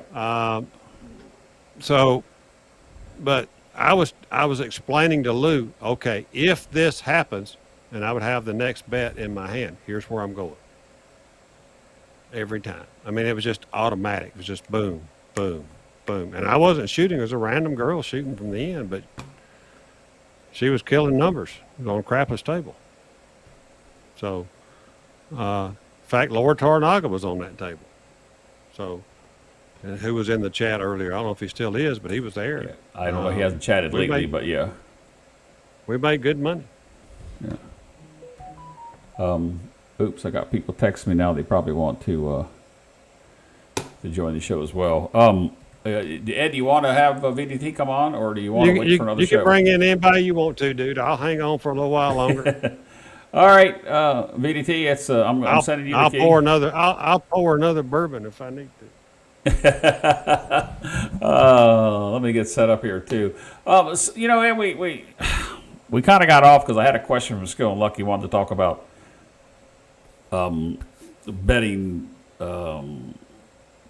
Speaker 2: But I was explaining to Lou, okay, if this happens and I would have the next bet in my hand, here's where I'm going. Every time. I mean, it was just automatic. It was just boom, boom, boom. And I wasn't shooting. It was a random girl shooting from the end, but she was killing numbers. It was on a crapless table. So, in fact, Laura Tarnaga was on that table. So, and who was in the chat earlier? I don't know if he still is, but he was there.
Speaker 1: Yeah. I don't know. He hasn't chatted lately, but yeah.
Speaker 2: We made good money.
Speaker 1: Yeah. Oops, I got people texting me now. They probably want to join the show as well. Ed, do you want to have VDT come on, or do you want to wait for another show?
Speaker 2: You can bring in anybody you want to, dude. I'll hang on for a little while longer.
Speaker 1: All right, VDT. It's I'm sending you the key.
Speaker 2: I'll pour another bourbon if I need
Speaker 1: to. Let me get set up here too. Ed, we kind of got off because I had a question from Skill and Lucky. Wanted to talk about betting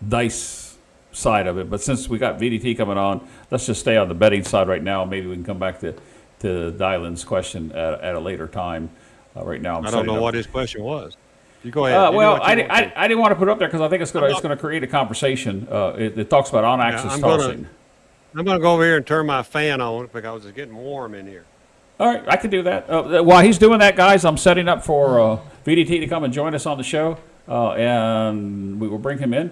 Speaker 1: dice side of it, but since we got VDT coming on, let's just stay on the betting side right now. Maybe we can come back to Dylan's question at a later time. Right now,
Speaker 2: I don't know what his question was. You go ahead. You do
Speaker 1: Well,
Speaker 2: what you want to.
Speaker 1: I didn't want to put it up there because I think it's going to create a conversation. It talks about on-axis tossing.
Speaker 2: I'm gonna go over here and turn my fan on because it's getting warm in here.
Speaker 1: All right, I can do that. While he's doing that, guys, I'm setting up for VDT to come and join us on the show, and we will bring him in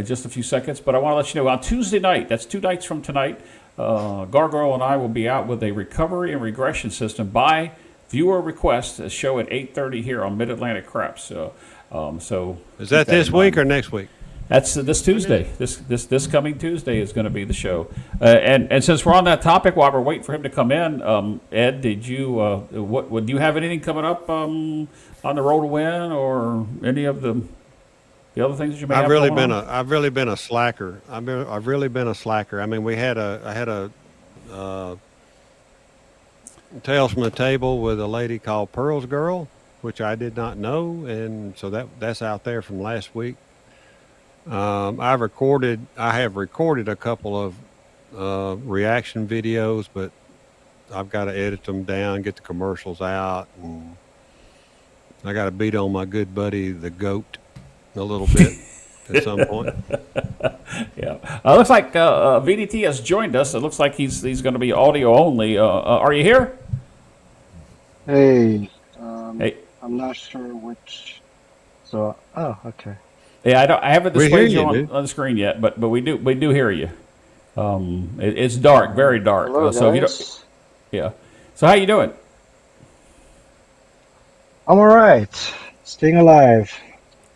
Speaker 1: just a few seconds. But I want to let you know on Tuesday night, that's 2 nights from tonight, Gargoyle and I will be out with a recovery and regression system by viewer request. A show at 8:30 here on Mid-Atlantic Craps. So
Speaker 2: is that this week or next week?
Speaker 1: That's this Tuesday. This coming Tuesday is going to be the show. And since we're on that topic, while we're waiting for him to come in, Ed, did you do you have anything coming up on the Roll2Win or any of the other things that you may have going on?
Speaker 2: I've really been a slacker. I've really been a slacker. I mean, I had a Tales from the Table with a lady called Pearl's Girl, which I did not know, and so that's out there from last week. I have recorded a couple of reaction videos, but I've got to edit them down, get the commercials out, and I got to beat on my good buddy the goat a little bit at some point.
Speaker 1: Yeah, looks like VDT has joined us. It looks like he's going to be audio only. Are you here?
Speaker 3: Hey.
Speaker 1: Hey.
Speaker 3: I'm not sure which. So, oh, okay.
Speaker 1: Yeah, I haven't displayed you on the screen yet, but we do hear you. It's dark, very dark.
Speaker 3: Hello,
Speaker 1: so
Speaker 3: guys.
Speaker 1: you don't, yeah. So how you doing?
Speaker 3: I'm all right. Staying alive.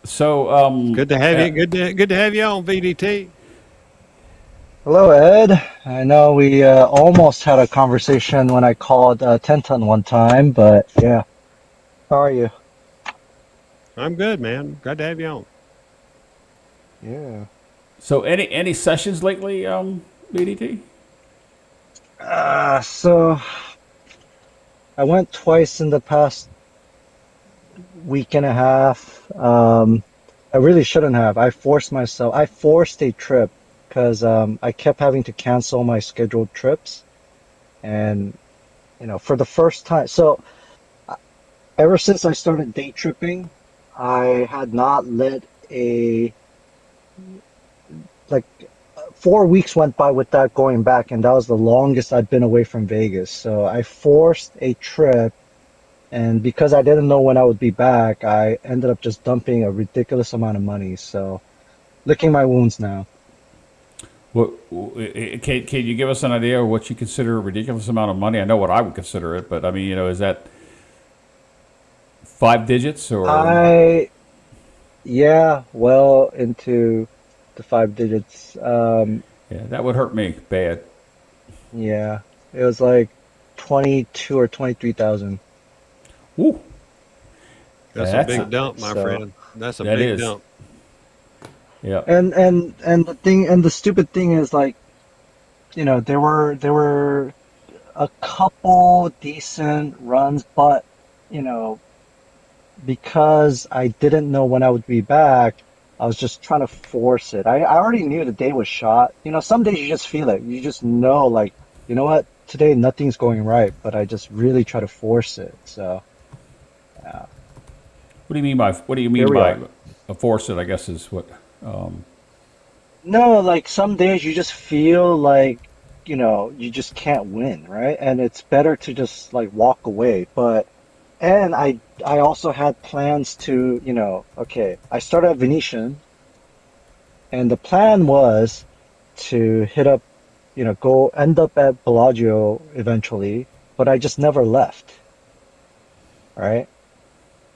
Speaker 1: So
Speaker 2: good to have you. Good to have you on VDT.
Speaker 3: Hello, Ed. I know we almost had a conversation when I called Tenton one time, but yeah. How are you?
Speaker 2: I'm good, man. Glad to have you on.
Speaker 3: Yeah.
Speaker 1: So any sessions lately, VDT?
Speaker 3: So I went twice in the past week and a half. I really shouldn't have. I forced a trip because I kept having to cancel my scheduled trips. And, for the first time, so ever since I started day tripping, I had not let 4 weeks went by without going back, and that was the longest I'd been away from Vegas. So I forced a trip, and because I didn't know when I would be back, I ended up just dumping a ridiculous amount of money. So licking my wounds now.
Speaker 1: What can you give us an idea of what you consider a ridiculous amount of money? I know what I would consider it, but I mean, is that 5 digits or?
Speaker 3: Yeah, well into the 5 digits.
Speaker 1: Yeah, that would hurt me bad.
Speaker 3: Yeah, it was like 22 or 23,000.
Speaker 1: Ooh,
Speaker 2: that's a big dump, my friend. That's a big dump.
Speaker 1: Yeah.
Speaker 3: And the stupid thing is, like, there were a couple decent runs, but because I didn't know when I would be back, I was just trying to force it. I already knew the day was shot. Some days you just feel it. You just know, like, you know what, today nothing's going right, but I just really try to force it. So, yeah.
Speaker 1: What do you mean by force it? I guess is what.
Speaker 3: No, like some days you just feel like, you just can't win, right? And it's better to just like walk away. And I also had plans to, okay, I started at Venetian, and the plan was to hit up, go end up at Bellagio eventually, but I just never left. Right?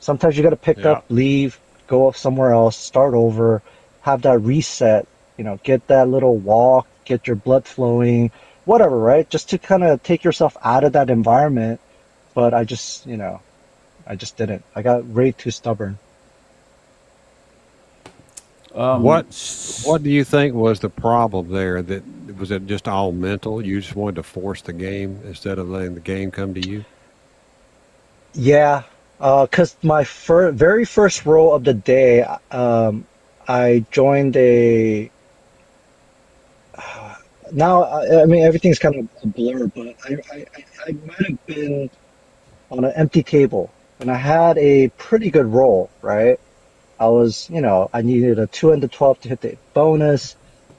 Speaker 3: Sometimes you got to pick up, leave, go somewhere else, start over, have that reset, get that little walk, get your blood flowing, whatever, right? Just to kind of take yourself out of that environment. But I just didn't. I got way too stubborn.
Speaker 2: What do you think was the problem there? Was it just all mental? You just wanted to force the game instead of letting the game come to you?
Speaker 3: Yeah, because my very first roll of the day, I joined a. Now, I mean, everything's kind of a blur, but I might have been on an empty table, and I had a pretty good roll, right? I was, I needed a 2 and a 12 to hit the bonus.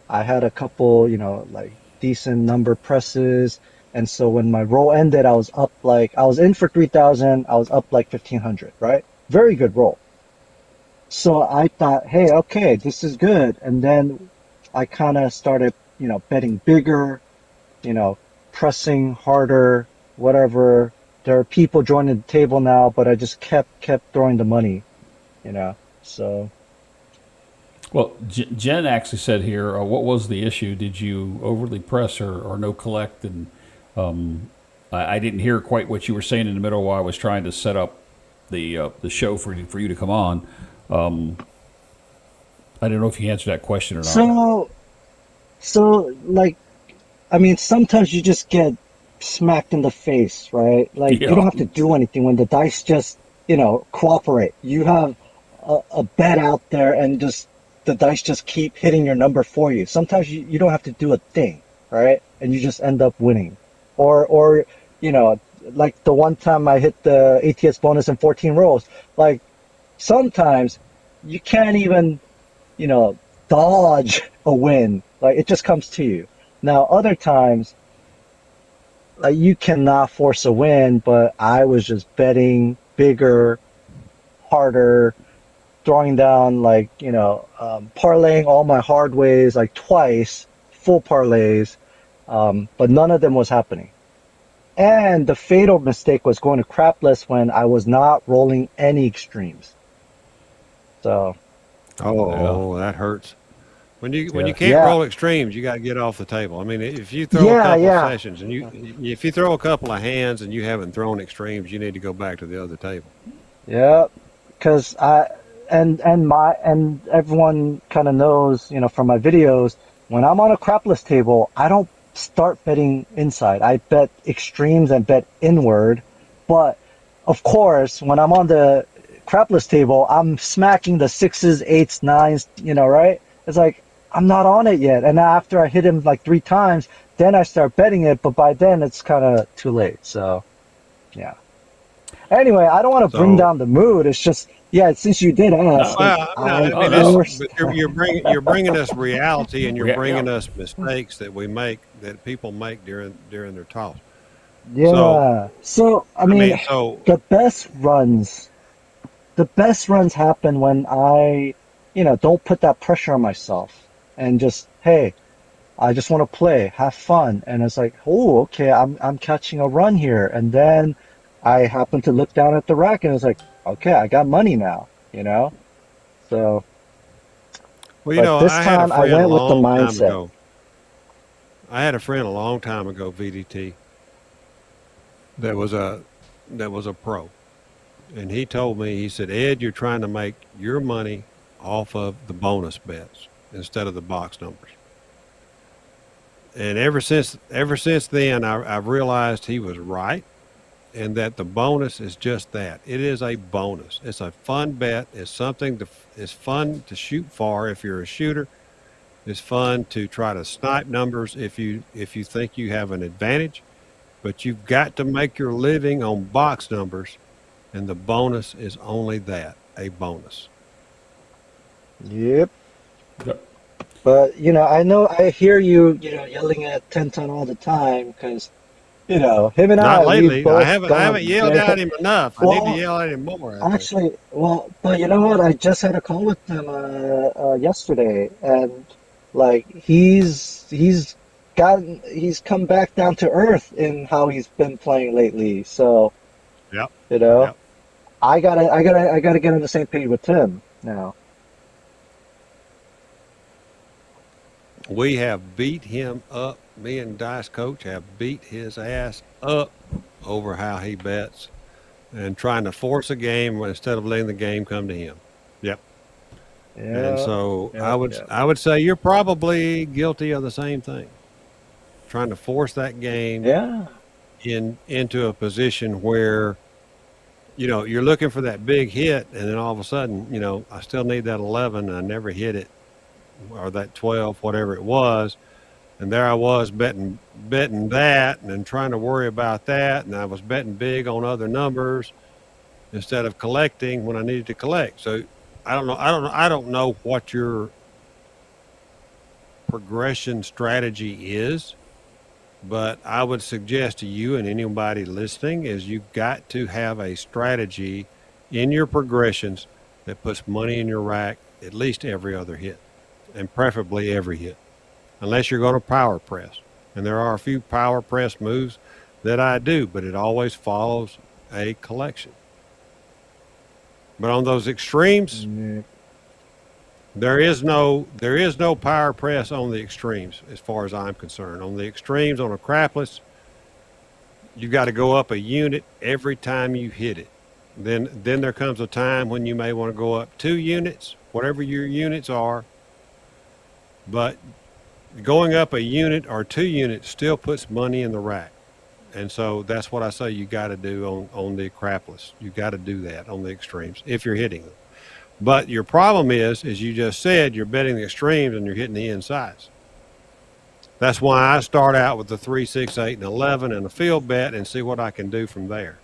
Speaker 3: I had a couple, like decent number presses. And so when my roll ended, I was up like, I was in for 3,000. I was up like 1,500, right? Very good roll. So I thought, hey, okay, this is good. And then I kind of started, betting bigger, you know, pressing harder, whatever. There are people joining the table now, but I just kept throwing the money. So
Speaker 1: Well, Jen actually said here, what was the issue? Did you overly press or no collect? And I didn't hear quite what you were saying in the middle while I was trying to set up the show for you to come on. I don't know if you answered that question or not.
Speaker 3: so like, I mean, sometimes you just get smacked in the face, right? Like you
Speaker 1: Yeah.
Speaker 3: don't have to do anything when the dice just, cooperate. You have a bet out there and just the dice just keep hitting your number for you. Sometimes you don't have to do a thing, right? And you just end up winning. Or like the one time I hit the ATS bonus in 14 rolls, like sometimes you can't even, dodge a win. Like it just comes to you. Now, other times, like you cannot force a win, but I was just betting bigger, harder, throwing down like, parlaying all my hard ways like twice, full parlays, but none of them was happening. And the fatal mistake was going to crapless when I was not rolling any extremes. So,
Speaker 2: Oh, that hurts. When you
Speaker 1: Yeah.
Speaker 2: can't
Speaker 3: yeah,
Speaker 2: roll extremes, you got to get off the table. I mean, if you throw a
Speaker 3: yeah,
Speaker 2: couple of
Speaker 3: yeah.
Speaker 2: sessions and if you throw a couple of hands and you haven't thrown extremes, you need to go back to the other table.
Speaker 3: Yeah, because and everyone kind of knows, from my videos, when I'm on a crapless table, I don't start betting inside. I bet extremes and bet inward. But of course, when I'm on the crapless table, I'm smacking the sixes, eights, nines, right? It's like I'm not on it yet. And after I hit him like 3 times, then I start betting it, but by then it's kind of too late. So, yeah. Anyway, I don't want to bring
Speaker 2: So,
Speaker 3: down the mood. It's just, yeah, since you did ask,
Speaker 1: No,
Speaker 3: like,
Speaker 2: well, no,
Speaker 3: I
Speaker 2: I
Speaker 1: no,
Speaker 2: mean, it's
Speaker 1: no.
Speaker 3: forced,
Speaker 2: but you're bringing us reality and you're
Speaker 1: Yeah.
Speaker 2: bringing us mistakes that we make that people make during their talks. So,
Speaker 3: yeah. So, I
Speaker 2: I
Speaker 3: mean,
Speaker 2: mean, so
Speaker 3: the best runs, the best runs happen when I, don't put that pressure on myself and just, hey, I just want to play, have fun. And it's like, oh, okay, I'm catching a run here. And then I happen to look down at the rack and it's like, okay, I got money now. So,
Speaker 2: well,
Speaker 3: but this
Speaker 2: I had a
Speaker 3: time I
Speaker 2: friend a
Speaker 3: went with the
Speaker 2: long time
Speaker 3: mindset.
Speaker 2: ago. I had a friend a long time ago, VDT, that was a pro. And he told me, he said, Ed, you're trying to make your money off of the bonus bets instead of the box numbers. And ever since then, I've realized he was right, and that the bonus is just that. It is a bonus. It's a fun bet. It's something it's fun to shoot for if you're a shooter. It's fun to try to snipe numbers if you think you have an advantage. But you've got to make your living on box numbers, and the bonus is only that, a bonus.
Speaker 3: Yep.
Speaker 1: Yep.
Speaker 3: But, I know I hear you, yelling at Tenton all the time because, him and
Speaker 2: Not
Speaker 3: we've
Speaker 2: lately. I
Speaker 3: both
Speaker 2: haven't I haven't
Speaker 3: gone,
Speaker 2: yelled at him enough. I need to
Speaker 3: well,
Speaker 2: yell at him more, I think.
Speaker 3: actually, but you know what? I just had a call with him yesterday, and like he's come back down to earth in how he's been playing lately. So,
Speaker 2: Yep.
Speaker 3: you know,
Speaker 2: Yep.
Speaker 3: I gotta get on the same page with him now.
Speaker 2: We have beat him up. Me and Dice Coach have beat his ass up over how he bets and trying to force a game instead of letting the game come to him. Yep. And
Speaker 3: Yeah,
Speaker 2: so I
Speaker 3: yeah,
Speaker 2: would
Speaker 3: yeah,
Speaker 2: I would say you're probably guilty of the same thing. Trying to force that game
Speaker 3: yeah,
Speaker 2: into a position where you're looking for that big hit, and then all of a sudden, I still need that 11, and I never hit it, or that 12, whatever it was. And there I was betting that and then trying to worry about that. And I was betting big on other numbers instead of collecting when I needed to collect. So I don't know what your progression strategy is, but I would suggest to you and anybody listening is you've got to have a strategy in your progressions that puts money in your rack at least every other hit, and preferably every hit, unless you're going to power press. And there are a few power press moves that I do, but it always follows a collection. But on those extremes, there is no power press on the extremes as far as I'm concerned. On the extremes, on a crapless, you got to go up a unit every time you hit it. Then there comes a time when you may want to go up 2 units, whatever your units are. But going up a unit or 2 units still puts money in the rack. And so that's what I say you got to do on the crapless. You got to do that on the extremes if you're hitting them. But your problem is, as you just said, you're betting the extremes and you're hitting the insides. That's why I start out with the 3, 6, 8, and 11 and a field bet and see what I can do from there.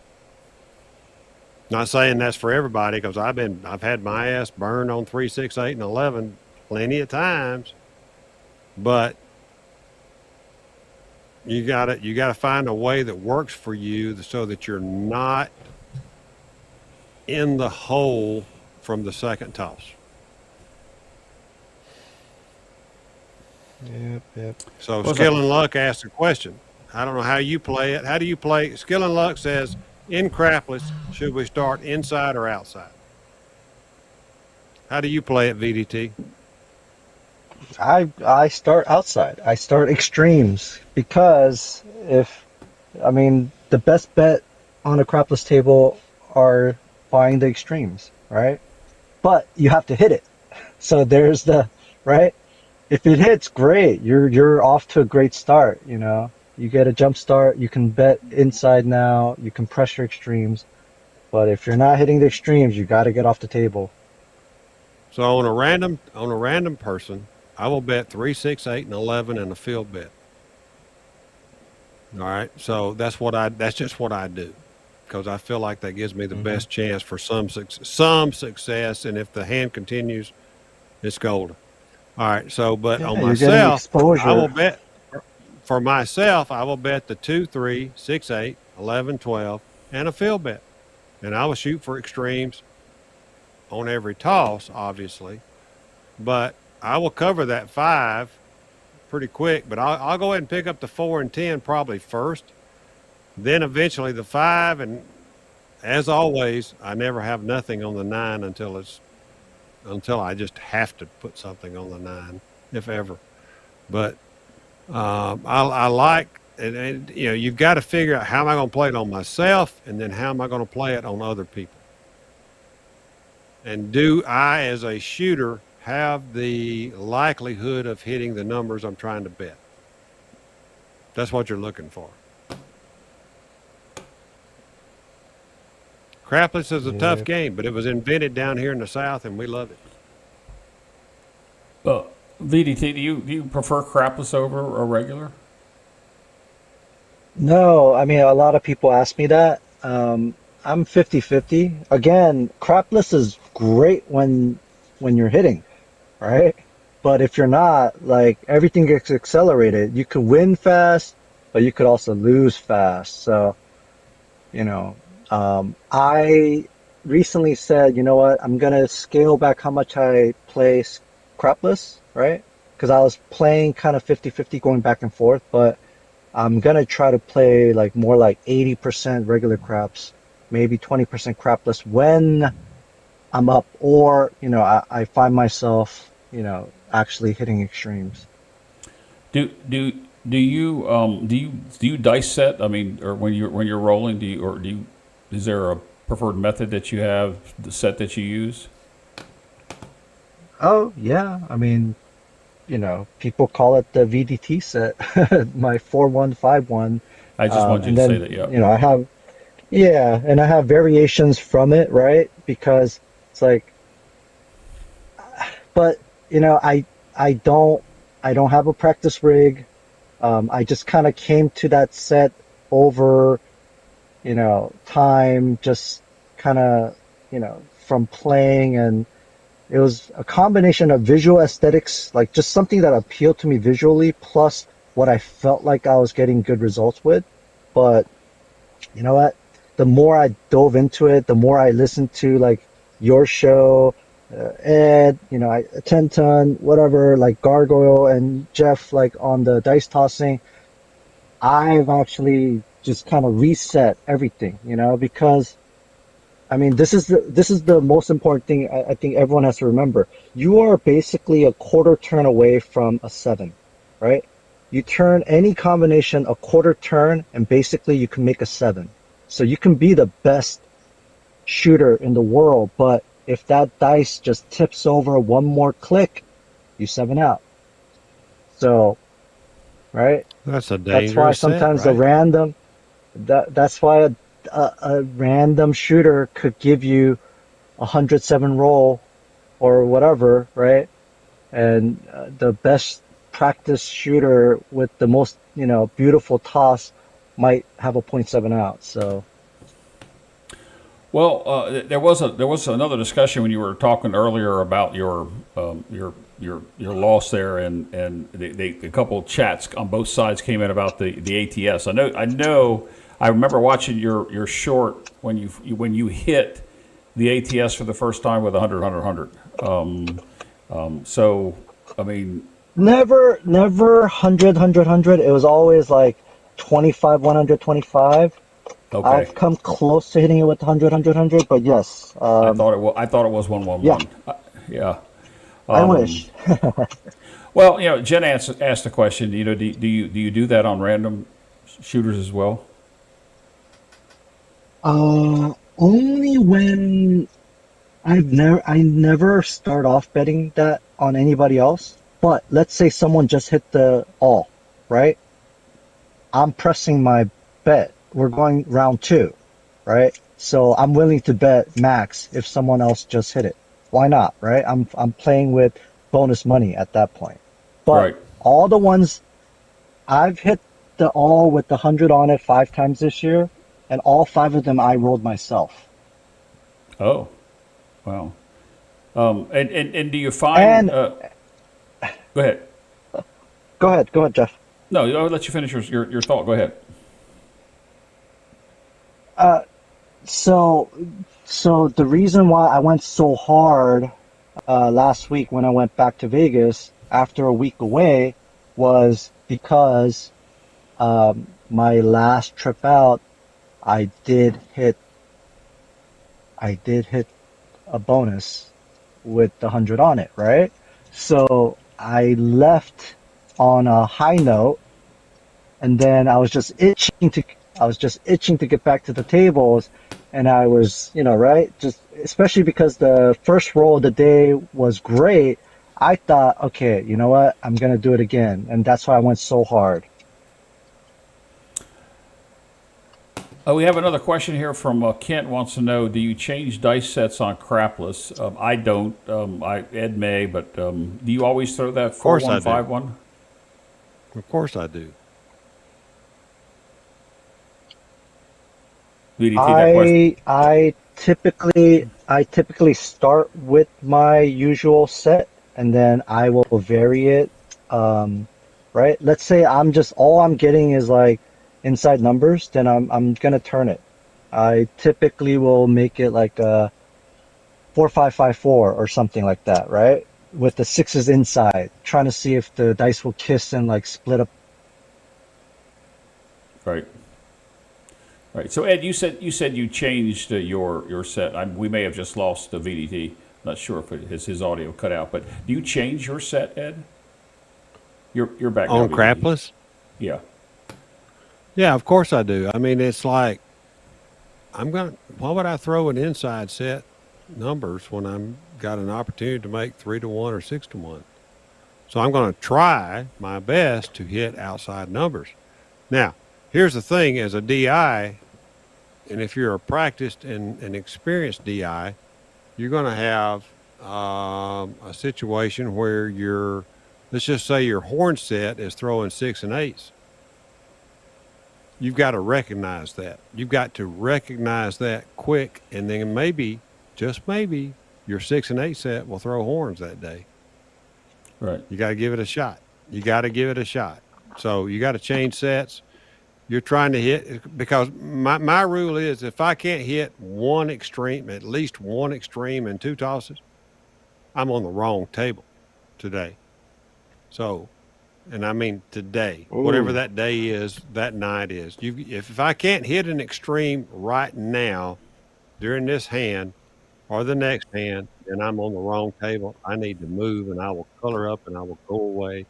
Speaker 2: Not saying that's for everybody, because I've had my ass burned on 3, 6, 8, and 11 plenty of times. But you gotta find a way that works for you so that you're not in the hole from the second toss.
Speaker 3: Yep.
Speaker 2: So Skill and Luck asked a question. I don't know how you play it. How do you play? Skill and Luck says, in crapless, should we start inside or outside? How do you play it, VDT?
Speaker 3: I start outside. I start extremes because the best bet on a crapless table are buying the extremes, right? But you have to hit it. So there's right? If it hits, great. You're off to a great start, you know. You get a jump start, you can bet inside now, you can pressure extremes. But if you're not hitting the extremes, you got to get off the table.
Speaker 2: So on a random person, I will bet 3, 6, 8, and 11 and a field bet. All right. So that's just what I do, because I feel like that gives me the best chance for some success. And if the hand continues, it's golden. All right. So, but on
Speaker 3: you're getting
Speaker 2: myself,
Speaker 3: exposure.
Speaker 2: I will bet for myself, I will bet the 2, 3, 6, 8, 11, 12, and a field bet. And I will shoot for extremes on every toss, obviously, but I will cover that 5 pretty quick. But I'll go ahead and pick up the 4 and 10 probably first, then eventually the 5. And as always, I never have nothing on the 9 until I just have to put something on the 9, if ever. But I like, and you know, you've got to figure out how am I going to play it on myself, and then how am I going to play it on other people. And do I, as a shooter, have the likelihood of hitting the numbers I'm trying to bet? That's what you're looking for. Crapless is a tough game, but it was invented down here in the South, and we love it.
Speaker 1: VDT, do you prefer crapless over a regular?
Speaker 3: No, I mean, a lot of people ask me that. I'm 50-50. Again, crapless is great when you're hitting, right? But if you're not, like, everything gets accelerated. You could win fast, but you could also lose fast. So, you know, I recently said, you know what, I'm gonna scale back how much I play crapless, right? Because I was playing kind of 50-50 going back and forth, but I'm gonna try to play like more like 80% regular craps, maybe 20% crapless when I'm up, or you know, I find myself, you know, actually hitting extremes.
Speaker 1: Do you dice set? I mean, or when you're rolling, is there a preferred method that you have, the set that you use?
Speaker 3: Oh yeah, I mean, you know, people call it the VDT set, my 4-1-5-1.
Speaker 1: I just wanted you
Speaker 3: And
Speaker 1: to say
Speaker 3: then,
Speaker 1: that, yeah.
Speaker 3: you know, I have variations from it, right? Because it's like, but you know, I don't have a practice rig. I just kind of came to that set over, you know, time, just kind of, you know, from playing and It was a combination of visual aesthetics, like just something that appealed to me visually, plus what I felt like I was getting good results with. But you know what? The more I dove into it, the more I listened to like your show, Ed, I 10 ton, whatever, like Gargoyle and Jeff, like on the dice tossing. I've actually just kind of reset everything, because I mean, this is the most important thing I think everyone has to remember. You are basically a quarter turn away from a seven, right? You turn any combination a quarter turn, and basically you can make a seven. So you can be the best shooter in the world, but if that dice just tips over one more click, you seven out. So, right?
Speaker 2: That's a
Speaker 3: That's why
Speaker 2: dangerous set,
Speaker 3: sometimes the
Speaker 2: right?
Speaker 3: random that's why a random shooter could give you 107 roll or whatever, right? And the best practice shooter with the most, beautiful toss might have a point seven out. So,
Speaker 1: Well, there was another discussion when you were talking earlier about your loss there, and a couple of chats on both sides came in about the ATS. I remember watching your short when you hit the ATS for the first time with 100. So I mean,
Speaker 3: never 100. It was always like 25, 125.
Speaker 1: okay.
Speaker 3: I've come close to hitting it with 100, but yes,
Speaker 1: I thought it was
Speaker 3: yeah,
Speaker 1: 111. Yeah.
Speaker 3: I wish.
Speaker 1: Well, Jen asked the question. Do you do that on random shooters as well?
Speaker 3: Only when I never start off betting that on anybody else. But let's say someone just hit the all, right? I'm pressing my bet. We're going round two, right? So I'm willing to bet max if someone else just hit it. Why not, right? I'm playing with bonus money at that point. But
Speaker 1: Right.
Speaker 3: all the ones I've hit the all with the 100 on it 5 times this year, and all 5 of them I rolled myself.
Speaker 1: Oh, wow. And do you find?
Speaker 3: And
Speaker 1: Go ahead.
Speaker 3: go ahead, Jeff.
Speaker 1: No, I'll let you finish your thought. Go ahead.
Speaker 3: So, so the reason why I went so hard last week when I went back to Vegas after a week away was because my last trip out, I did hit I did hit a bonus with the 100 on it, right? So I left on a high note, and then I was just itching to get back to the tables, and I was, right, just especially because the first roll of the day was great. I thought, okay, you know what, I'm gonna do it again, and that's why I went so hard.
Speaker 1: We have another question here from Kent. Wants to know: do you change dice sets on crapless? I don't. Ed may, but do you always throw that
Speaker 2: Of
Speaker 1: four
Speaker 2: course
Speaker 1: one
Speaker 2: I do.
Speaker 1: five one?
Speaker 2: Of course I do.
Speaker 1: VDT that question.
Speaker 3: I typically start with my usual set, and then I will vary it. Um, right? Let's say all I'm getting is like inside numbers, then I'm gonna turn it. I typically will make it like a 4554 or something like that, right? With the sixes inside, trying to see if the dice will kiss and like split up.
Speaker 1: Right. Right. So Ed, you said you changed your set. We may have just lost the VDT. Not sure if his audio cut out, but do you change your set, Ed? You're back now,
Speaker 2: On
Speaker 1: VDT.
Speaker 2: crapless?
Speaker 1: Yeah.
Speaker 2: Yeah, of course I do. I mean, it's like why would I throw an inside set numbers when I'm got an opportunity to make 3 to 1 or 6 to 1? So I'm going to try my best to hit outside numbers. Now, here's the thing: as a DI, and if you're a practiced and experienced DI, you're going to have a situation where let's just say your horn set is throwing 6 and 8s. You've got to recognize that. You've got to recognize that quick, and then maybe, just maybe, your 6 and 8 set will throw horns that day.
Speaker 1: Right.
Speaker 2: You got to give it a shot. You got to give it a shot. So you got to change sets. You're trying to hit, because my rule is if I can't hit one extreme, at least one extreme in 2 tosses, I'm on the wrong table today. So, and I mean today, whatever that day is, that night is. If I can't hit an extreme right now during this hand or the next hand, then I'm on the wrong table. I need to move, and I will color up and I will go away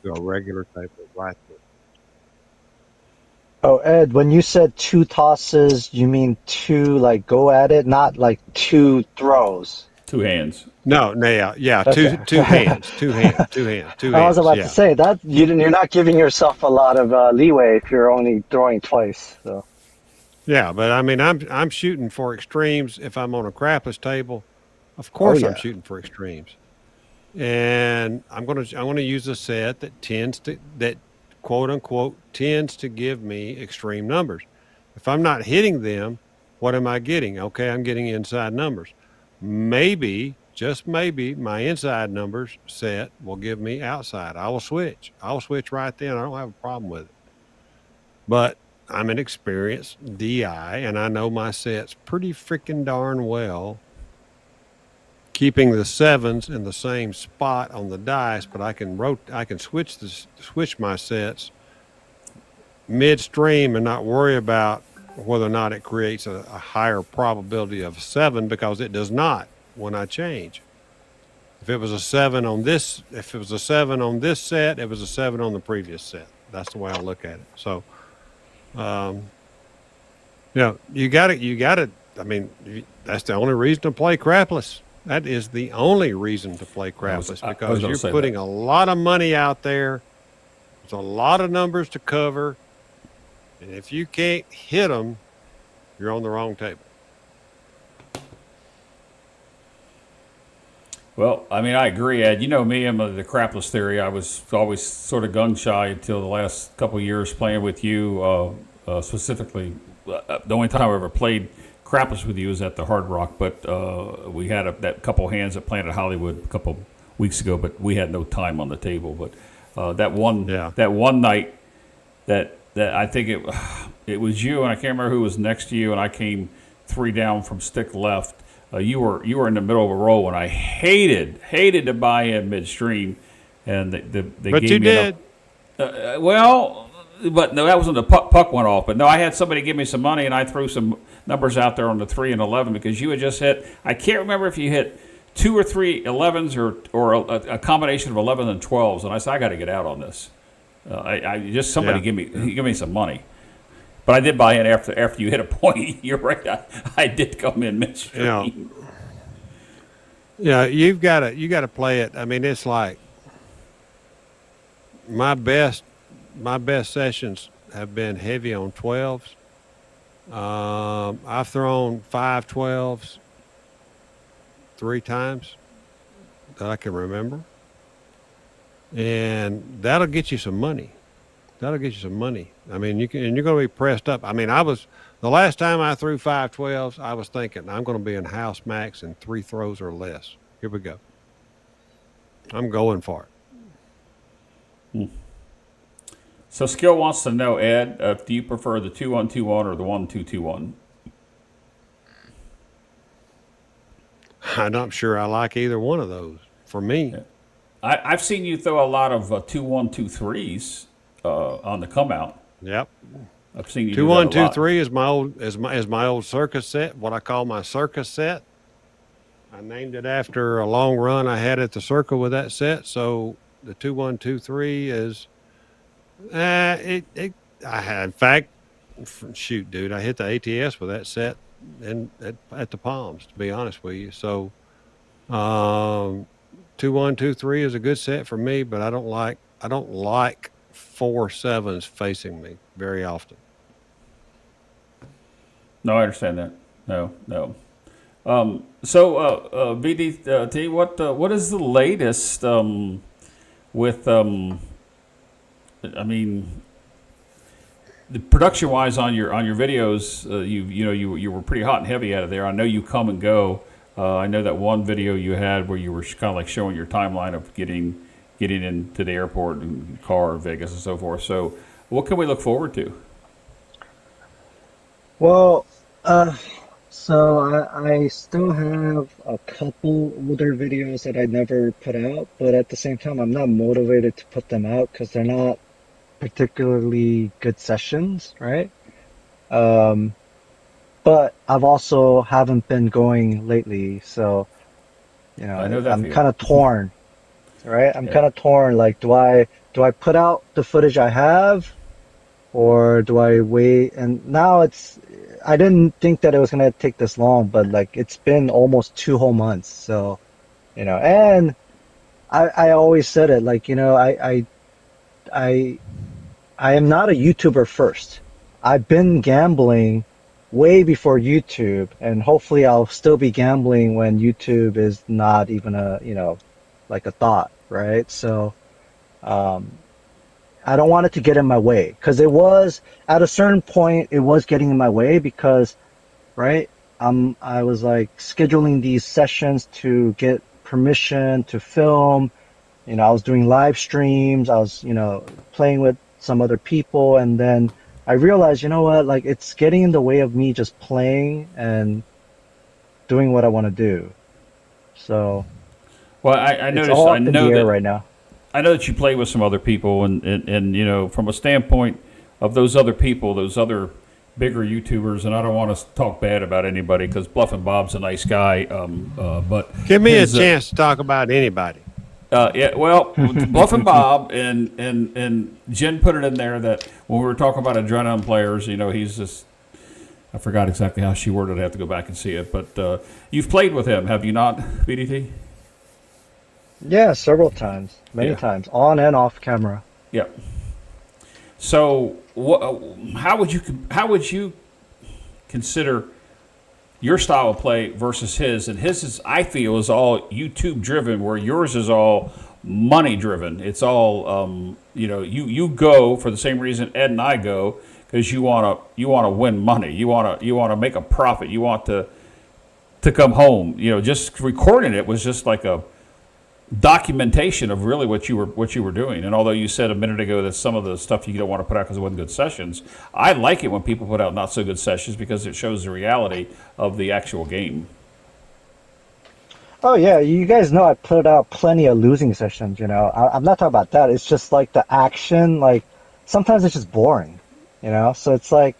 Speaker 2: to a regular table right there.
Speaker 3: Oh, Ed, when you said 2 tosses, you mean 2 like go at it, not like 2 throws.
Speaker 1: 2 hands.
Speaker 2: No, yeah,
Speaker 3: Okay.
Speaker 2: two hands.
Speaker 3: I was about to say that you're not giving yourself a lot of leeway if you're only throwing twice. So.
Speaker 2: Yeah, but I mean, I'm shooting for extremes if I'm on a crapless table. Of course, I'm shooting for extremes, and I'm gonna use a set that quote unquote tends to give me extreme numbers. If I'm not hitting them, what am I getting? Okay, I'm getting inside numbers. Maybe, just maybe, my inside numbers set will give me outside. I will switch. I'll switch right then. I don't have a problem with it. But I'm an experienced DI, and I know my sets pretty freaking darn well, keeping the 7s in the same spot on the dice, but I can switch my sets midstream and not worry about whether or not it creates a higher probability of 7, because it does not when I change. If it was a 7 on this, set, it was a 7 on the previous set. That's the way I look at it. So, you got to. I mean, that's the only reason to play crapless. That is the only reason to play crapless, because you're putting a lot of money out there. There's a lot of numbers to cover. And if you can't hit them, you're on the wrong table.
Speaker 1: Well, I mean, I agree, Ed. You know me, I'm the crapless theory. I was always sort of gun-shy until the last couple of years playing with you, specifically. The only time I ever played crapless with you was at the Hard Rock, but we had that couple hands at Planet Hollywood a couple weeks ago, but we had no time on the table. But that one night that I think it was you, and I can't remember who was next to you, and I came 3 down from stick left. You were in the middle of a roll, and I hated to buy in midstream, and they
Speaker 2: but
Speaker 1: gave
Speaker 2: you
Speaker 1: me
Speaker 2: did.
Speaker 1: But no, that was when the puck went off. But no, I had somebody give me some money, and I threw some numbers out there on the 3 and 11, because you had just hit. I can't remember if you hit 2 or 3 11s or a combination of 11 and 12s, and I said I got to get out on this. Give me some money. But I did buy in after you hit a point. You're right. I did come in midstream.
Speaker 2: Yeah, you got to play it. I mean, it's like my best sessions have been heavy on 12s. I've thrown 5 12s 3 times that I can remember, and that'll get you some money. I mean, you're going to be pressed up. I mean, the last time I threw 5 12s, I was thinking I'm going to be in house max in 3 throws or less. Here we go. I'm going for it.
Speaker 1: So Skill wants to know, Ed, do you prefer the 2-1-2-1 or the 1-2-2-1?
Speaker 2: I'm not sure I like either one of those. For me,
Speaker 1: Yeah. I've seen you throw a lot of 2-1-2-3s on the come out.
Speaker 2: Yep.
Speaker 1: I've seen you
Speaker 2: 2-1-2-3 is my old circus set. What I call my circus set. I named it after a long run I had at the circle with that set. So the 2-1-2-3 is. In fact, shoot, dude, I hit the ATS with that set and at the Palms, to be honest with you. So, 2-1-2-3 is a good set for me, but I don't like 4 7s facing me very often.
Speaker 1: No, I understand that. No. So, BDT, what is the latest with I mean, the production-wise on your videos, you were pretty hot and heavy out of there. I know you come and go. I know that one video you had where you were kind of like showing your timeline of getting into the airport and car, Vegas, and so forth. So, what can we look forward to?
Speaker 3: Well, so I still have a couple older videos that I never put out, but at the same time, I'm not motivated to put them out because they're not particularly good sessions, right? Um, but I've also haven't been going lately, so
Speaker 1: I know that
Speaker 3: I'm
Speaker 1: feeling.
Speaker 3: kind of torn, right? I'm
Speaker 1: Yeah.
Speaker 3: kind of torn. Like, do I put out the footage I have, or do I wait? And now I didn't think that it was gonna take this long, but like it's been almost 2 whole months. So, and I always said it, like, I I am not a YouTuber first. I've been gambling way before YouTube, and hopefully I'll still be gambling when YouTube is not even like a thought, right? So, um, I don't want it to get in my way because it was at a certain point it was getting in my way because, right? I was like scheduling these sessions to get permission to film. I was doing live streams. I was, playing with some other people, and then I realized, you know what? Like it's getting in the way of me just playing and doing what I want to do. So
Speaker 1: Well, I
Speaker 3: it's
Speaker 1: noticed.
Speaker 3: all up in the air right now.
Speaker 1: I know that you play with some other people, and from a standpoint of those other people, those other bigger YouTubers, and I don't want to talk bad about anybody because Bluff and Bob's a nice guy, but
Speaker 2: Give me a
Speaker 1: his
Speaker 2: chance to talk about anybody.
Speaker 1: yeah, well, Bluff and Bob and Jen put it in there that when we were talking about adrenaline players, he's just. I forgot exactly how she worded it. I have to go back and see it, but you've played with him, have you not, BDT?
Speaker 3: Yeah, several times, many
Speaker 1: Yeah.
Speaker 3: times, on and off camera.
Speaker 1: Yeah. So, how would you consider your style of play versus his? And his is, I feel, is all YouTube driven, where yours is all money driven. It's all, you go for the same reason Ed and I go, because you wanna win money. You wanna make a profit. You want to come home. Just recording it was just like a documentation of really what you were doing. And although you said a minute ago that some of the stuff you don't want to put out because it wasn't good sessions, I like it when people put out not so good sessions because it shows the reality of the actual game.
Speaker 3: Oh yeah, you guys know I put out plenty of losing sessions. I'm not talking about that. It's just like the action. Like sometimes it's just boring. So it's like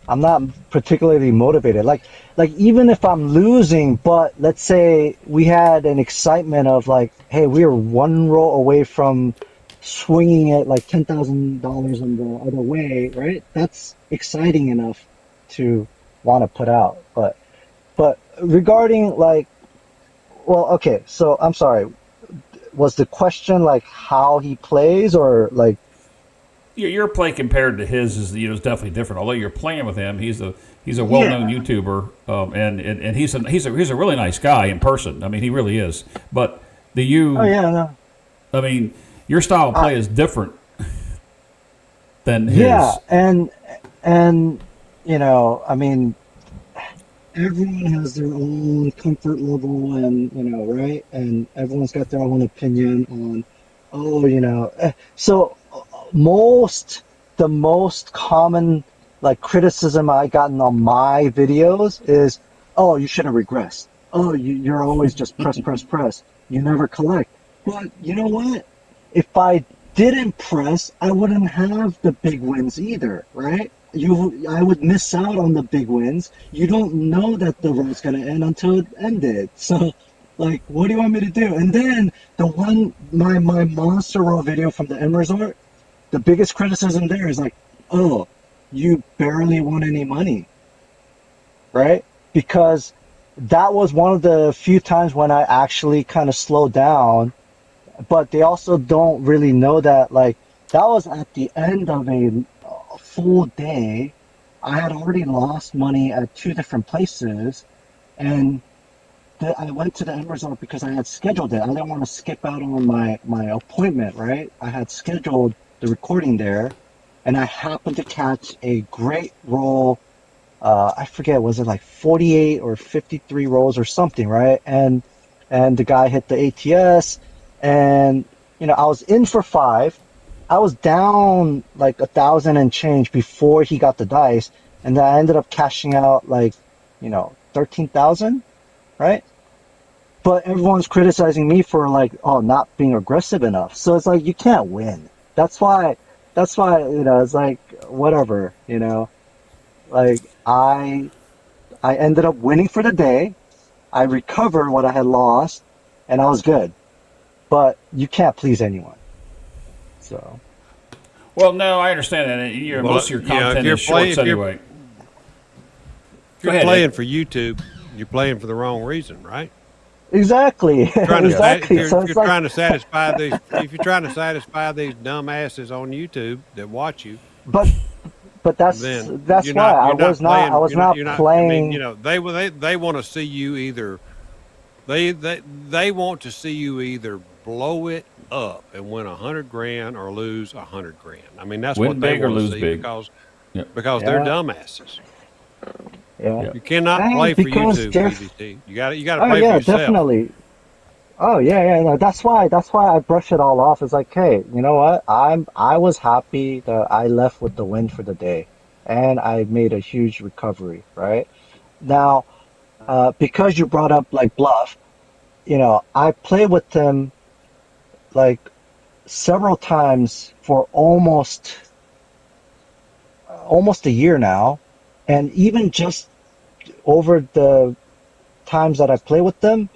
Speaker 3: I'm not particularly motivated. Like even if I'm losing, but let's say we had an excitement of like, hey, we were one roll away from swinging it like $10,000 on the other way, right? That's exciting enough to want to put out. But regarding like, well, okay, so I'm sorry. Was the question like how he plays or like?
Speaker 1: Your play compared to his is definitely different. Although you're playing with him, he's a well-known
Speaker 3: Yeah.
Speaker 1: YouTuber, and he's a really nice guy in person. I mean, he really is. But
Speaker 3: Oh yeah, no.
Speaker 1: I mean, your style of play is different than his.
Speaker 3: Yeah, and I mean, everyone has their own comfort level, and right, and everyone's got their own opinion on, oh, so the most common like criticism I gotten on my videos is, oh, you shouldn't regress. Oh, you're always just press, press, press. You never collect. But you know what? If I didn't press, I wouldn't have the big wins either, right? I would miss out on the big wins. You don't know that the road's gonna end until it ended. So, like, what do you want me to do? And then my monster roll video from the end resort, the biggest criticism there is like, oh, you barely won any money, right? Because that was one of the few times when I actually kind of slowed down, but they also don't really know that, like, that was at the end of a full day. I had already lost money at two different places, and I went to the end result because I had scheduled it. I didn't want to skip out on my appointment, right? I had scheduled the recording there, and I happened to catch a great roll I forget, was it like 48 or 53 rolls or something, right? And the guy hit the ATS, and I was in for five. I was down like 1,000 and change before he got the dice, and then I ended up cashing out like 13,000, right? But everyone's criticizing me for like, oh, not being aggressive enough. So it's like you can't win. That's why. That's why it's like whatever. Like I ended up winning for the day. I recovered what I had lost, and I was good. But you can't please anyone. So.
Speaker 1: Well, no, I understand that. Most of your content is shorts anyway.
Speaker 2: If you're playing for YouTube, you're playing for the wrong reason, right?
Speaker 3: Exactly. Exactly.
Speaker 2: If you're trying to satisfy these dumbasses on YouTube that watch you,
Speaker 3: but that's why I was not playing.
Speaker 2: I mean, they want to see you either. They want to see you either blow it up and win $100 grand or lose $100 grand. I mean, that's what they want to see because they're dumbasses.
Speaker 3: Yeah.
Speaker 2: You cannot play for YouTube, PvT. You got to play for yourself.
Speaker 3: Definitely. Oh yeah. No, that's why I brush it all off. It's like, hey, you know what? I was happy that I left with the win for the day, and I made a huge recovery. Right now, because you brought up like bluff, I played with them like several times for almost a year now, and even just over the times that I play with them,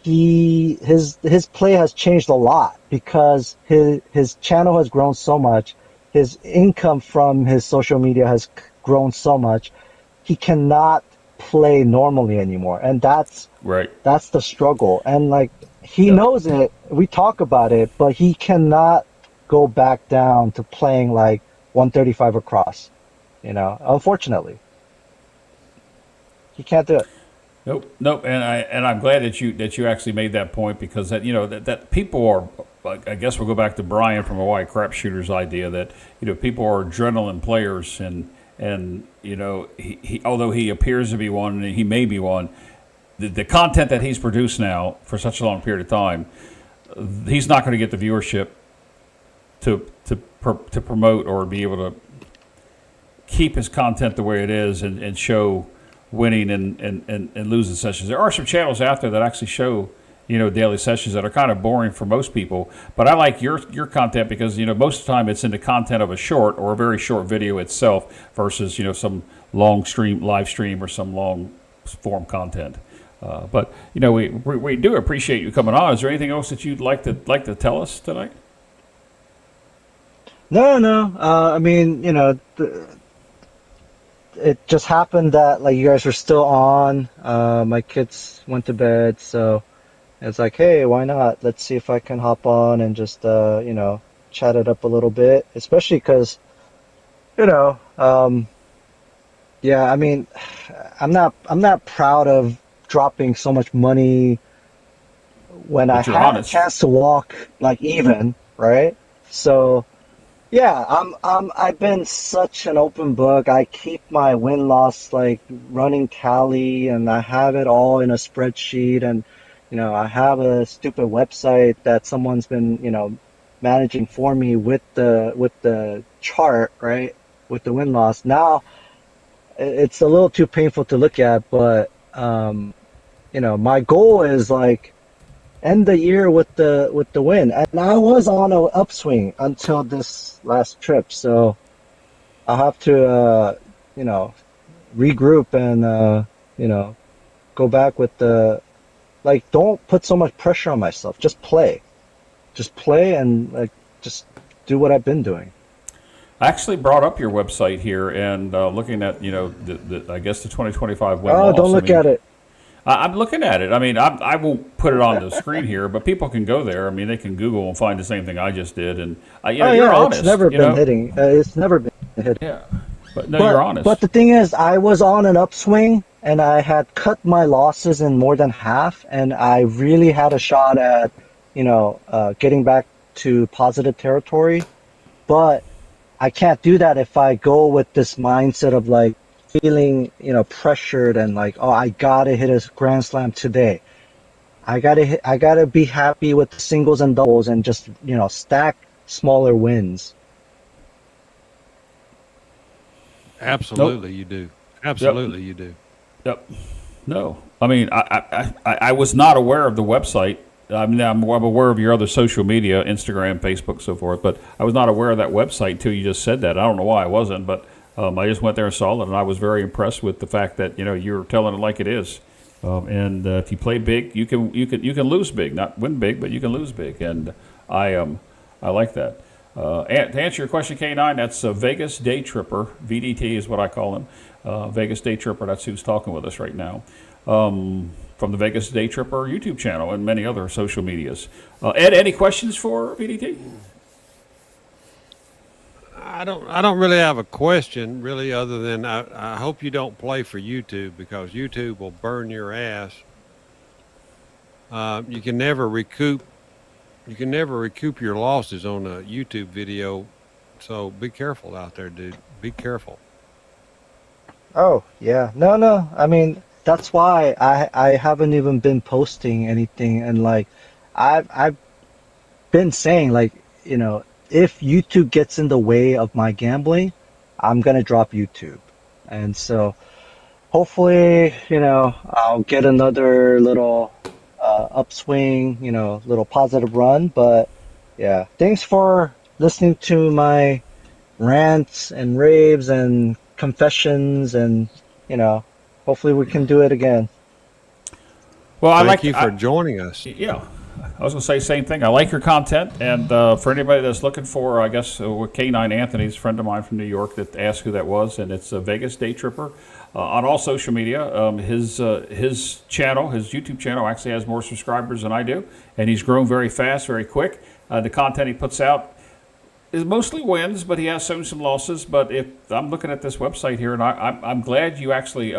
Speaker 3: his play has changed a lot because his channel has grown so much, his income from his social media has grown so much, he cannot play normally anymore, and that's the struggle. And like he knows it, we talk about it, but he cannot go back down to playing like 135 across. Unfortunately, he can't do it.
Speaker 1: Nope. And I'm glad that you actually made that point, because that people are. I guess we'll go back to Brian from Hawaii Crap Shooters' idea that people are adrenaline players, and he although he appears to be one, and he may be one, the content that he's produced now for such a long period of time, he's not going to get the viewership to promote or be able to keep his content the way it is and show winning and losing sessions. There are some channels out there that actually show daily sessions that are kind of boring for most people, but I like your content because most of the time it's in the content of a short or a very short video itself versus some live stream or some long form content. But we do appreciate you coming on. Is there anything else that you'd like to tell us tonight?
Speaker 3: No. I mean, it just happened that like you guys were still on. My kids went to bed, so it's like, hey, why not? Let's see if I can hop on and just chat it up a little bit. Especially because, yeah. I mean, I'm not proud of dropping so much money when I had a chance to walk like even, right? So. Yeah, I've been such an open book. I keep my win-loss like running tally, and I have it all in a spreadsheet, and I have a stupid website that someone's been managing for me with the chart, right? With the win-loss. Now it's a little too painful to look at, but my goal is like end the year with the win, and I was on an upswing until this last trip, so I'll have to regroup and go back with don't put so much pressure on myself. Just play and just do what I've been doing.
Speaker 1: I actually brought up your website here and looking at I guess the 2025 win.
Speaker 3: Oh, don't look at it.
Speaker 1: I'm looking at it. I mean, I won't put it on the screen here, but people can go there. I mean, they can Google and find the same thing I just did. And you're honest.
Speaker 3: It's never been hitting. It's never been hitting.
Speaker 1: Yeah, but you're honest.
Speaker 3: But the thing is, I was on an upswing, and I had cut my losses in more than half, and I really had a shot at, getting back to positive territory. But I can't do that if I go with this mindset of like, feeling, pressured and like, oh, I gotta hit a grand slam today. I gotta be happy with the singles and doubles and just, stack smaller wins.
Speaker 2: Absolutely, you do.
Speaker 1: Yep.
Speaker 2: Absolutely, you do.
Speaker 1: Yep. No. I mean, I was not aware of the website. I mean, I'm aware of your other social media, Instagram, Facebook, so forth, but I was not aware of that website until you just said that. I don't know why I wasn't, but I just went there and saw it, and I was very impressed with the fact that you're telling it like it is. And if you play big, you can lose big, not win big, but you can lose big, and I like that. And to answer your question, K9, that's Vegas Day Tripper. VDT is what I call him. Vegas Day Tripper, that's who's talking with us right now. From the Vegas Day Tripper YouTube channel and many other social medias. Ed, any questions for VDT?
Speaker 2: I don't really have a question, really, other than I hope you don't play for YouTube, because YouTube will burn your ass. You can never recoup your losses on a YouTube video, so be careful out there, dude. Be careful.
Speaker 3: Oh, yeah. No. I mean, that's why I haven't even been posting anything. And like, I've been saying, like, if YouTube gets in the way of my gambling, I'm going to drop YouTube. And so hopefully, I'll get another little upswing, little positive run. But yeah, thanks for listening to my rants and raves and confessions, and hopefully we can do it again.
Speaker 1: Well,
Speaker 2: Thank you for joining us.
Speaker 1: Yeah, I was going to say the same thing. I like your content, and for anybody that's looking for, I guess, K9 Anthony's a friend of mine from New York that asked who that was, and it's a Vegas Day Tripper on all social media. His channel, his YouTube channel, actually has more subscribers than I do, and he's grown very fast, very quick. The content he puts out is mostly wins, but he has shown some losses. But if I'm looking at this website here, and I'm glad you actually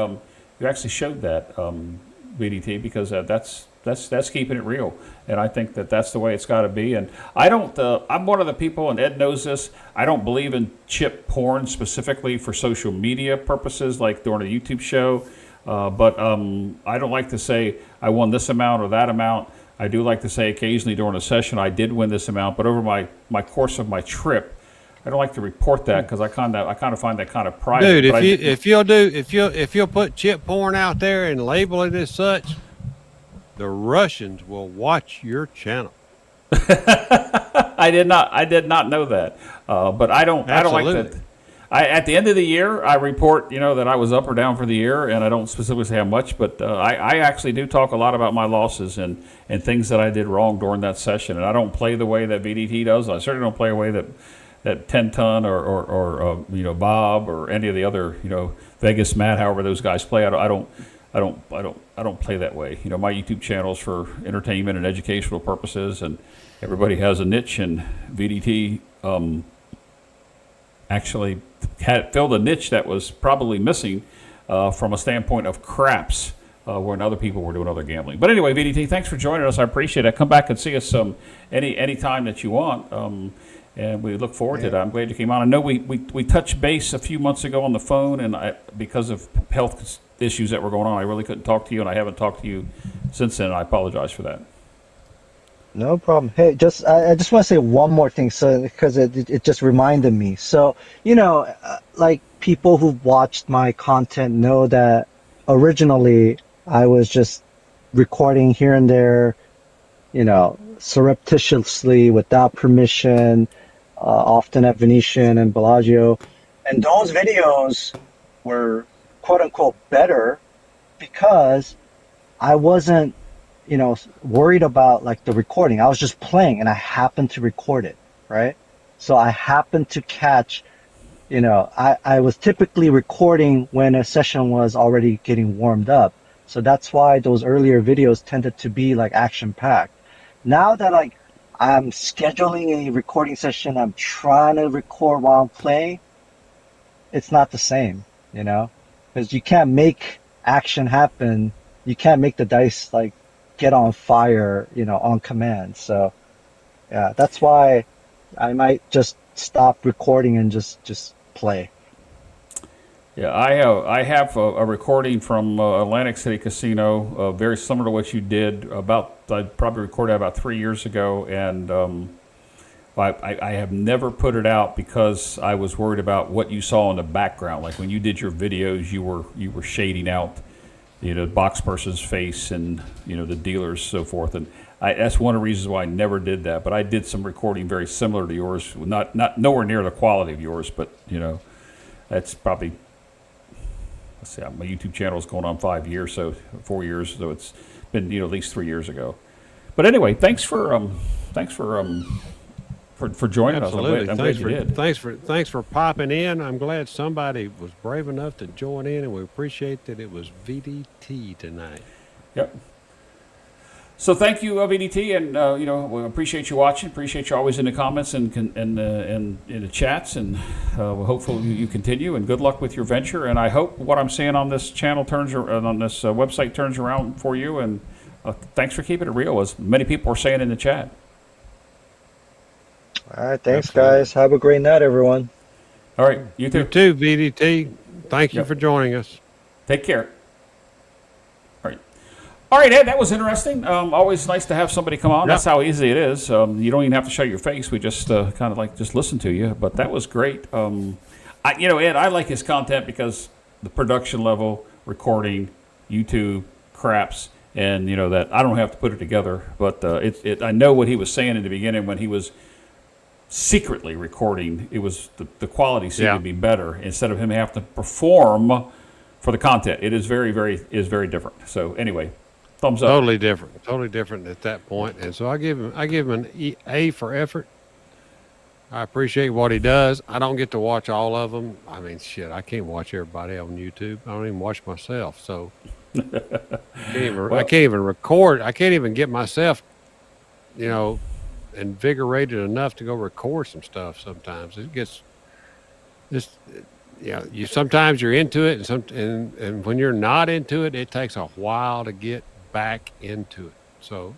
Speaker 1: showed that VDT, because that's keeping it real, and I think that's the way it's got to be. And I don't. I'm one of the people, and Ed knows this. I don't believe in chip porn specifically for social media purposes, like during a YouTube show. But I don't like to say I won this amount or that amount. I do like to say occasionally during a session I did win this amount, but over my course of my trip, I don't like to report that, because I kind of find that kind of private.
Speaker 2: Dude, if you'll put chip porn out there and label it as such, the Russians will watch your channel.
Speaker 1: I did not know that, but I don't like that. At the end of the year, I report, that I was up or down for the year, and I don't specifically say how much, but I actually do talk a lot about my losses and things that I did wrong during that session. And I don't play the way that VDT does. I certainly don't play the way that 10 Ton or Bob or any of the other, Vegas Matt, however those guys play. I don't play that way. My YouTube channel's for entertainment and educational purposes, and everybody has a niche, and VDT actually filled a niche that was probably missing from a standpoint of craps, when other people were doing other gambling. But anyway, VDT, thanks for joining us. I appreciate it. Come back and see us any time that you want, and we look forward to that. I'm glad you came on. I know we touched base a few months ago on the phone, and because of health issues that were going on, I really couldn't talk to you, and I haven't talked to you since then. I apologize for that.
Speaker 3: No problem. Hey, I just want to say one more thing, so because it just reminded me. So, like, people who've watched my content know that originally I was just recording here and there, surreptitiously without permission, often at Venetian and Bellagio, and those videos were quote unquote better because I wasn't worried about like the recording. I was just playing, and I happened to record it, right? So I happened to catch, I was typically recording when a session was already getting warmed up. So that's why those earlier videos tended to be like action packed. Now that like I'm scheduling a recording session, I'm trying to record while I'm playing, it's not the same, because you can't make action happen. You can't make the dice like get on fire, on command. So yeah, that's why I might just stop recording and just play.
Speaker 1: Yeah, I have a recording from Atlantic City Casino, very similar to what you did. I probably recorded about 3 years ago, and I have never put it out because I was worried about what you saw in the background. Like when you did your videos, you were shading out, the box person's face and the dealers, so forth. And that's one of the reasons why I never did that. But I did some recording very similar to yours, not nowhere near the quality of yours, but that's probably. Let's see, my YouTube channel is going on 4 years, so it's been at least 3 years ago. But anyway, thanks for joining
Speaker 2: Absolutely.
Speaker 1: us. I'm glad you did.
Speaker 2: Thanks for popping in. I'm glad somebody was brave enough to join in, and we appreciate that it was VDT tonight.
Speaker 1: Yep. So thank you, VDT, and we appreciate you watching. Appreciate you always in the comments and in the chats, and hopefully you continue. And good luck with your venture. And I hope what I'm saying on this channel on this website turns around for you. And thanks for keeping it real, as many people are saying in the chat.
Speaker 3: All right, thanks, guys. Have a great night, everyone.
Speaker 1: All right, you too.
Speaker 2: You too, VDT. Thank you for joining us.
Speaker 1: Take care. All right, Ed, that was interesting. Always nice to have somebody come on.
Speaker 2: Yep.
Speaker 1: That's how easy it is. You don't even have to show your face. We just kind of just listen to you. But that was great. Ed, I like his content because the production level, recording, YouTube, craps, and that I don't have to put it together. But I know what he was saying in the beginning when he was secretly recording. It was the quality seemed to be better instead of him having to perform for the content. It is very different. So anyway. Thumbs up.
Speaker 2: Totally different at that point. And so I give him an A for effort. I appreciate what he does. I don't get to watch all of them. I mean, shit, I can't watch everybody on YouTube. I don't even watch myself. So I can't even record. I can't even get myself, invigorated enough to go record some stuff. Sometimes it gets sometimes you're into it, and when you're not into it, it takes a while to get back into it. So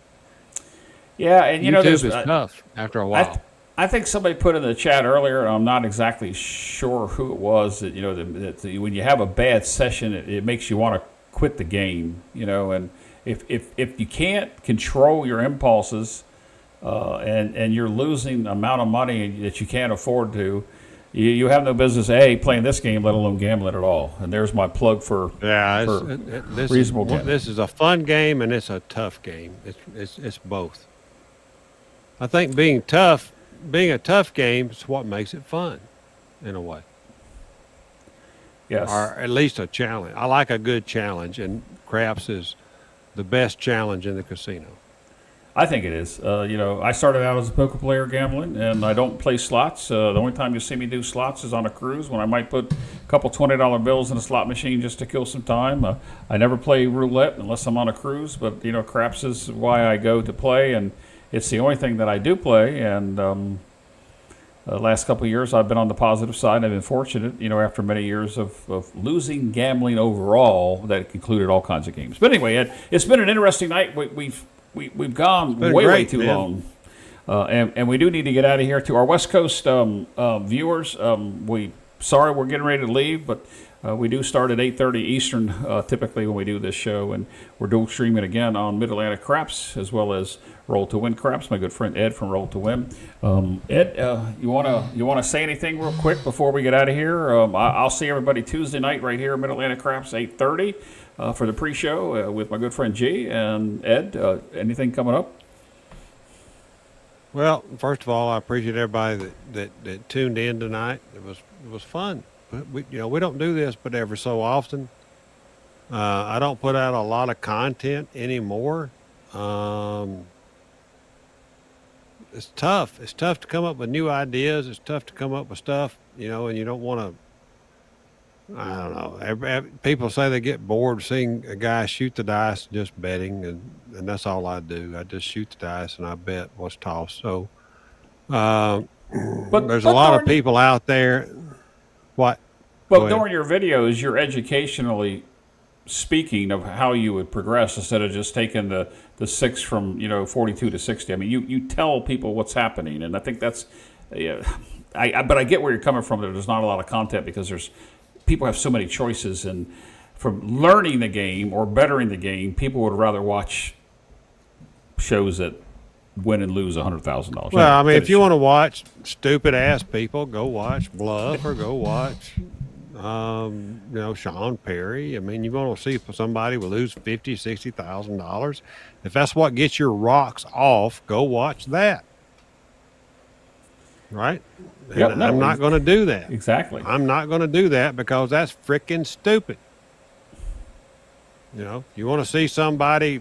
Speaker 1: yeah, and
Speaker 2: YouTube is tough after a while.
Speaker 1: I think somebody put in the chat earlier, and I'm not exactly sure who it was, that that when you have a bad session, it makes you want to quit the game. And if you can't control your impulses, and you're losing the amount of money that you can't afford to, you have no business playing this game, let alone gambling at all. And there's my plug for reasonable gambling.
Speaker 2: This is a fun game and it's a tough game. It's both. I think being a tough game is what makes it fun, in a way.
Speaker 1: Yes.
Speaker 2: Or at least a challenge. I like a good challenge, and craps is the best challenge in the casino.
Speaker 1: I think it is. I started out as a poker player gambling, and I don't play slots. The only time you see me do slots is on a cruise when I might put a couple $20 bills in a slot machine just to kill some time. I never play roulette unless I'm on a cruise, but, craps is why I go to play, and it's the only thing that I do play. And the last couple of years, I've been on the positive side. I've been fortunate, after many years of losing gambling overall, that included all kinds of games. But anyway, Ed, it's been an interesting night. We've gone way too long, and we do need to get out of here. To our West Coast viewers, sorry we're getting ready to leave, but we do start at 8:30 Eastern typically when we do this show, and we're dual streaming again on Mid-Atlantic Craps as well as Roll2WinCraps. My good friend Ed from Roll2Win. Ed, you wanna say anything real quick before we get out of here? I'll see everybody Tuesday night right here, Mid-Atlantic Craps, 8:30. For the pre-show with my good friend G and Ed. Anything coming up?
Speaker 2: Well, first of all, I appreciate everybody that tuned in tonight. It was fun. We don't do this but every so often. I don't put out a lot of content anymore. It's tough. It's tough to come up with new ideas. It's tough to come up with stuff, and you don't want to. I don't know. People say they get bored seeing a guy shoot the dice, just betting, and that's all I do. I just shoot the dice and I bet what's tossed. So, but there's a lot of people out there. What?
Speaker 1: But during your videos, you're educationally speaking of how you would progress instead of just taking the 6 from 42 to 60. I mean, you tell people what's happening, and I think that's. But I get where you're coming from. There's not a lot of content because there's people have so many choices, and from learning the game or bettering the game, people would rather watch shows that win and lose $100,000.
Speaker 2: Well, I mean, if you want to watch stupid ass people, go watch Bluff or go watch, Sean Perry. I mean, you want to see if somebody will lose $50,000, $60,000. If that's what gets your rocks off, go watch that. Right?
Speaker 1: Yep,
Speaker 2: And I'm not going to do that.
Speaker 1: Exactly.
Speaker 2: I'm not going to do that because that's freaking stupid. You want to see somebody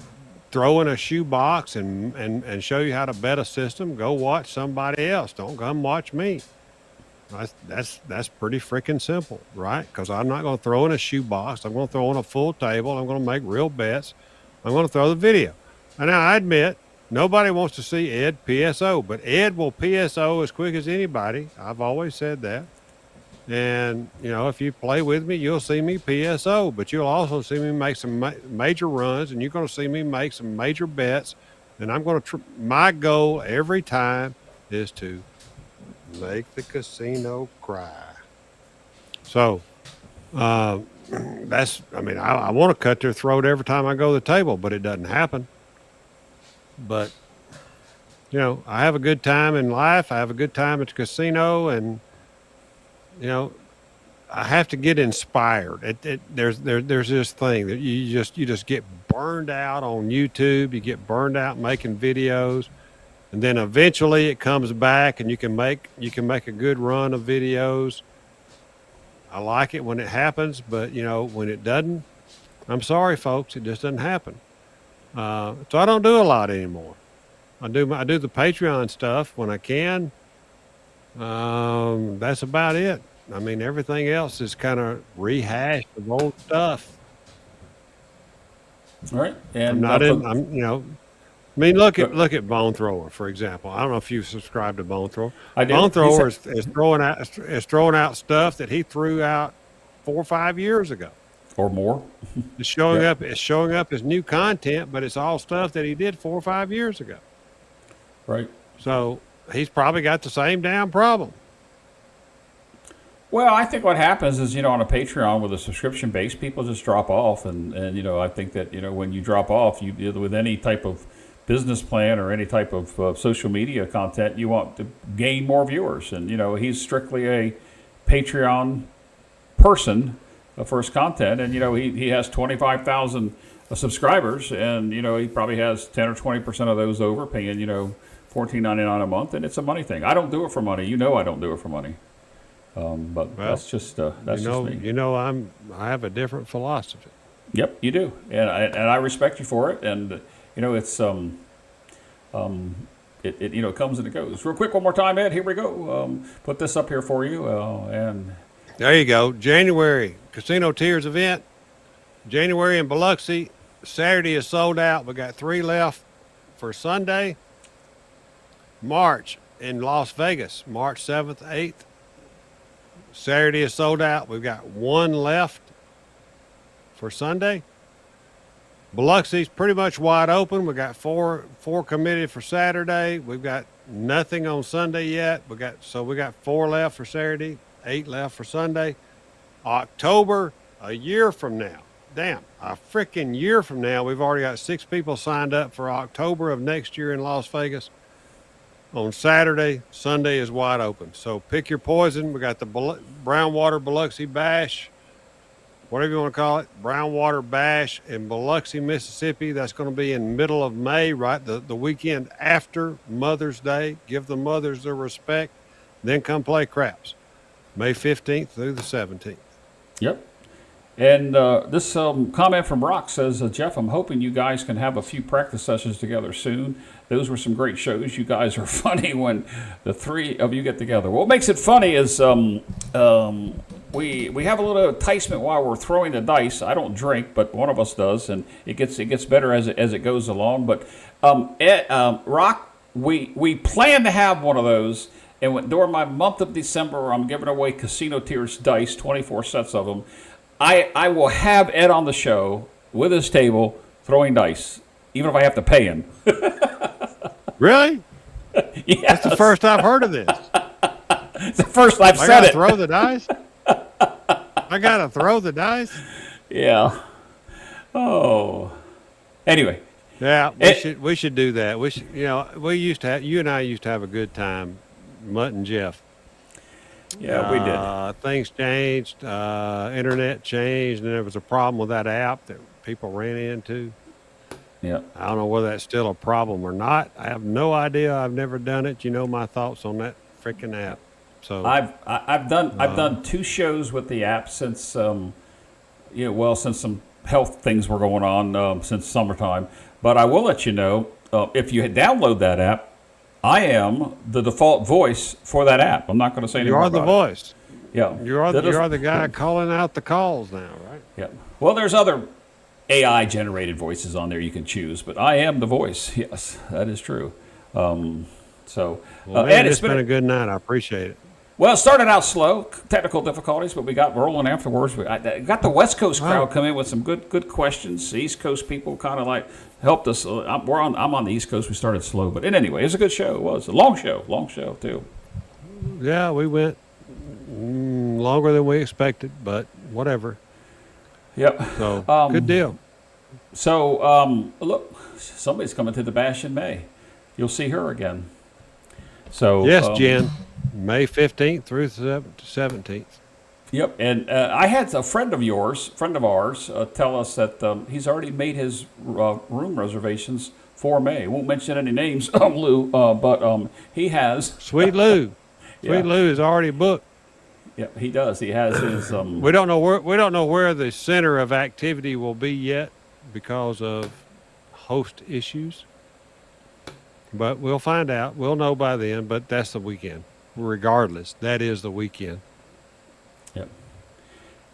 Speaker 2: throw in a shoebox and show you how to bet a system, go watch somebody else. Don't come watch me. That's pretty freaking simple, right? Because I'm not going to throw in a shoebox. I'm going to throw in a full table. I'm going to make real bets. I'm going to throw the video. And now I admit, nobody wants to see Ed PSO, but Ed will PSO as quick as anybody. I've always said that. And, if you play with me, you'll see me PSO, but you'll also see me make some major runs, and you're going to see me make some major bets. And I'm going to, my goal every time is to make the casino cry. So, I want to cut their throat every time I go to the table, but it doesn't happen. But, I have a good time in life. I have a good time at the casino, and, I have to get inspired. There's this thing that you just get burned out on YouTube. You get burned out making videos, and then eventually it comes back, and you can make a good run of videos. I like it when it happens, but when it doesn't, I'm sorry, folks, it just doesn't happen. So I don't do a lot anymore. I do the Patreon stuff when I can. That's about it. I mean, everything else is kind of rehashed of old stuff.
Speaker 1: All right. And
Speaker 2: look at Bone Thrower, for example. I don't know if you subscribe to Bone Thrower.
Speaker 1: I do.
Speaker 2: Bone Thrower is throwing out stuff that he threw out 4 or 5 years ago.
Speaker 1: Or more.
Speaker 2: It's showing up as new content, but it's all stuff that he did 4 or 5 years ago.
Speaker 1: Right.
Speaker 2: So he's probably got the same damn problem.
Speaker 1: Well, I think what happens is, on a Patreon with a subscription base, people just drop off. And I think that, when you drop off, with any type of business plan or any type of social media content, you want to gain more viewers. And, he's strictly a Patreon person for his content. And, he has 25,000 subscribers, and, he probably has 10 or 20% of those over paying, $14.99 a month. And it's a money thing. I don't do it for money. I don't do it for money. But that's just me.
Speaker 2: I have a different philosophy.
Speaker 1: Yep, you do, and I respect you for it. And it's it comes and it goes. Real quick, one more time, Ed. Here we go. Put this up here for you, and
Speaker 2: there you go. January Casino Tiers event. January in Biloxi. Saturday is sold out. We got 3 left for Sunday. March in Las Vegas, March 7th, 8th. Saturday is sold out. We've got 1 left for Sunday. Biloxi's pretty much wide open. We got four committed for Saturday. We've got nothing on Sunday yet. We got 4 left for Saturday, 8 left for Sunday. October, a year from now. Damn, a freaking year from now. We've already got 6 people signed up for October of next year in Las Vegas. On Saturday, Sunday is wide open. So pick your poison. We got the Brownwater Biloxi Bash, whatever you want to call it, Brownwater Bash in Biloxi, Mississippi. That's going to be in middle of May, right? The weekend after Mother's Day. Give the mothers their respect. Then come play craps. May 15th through the 17th.
Speaker 1: Yep. And this comment from Rock says, Jeff, I'm hoping you guys can have a few practice sessions together soon. Those were some great shows. You guys are funny when the 3 of you get together. What makes it funny is we have a little enticement while we're throwing the dice. I don't drink, but one of us does, and it gets better as it goes along. But Rock, we plan to have one of those. And during my month of December, I'm giving away Casino Tiers dice, 24 sets of them. I will have Ed on the show with his table throwing dice, even if I have to pay him.
Speaker 2: Really?
Speaker 1: Yes.
Speaker 2: That's the first I've heard of this.
Speaker 1: It's the first I've said it.
Speaker 2: Throw the dice? I gotta throw the dice.
Speaker 1: Yeah. Oh. Anyway.
Speaker 2: Yeah, we should do that. We should, you and I used to have a good time, Mutt and Jeff.
Speaker 1: Yeah, we did.
Speaker 2: Things changed, internet changed, and there was a problem with that app that people ran into.
Speaker 1: Yeah.
Speaker 2: I don't know whether that's still a problem or not. I have no idea. I've never done it. You know my thoughts on that freaking app. So
Speaker 1: I've done 2 shows with the app since since some health things were going on since summertime. But I will let you know, if you download that app, I am the default voice for that app. I'm not going to say anything.
Speaker 2: You are the voice.
Speaker 1: Yeah.
Speaker 2: You are the guy calling out the calls now, right?
Speaker 1: Yeah. Well, there's other AI generated voices on there you can choose, but I am the voice. Yes, that is true.
Speaker 2: Man,
Speaker 1: and
Speaker 2: it's been a good night. I appreciate it.
Speaker 1: Well, it started out slow, technical difficulties, but we got rolling afterwards. I got the West Coast crowd come in with some good questions. The East Coast people kind of like helped us. I'm on the East Coast. We started slow, but anyway, it was a good show. It was a long show too.
Speaker 2: Yeah, we went longer than we expected, but whatever.
Speaker 1: Yep.
Speaker 2: So good deal.
Speaker 1: So look, somebody's coming to the bash in May. You'll see her again. So
Speaker 2: yes, Jen. May 15th through the 17th.
Speaker 1: Yep, and I had a friend of ours, tell us that he's already made his room reservations for May. Won't mention any names, Lou, but he has.
Speaker 2: Sweet Lou. Sweet Lou is already booked.
Speaker 1: Yeah, he does. He has his.
Speaker 2: We don't know where the center of activity will be yet because of host issues, but we'll find out. We'll know by then. But that's the weekend. Regardless, that is the weekend.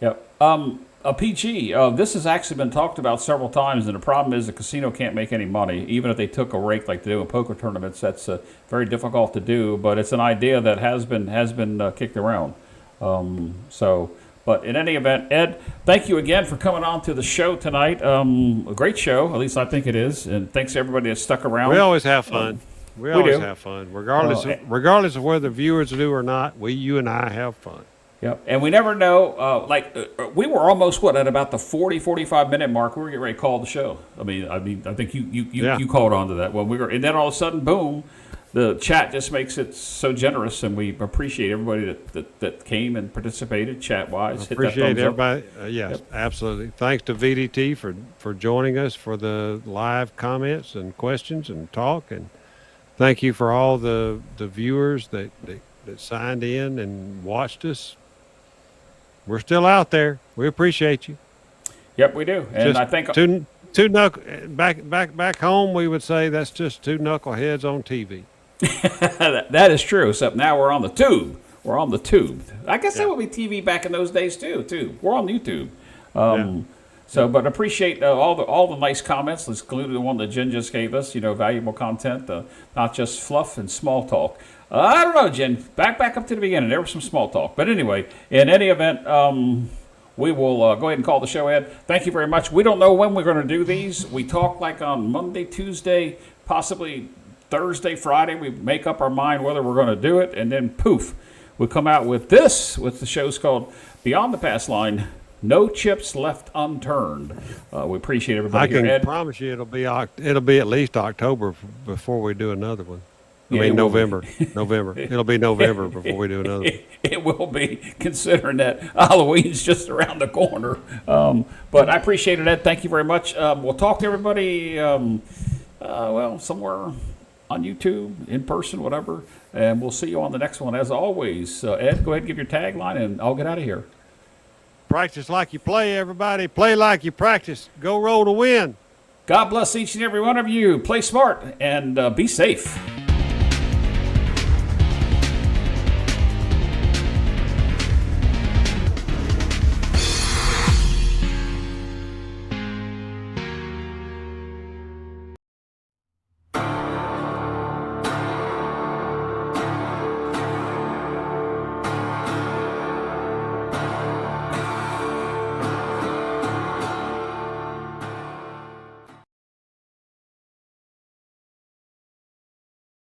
Speaker 1: Yep. A PG. This has actually been talked about several times, and the problem is the casino can't make any money, even if they took a rake like they do in poker tournaments. That's very difficult to do, but it's an idea that has been kicked around. But in any event, Ed, thank you again for coming on to the show tonight. A great show, at least I think it is, and thanks to everybody that stuck around.
Speaker 2: We always have fun. We always
Speaker 1: do.
Speaker 2: have fun, regardless of whether viewers do or not. You and I have fun.
Speaker 1: Yep, and we never know. We were almost at about the 45 minute mark. We were getting ready to call the show. I think you called on to that when we were, and then all of a sudden, boom, the chat just makes it so generous, and we appreciate everybody that came and participated chat wise.
Speaker 2: Appreciate everybody. Yes, absolutely. Thanks to VDT for joining us for the live comments and questions and talk and. Thank you for all the viewers that signed in and watched us. We're still out there. We appreciate you.
Speaker 1: Yep, we do. And I think
Speaker 2: back home we would say that's just 2 knuckleheads on TV.
Speaker 1: that is true. Except now we're on the tube. We're on the tube. I guess that would be TV back in those days too. We're on YouTube. So, but appreciate all the nice comments, including the one that Jen just gave us. Valuable content, not just fluff and small talk. I don't know, Jen. Back up to the beginning. There was some small talk, but anyway, in any event, we will go ahead and call the show, Ed. Thank you very much. We don't know when we're going to do these. We talk like on Monday, Tuesday, possibly Thursday, Friday. We make up our mind whether we're going to do it, and then poof, we come out with this. With the show's called Beyond the Passline. No chips left unturned. We appreciate everybody here, Ed.
Speaker 2: I can promise you it'll be at least October before we do another one. I mean November. It'll be November before we do another one.
Speaker 1: It will be, considering that Halloween's just around the corner. But I appreciate it, Ed. Thank you very much. We'll talk to everybody, somewhere on YouTube, in person, whatever. And we'll see you on the next one. As always, Ed, go ahead and give your tagline, and I'll get out of here.
Speaker 2: Practice like you play, everybody. Play like you practice. Go roll to win.
Speaker 1: God bless each and every one of you. Play smart and be safe.